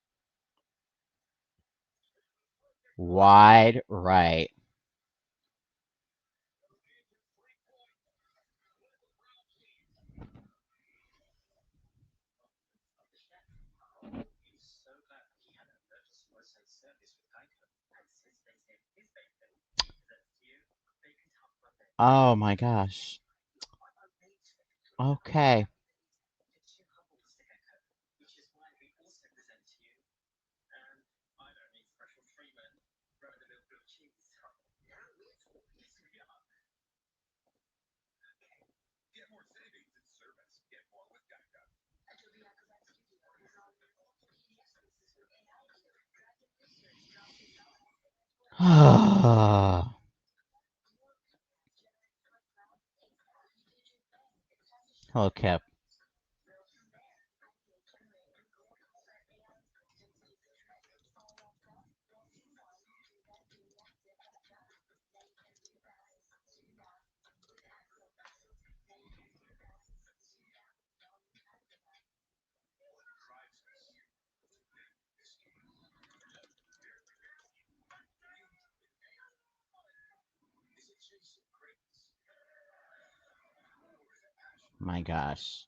Wide right. Oh my gosh. Okay. Hello, Cap. My gosh.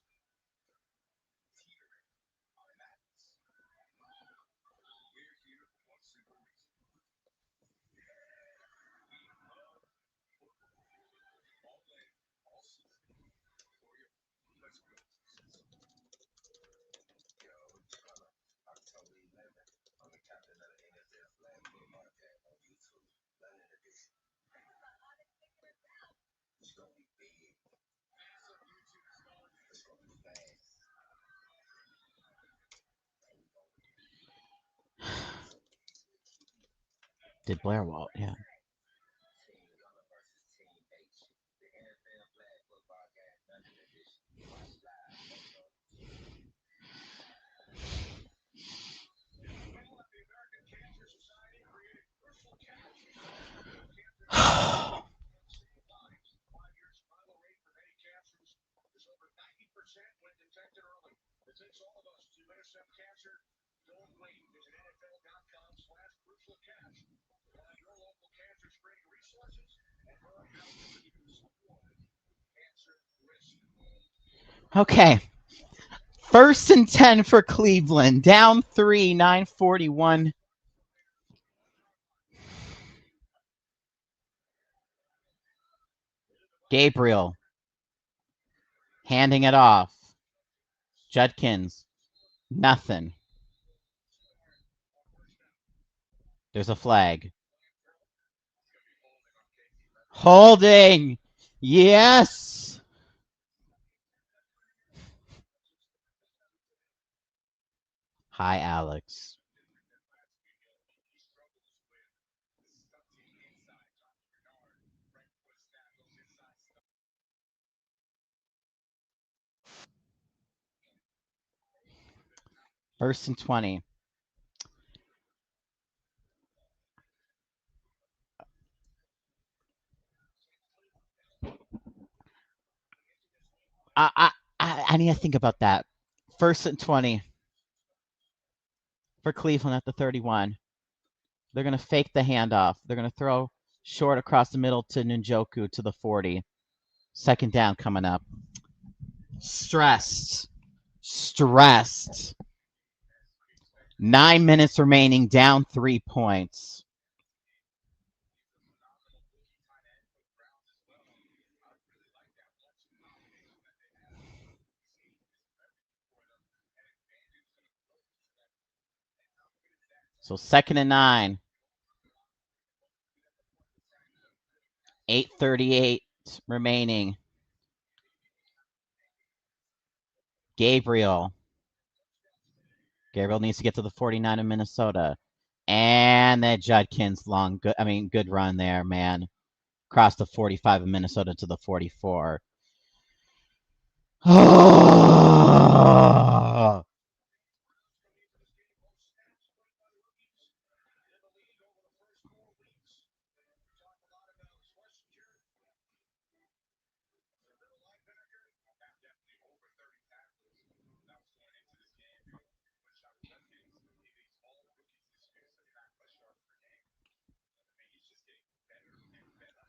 Did Blair Walt, yeah. Okay. 1st and 10 for Cleveland. Down 3, 9:41. Gabriel handing it off. Judkins, nothing. There's a flag. Holding. Yes. Hi, Alex. First and 20. I need to think about that. 1st and 20 for Cleveland at the 31. They're going to fake the handoff. They're going to throw short across the middle to Njoku to the 40. 2nd down coming up. Stressed. 9 minutes remaining, down 3 points. So 2nd and 9. 8:38 remaining. Gabriel needs to get to the 49 of Minnesota. And that Judkins good run there, man. Across the 45 of Minnesota to the 44.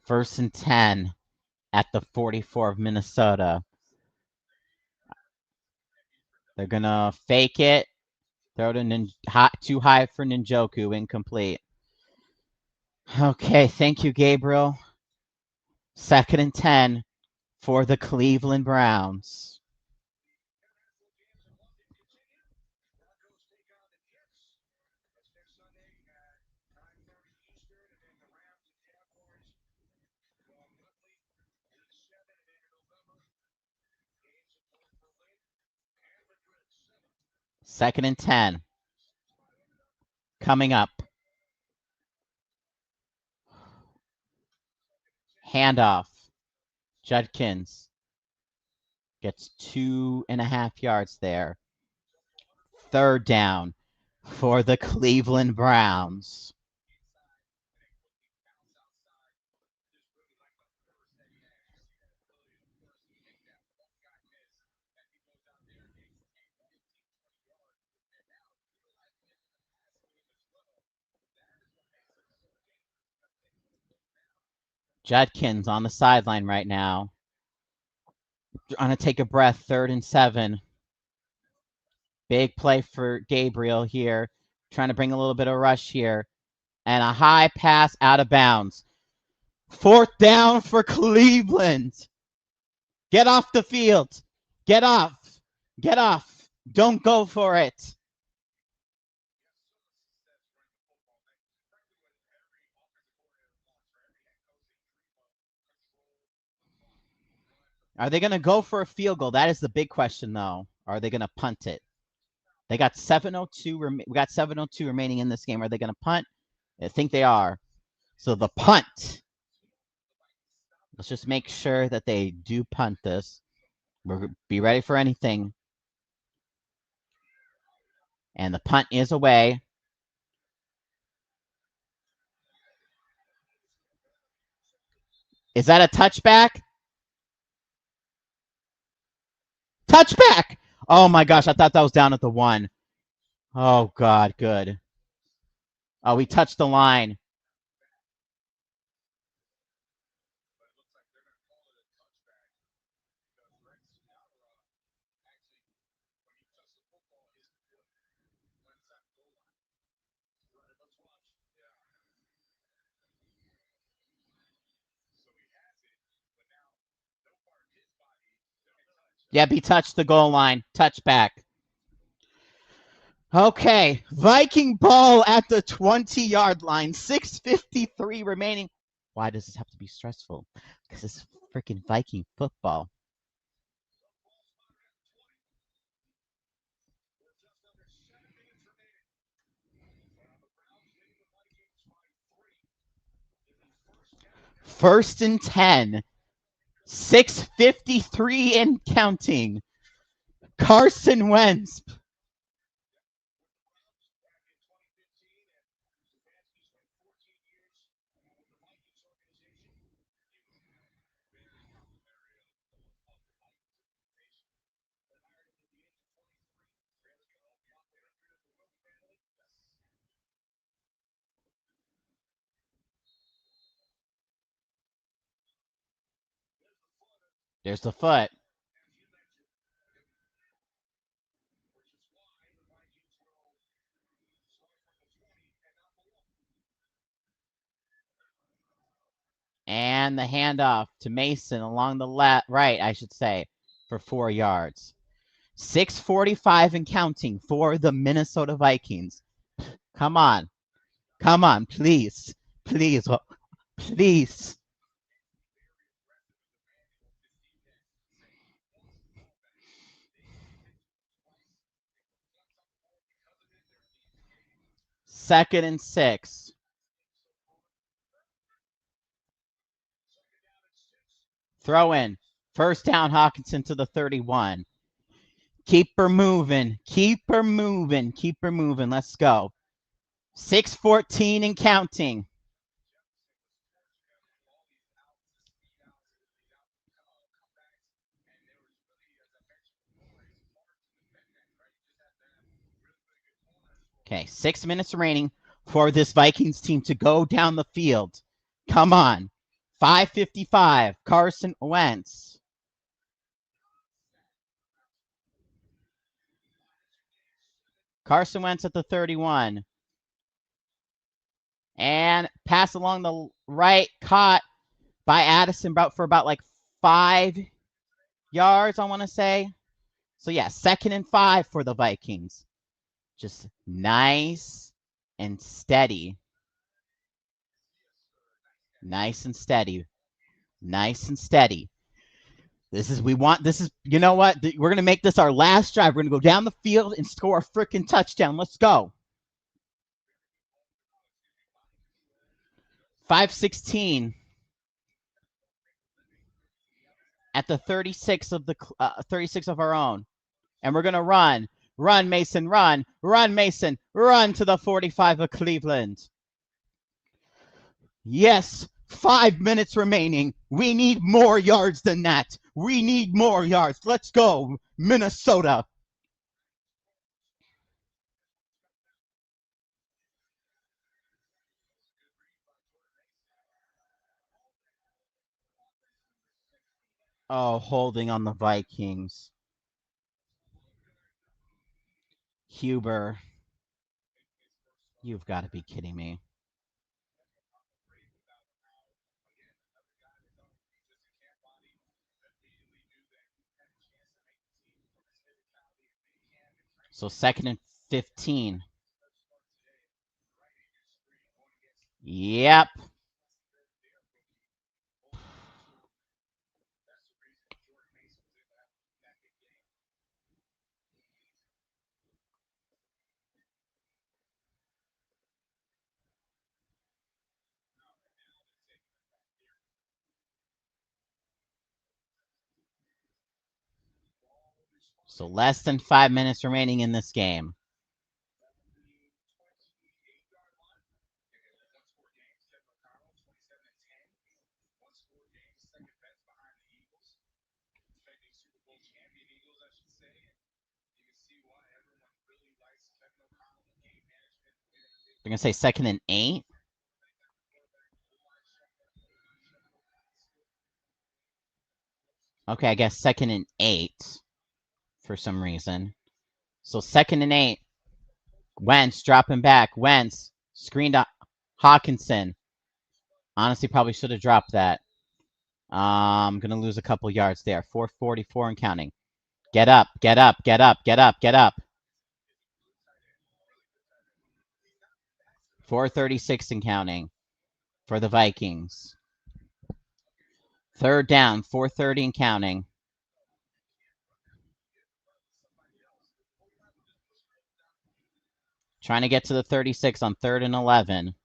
First and 10 at the 44 of Minnesota. They're going to fake it. Throw it too high for Njoku. Incomplete. Okay, thank you, Gabriel. 2nd and 10 for the Cleveland Browns. Second and 10. Coming up. Handoff. Judkins gets 2.5 yards there. 3rd down for the Cleveland Browns. Judkins on the sideline right now. Trying to take a breath. 3rd and 7. Big play for Gabriel here. Trying to bring a little bit of rush here. And a high pass out of bounds. 4th down for Cleveland. Get off the field. Get off. Get off. Don't go for it. Are they going to go for a field goal? That is the big question, though. Are they going to punt it? They got 7:02. We got 7:02 remaining in this game. Are they going to punt? I think they are. So the punt. Let's just make sure that they do punt this. We'll be ready for anything. And the punt is away. Is that a touchback? Touchback! Oh my gosh, I thought that was down at the 1. Oh God, good. Oh, we touched the line. Yep, he touched the goal line. Touchback. Okay, Viking ball at the 20-yard line. 6:53 remaining. Why does this have to be stressful? Because it's freaking Viking football. First and 10. 6:53 and counting. Carson Wentz. There's the foot. And the handoff to Mason along the right, I should say, for 4 yards. 6:45 and counting for the Minnesota Vikings. Come on. Come on, please. Please. Please. Second and 6. Throw in. First down, Hawkinson to the 31. Keep her moving. Keep her moving. Keep her moving. Let's go. 6:14 and counting. Okay, 6 minutes remaining for this Vikings team to go down the field. Come on. 5:55. Carson Wentz. Carson Wentz at the 31. And pass along the right, caught by Addison for about like 5 yards, I want to say. So yeah, 2nd and 5 for the Vikings. Just nice and steady. Nice and steady. Nice and steady. This is you know what? We're gonna make this our last drive. We're gonna go down the field and score a freaking touchdown. Let's go. 5:16 at the 36 of the 36 of our own, and we're gonna run. Run, Mason, run. Run, Mason, run to the 45 of Cleveland. Yes, 5 minutes remaining. We need more yards than that. We need more yards. Let's go, Minnesota. Oh, holding on the Vikings. Huber, you've got to be kidding me. So 2nd and 15. Yep. So less than 5 minutes remaining in this game. They're going to say 2nd and 8. Okay, I guess 2nd and 8 for some reason. So 2nd and 8. Wentz dropping back. Wentz screened to Hawkinson. Honestly, probably should have dropped that. I'm going to lose a couple yards there. 4:44 and counting. Get up, get up, get up, get up, get up. 4:36 and counting for the Vikings. 3rd down, 4:30 and counting. Trying to get to the 36 on 3rd and 11.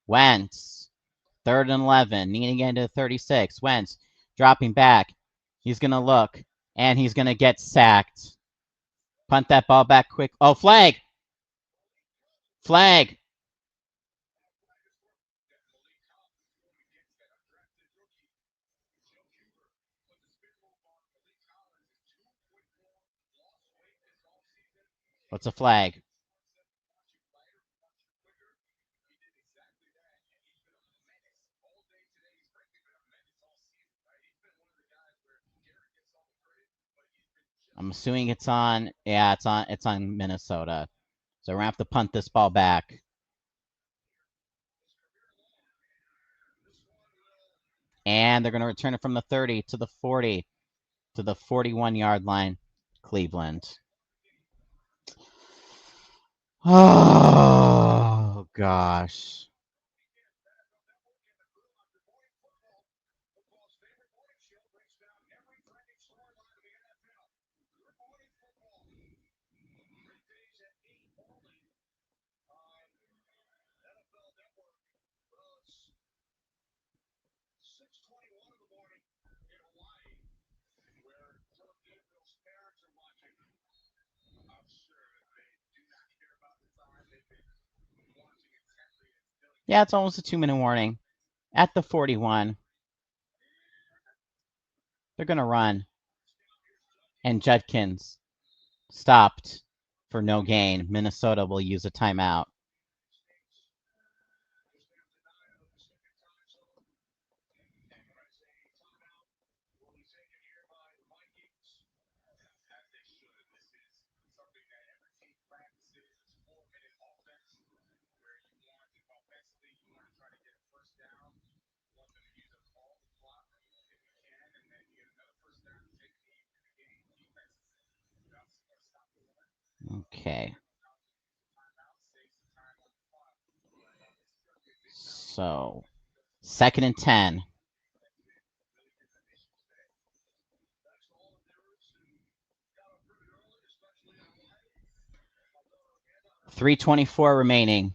Wentz, 3rd and 11, needing to get into the 36. Wentz dropping back. He's going to look, and he's going to get sacked. Punt that ball back quick. Oh, flag! Flag! What's a flag? I'm assuming it's on. Yeah, it's on Minnesota. So we're gonna have to punt this ball back. And they're gonna return it from the 30 to the 40 to the 41-yard line. Cleveland. Oh gosh. Yeah, it's almost a 2-minute warning. At the 41, they're gonna run. And Judkins stopped for no gain. Minnesota will use a timeout. Okay. So, 2nd and 10. $3:24 remaining.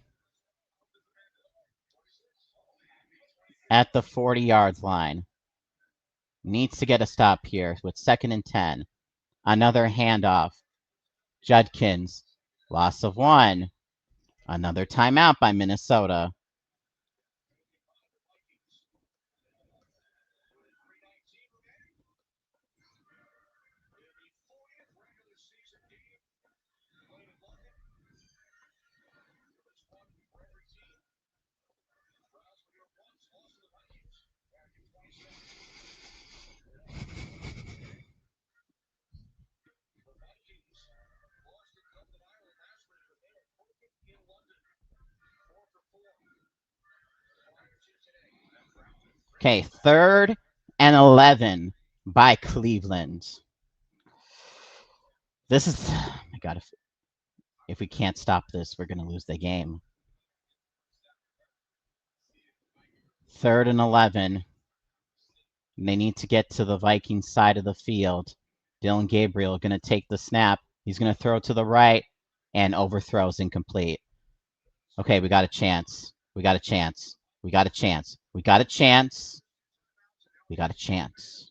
At the 40-yard line. Needs to get a stop here with 2nd and 10. Another handoff. Judkins. Loss of 1. Another timeout by Minnesota. Okay, 3rd and 11 by Cleveland. This is, oh my God, if we can't stop this, we're going to lose the game. 3rd and 11. They need to get to the Vikings side of the field. Dylan Gabriel going to take the snap. He's going to throw to the right and overthrows incomplete. Okay, we got a chance. We got a chance. We got a chance. We got a chance. We got a chance.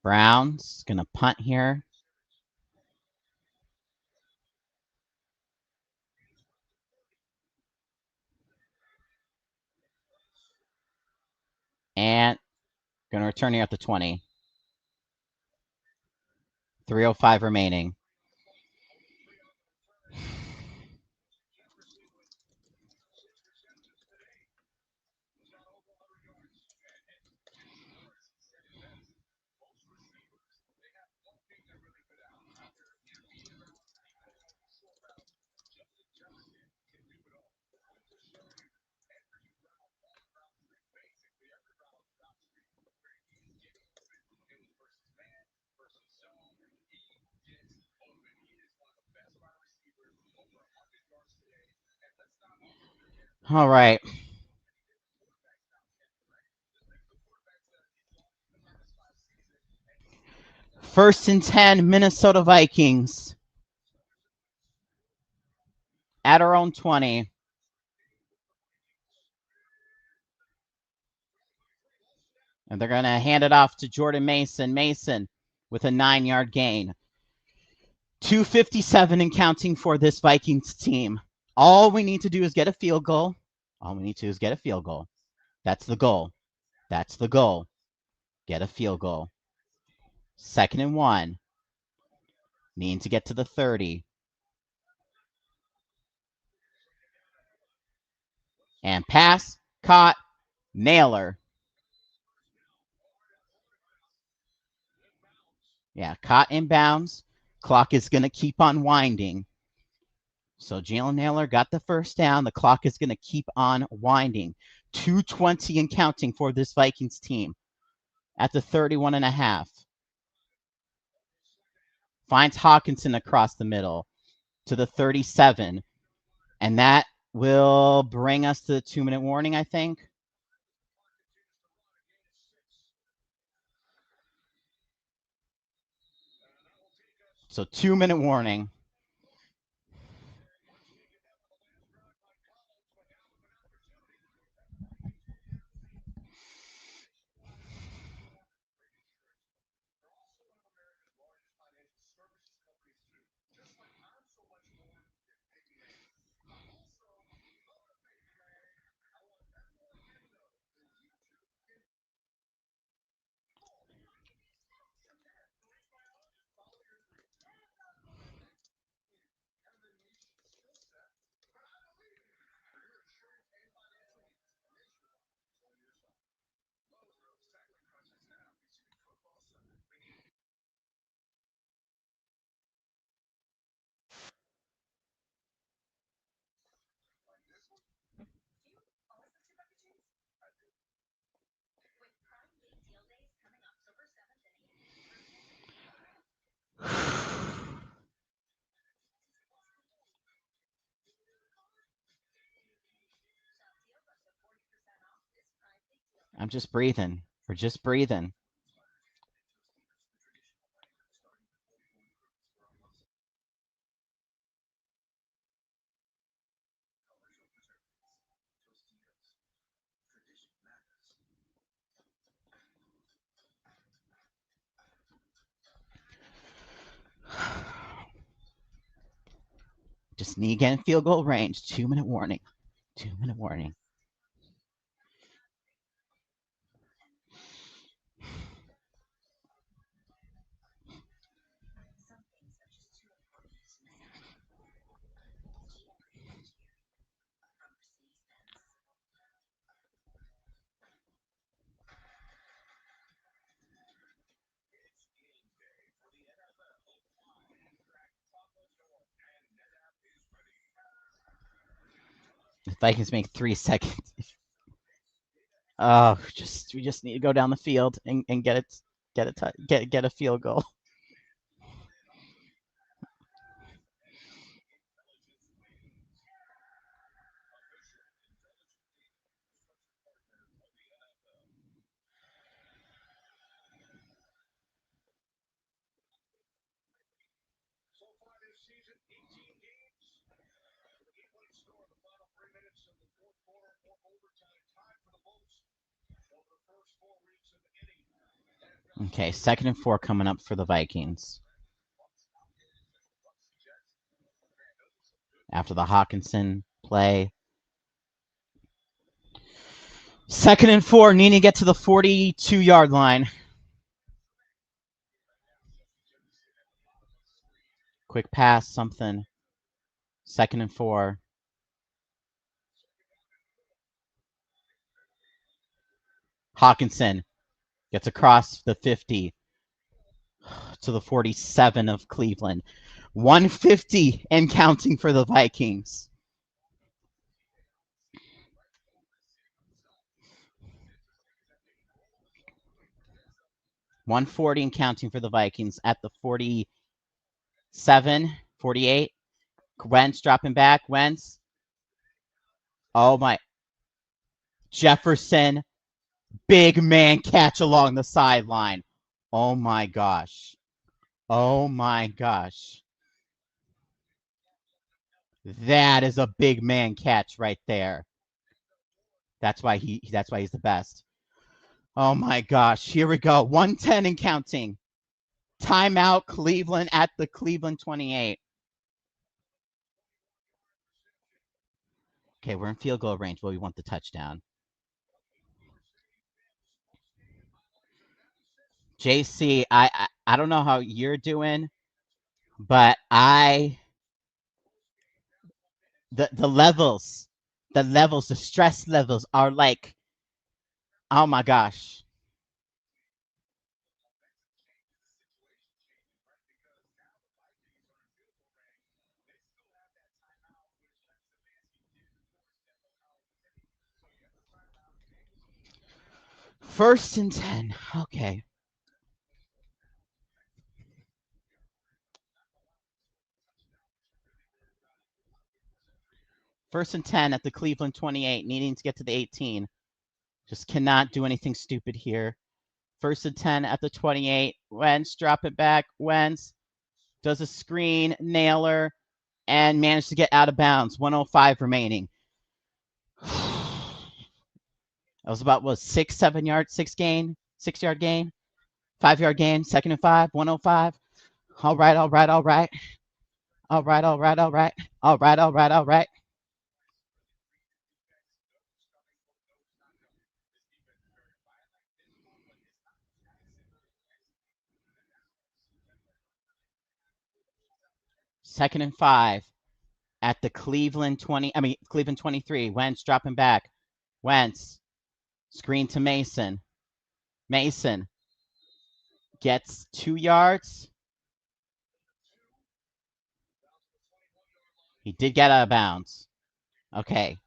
Browns going to punt here. And going to return here at the 20. 3:05 remaining. All right. First and 10, Minnesota Vikings. At our own 20. And they're going to hand it off to Jordan Mason. Mason with a 9-yard gain. 2:57 and counting for this Vikings team. All we need to do is get a field goal. All we need to do is get a field goal. That's the goal. That's the goal. Get a field goal. 2nd and 1. Needing to get to the 30. And pass, caught, Naylor. Yeah, caught inbounds. Clock is going to keep on winding. So Jalen Naylor got the first down. The clock is going to keep on winding. 2:20 and counting for this Vikings team at the 31 and a half. Finds Hawkinson across the middle to the 37. And that will bring us to the 2-minute warning, I think. So 2-minute warning. I'm just breathing. We're just breathing. Just need to get in field goal range. 2-minute warning. 2-minute warning. The Vikings make 3 seconds. Oh, we just need to go down the field and get a field goal. Okay, 2nd and 4 coming up for the Vikings. After the Hawkinson play. 2nd and 4, needing to get to the 42-yard line. Quick pass, something. 2nd and 4. Hawkinson gets across the 50 to the 47 of Cleveland. 150 and counting for the Vikings. $140 and counting for the Vikings at the 47, 48. Wentz dropping back. Wentz. Oh my. Jefferson. Big man catch along the sideline. Oh my gosh. Oh my gosh. That is a big man catch right there. That's why he's the best. Oh my gosh. Here we go. 110 and counting. Timeout, Cleveland at the Cleveland 28. Okay, we're in field goal range, but we want the touchdown. JC, I don't know how you're doing, but the levels, the stress levels are like, oh my gosh. First and 10. Okay. First and 10 at the Cleveland 28, needing to get to the 18. Just cannot do anything stupid here. First and 10 at the 28. Wentz, drop it back. Wentz does a screen, nailer, and managed to get out of bounds. 105 remaining. That was about, what, 6-7 yards, 6-yard gain, 5-yard gain, 2nd and 5, 105. All right. 2nd and 5 at the Cleveland 23. Wentz dropping back. Wentz, screen to Mason. Mason gets 2 yards. He did get out of bounds. Okay.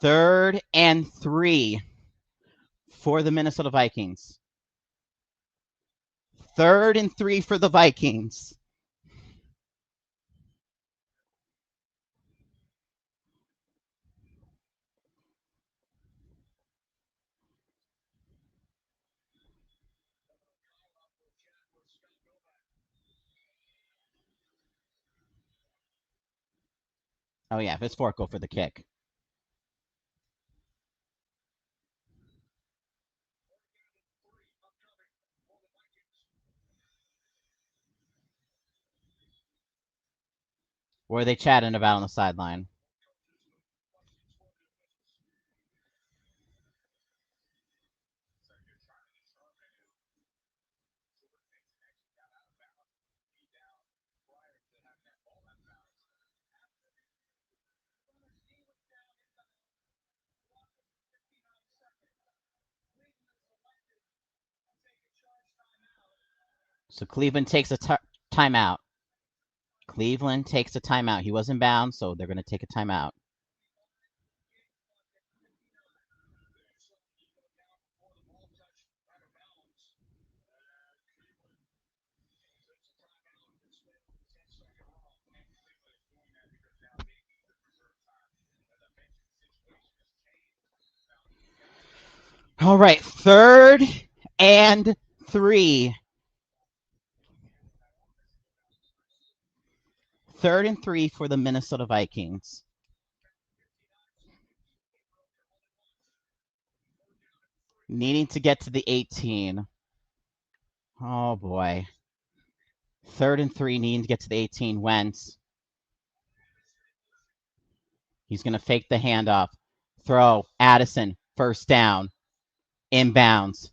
3rd and 3 for the Minnesota Vikings. 3rd and 3 for the Vikings. Oh, yeah, if it's 4, go for the kick. What are they chatting about on the sideline? So Cleveland takes a timeout. Cleveland takes a timeout. He wasn't bound, so they're going to take a timeout. All right, 3rd and 3. 3rd and 3 for the Minnesota Vikings. Needing to get to the 18. Oh, boy. 3rd and 3, needing to get to the 18. Wentz. He's going to fake the handoff. Throw. Addison. First down. Inbounds.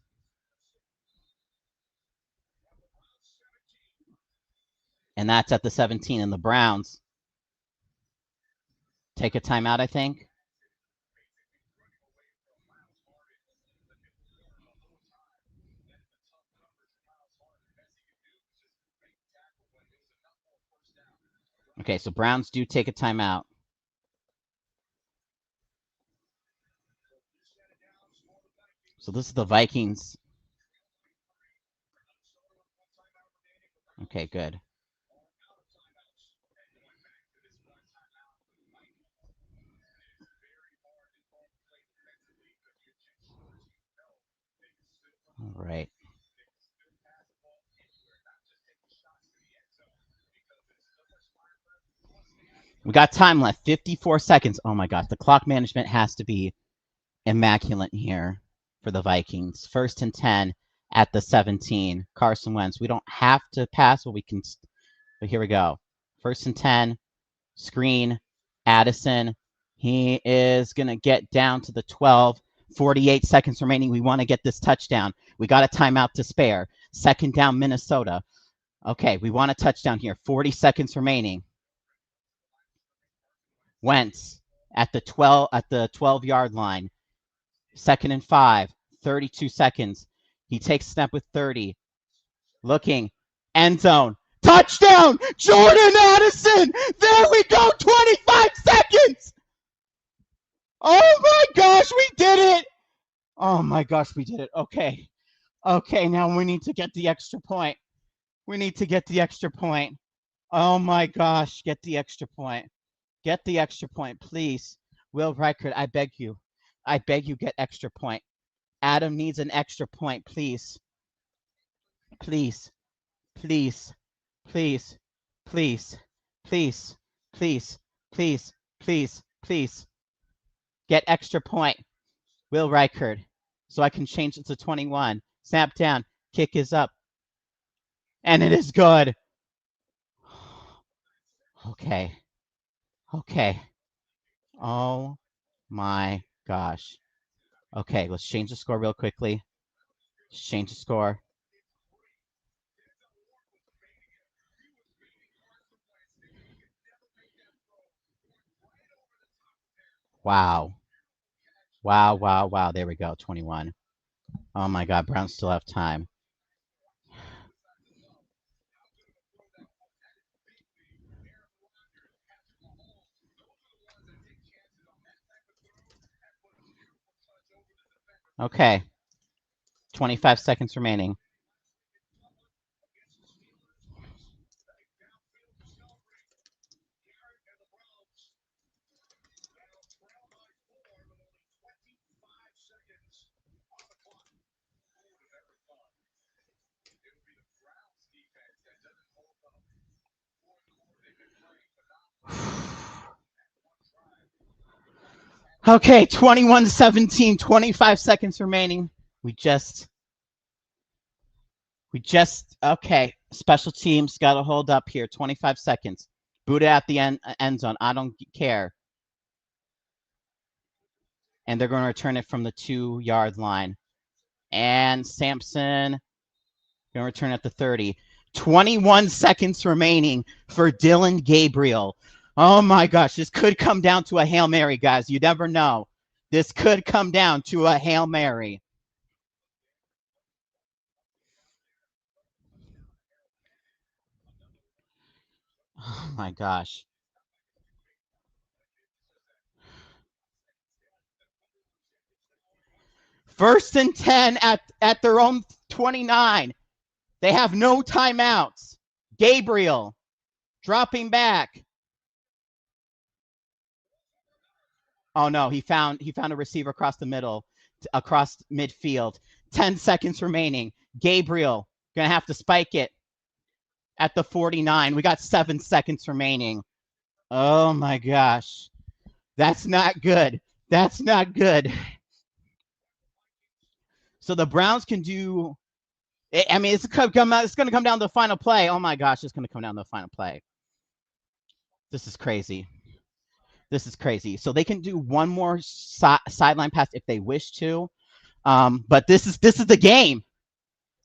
And that's at the 17. And the Browns take a timeout, I think. Okay, so Browns do take a timeout. So this is the Vikings. Okay, good. All right. We got time left. 54 seconds. Oh my gosh, the clock management has to be immaculate here for the Vikings. 1st and 10 at the 17. Carson Wentz. We don't have to pass, but we can. But here we go. 1st and 10. Screen. Addison. He is going to get down to the 12. 48 seconds remaining. We want to get this touchdown. We got a timeout to spare. 2nd down, Minnesota. Okay, we want a touchdown here. 40 seconds remaining. Wentz at the 12-yard line. 2nd and 5. 32 seconds. He takes snap with 30. Looking. End zone. Touchdown! Jordan Addison! There we go! 25 seconds! Oh my gosh, we did it! Oh my gosh, we did it. Okay. Okay, now we need to get the extra point. We need to get the extra point. Oh my gosh, get the extra point. Get the extra point, please. Will Reichert, I beg you. I beg you, get extra point. Adam needs an extra point, please. Please. Please. Please. Please. Please. Please. Please. Please. Please. Get extra point. Will Reichert. So I can change it to 21. Snap down. Kick is up. And it is good. Okay. Okay. Oh my gosh. Okay, let's change the score real quickly. Let's change the score. Wow. Wow, wow, wow. There we go. 21. Oh my God. Browns still have time. Okay. 25 seconds remaining. Okay, 21-17, 25 seconds remaining. We just, okay. Special teams got to hold up here. 25 seconds. Boot it at the end zone. I don't care. And they're going to return it from the 2-yard line. And Sampson going to return at the 30. 21 seconds remaining for Dylan Gabriel. Oh my gosh, this could come down to a Hail Mary, guys. You never know. This could come down to a Hail Mary. Oh my gosh. First and 10 at their own 29. They have no timeouts. Gabriel dropping back. Oh no, he found a receiver across the middle, across midfield. 10 seconds remaining. Gabriel gonna have to spike it at the 49. We got 7 seconds remaining. Oh my gosh. That's not good. That's not good. So the Browns can do I mean, it's going to come down to the final play. Oh my gosh, it's going to come down to the final play. This is crazy. This is crazy. So they can do one more sideline pass if they wish to. But this is the game.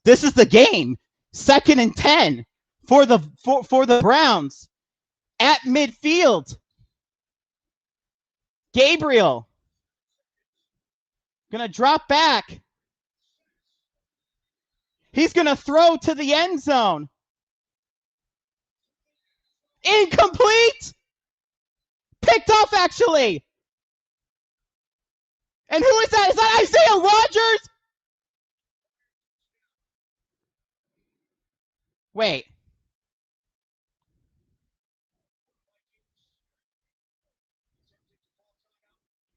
This is the game. 2nd and 10 for the Browns at midfield. Gabriel gonna drop back. He's gonna throw to the end zone. Incomplete. Picked off, actually. And who is that? Is that Isaiah Rodgers? Wait.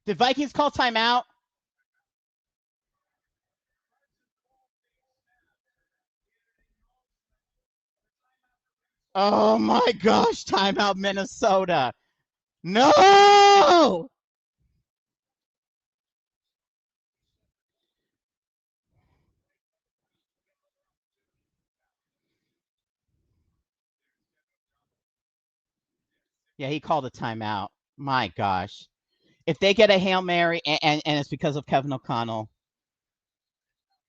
Did Vikings call timeout? Oh my gosh, timeout Minnesota. No! Yeah, he called a timeout. My gosh. If they get a Hail Mary and it's because of Kevin O'Connell,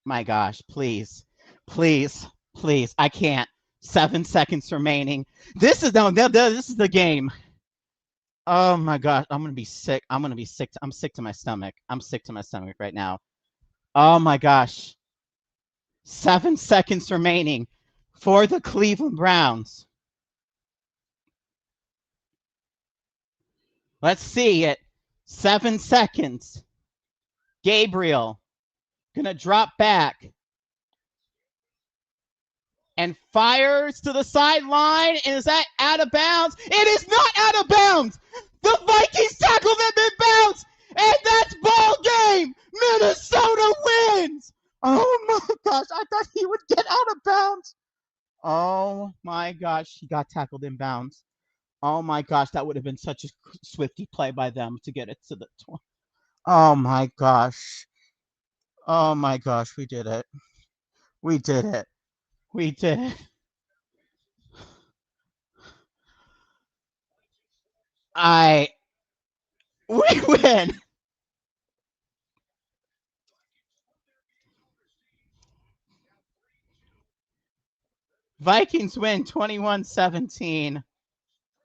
my gosh, please, please, please. I can't. 7 seconds remaining. This is the game. Oh my gosh, I'm gonna be sick. I'm sick to my stomach. I'm sick to my stomach right now. Oh my gosh. 7 seconds remaining for the Cleveland Browns. Let's see it. 7 seconds. Gabriel gonna drop back and fires to the sideline. And is that out of bounds? It is not out of bounds. The Vikings tackle them in bounds, and that's ball game. Minnesota wins. Oh my gosh, I thought he would get out of bounds. Oh my gosh, he got tackled in bounds. Oh my gosh, that would have been such a swifty play by them to get it to the 20. Oh my gosh. Oh my gosh, we did it. We did it. We did it. We win. Vikings win 21-17.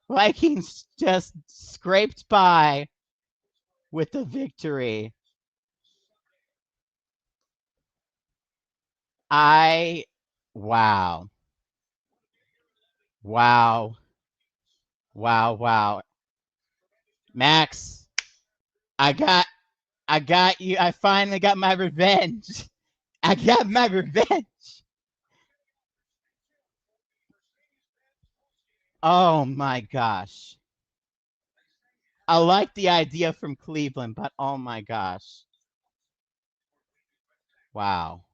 Vikings just scraped by with the victory. Wow. Wow. Wow, wow. Max, I got you. I finally got my revenge. I got my revenge. Oh my gosh. I like the idea from Cleveland, but oh my gosh. Wow.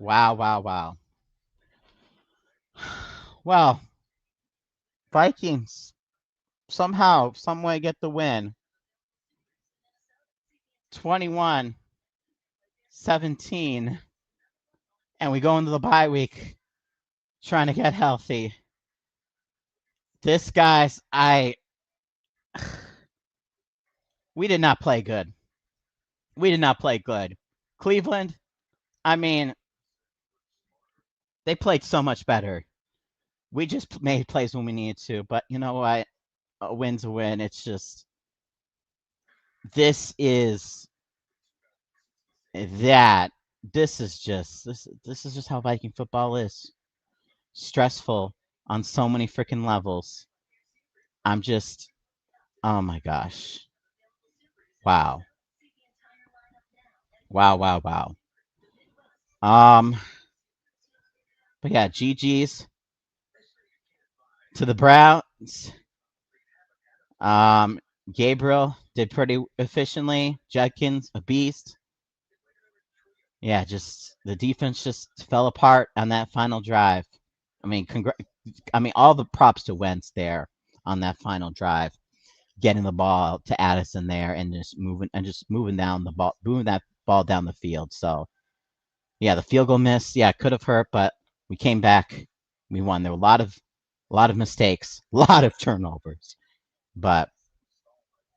Wow, wow, wow. Well, Vikings somehow, some way get the win. 21-17. And we go into the bye week trying to get healthy. This guys, we did not play good. We did not play good. Cleveland, I mean, they played so much better. We just made plays when we needed to, but you know what? A win's a win. It's just this is that. This is just how Viking football is. Stressful on so many freaking levels. I'm just oh my gosh. Wow. Wow, wow, wow. But yeah, GG's to the Browns. Gabriel did pretty efficiently. Judkins, a beast. Yeah, just the defense just fell apart on that final drive. I mean, all the props to Wentz there on that final drive. getting the ball to Addison there and just moving down the ball, moving that ball down the field. So yeah, the field goal miss, yeah, could have hurt, but we came back, we won. There were a lot of mistakes, a lot of turnovers, but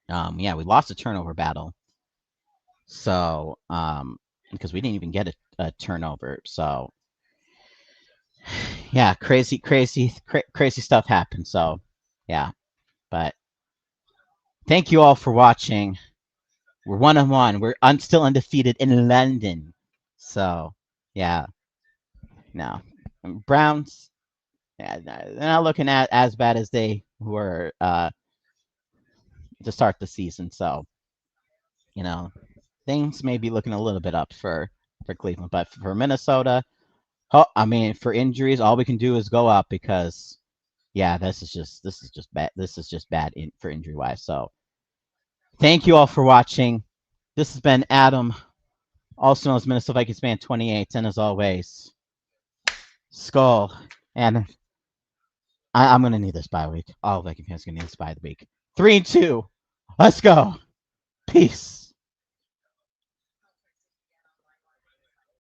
yeah, we lost a turnover battle. So because we didn't even get a turnover, so yeah, crazy stuff happened. So yeah, but thank you all for watching. We're 1-1. I'm still undefeated in London. So yeah, no, Browns. Yeah, they're not looking at as bad as they were to start the season. So you know, things may be looking a little bit up for Cleveland, but for Minnesota, oh, I mean, for injuries, all we can do is go up because yeah, this is just bad. This is just bad for injury wise. So thank you all for watching. This has been Adam, also known as Minnesota Vikings fan 28, and as always, Skull. And I'm gonna need this bye week. All Viking fans are gonna need this bye the week. 3 and 2. Let's go. Peace.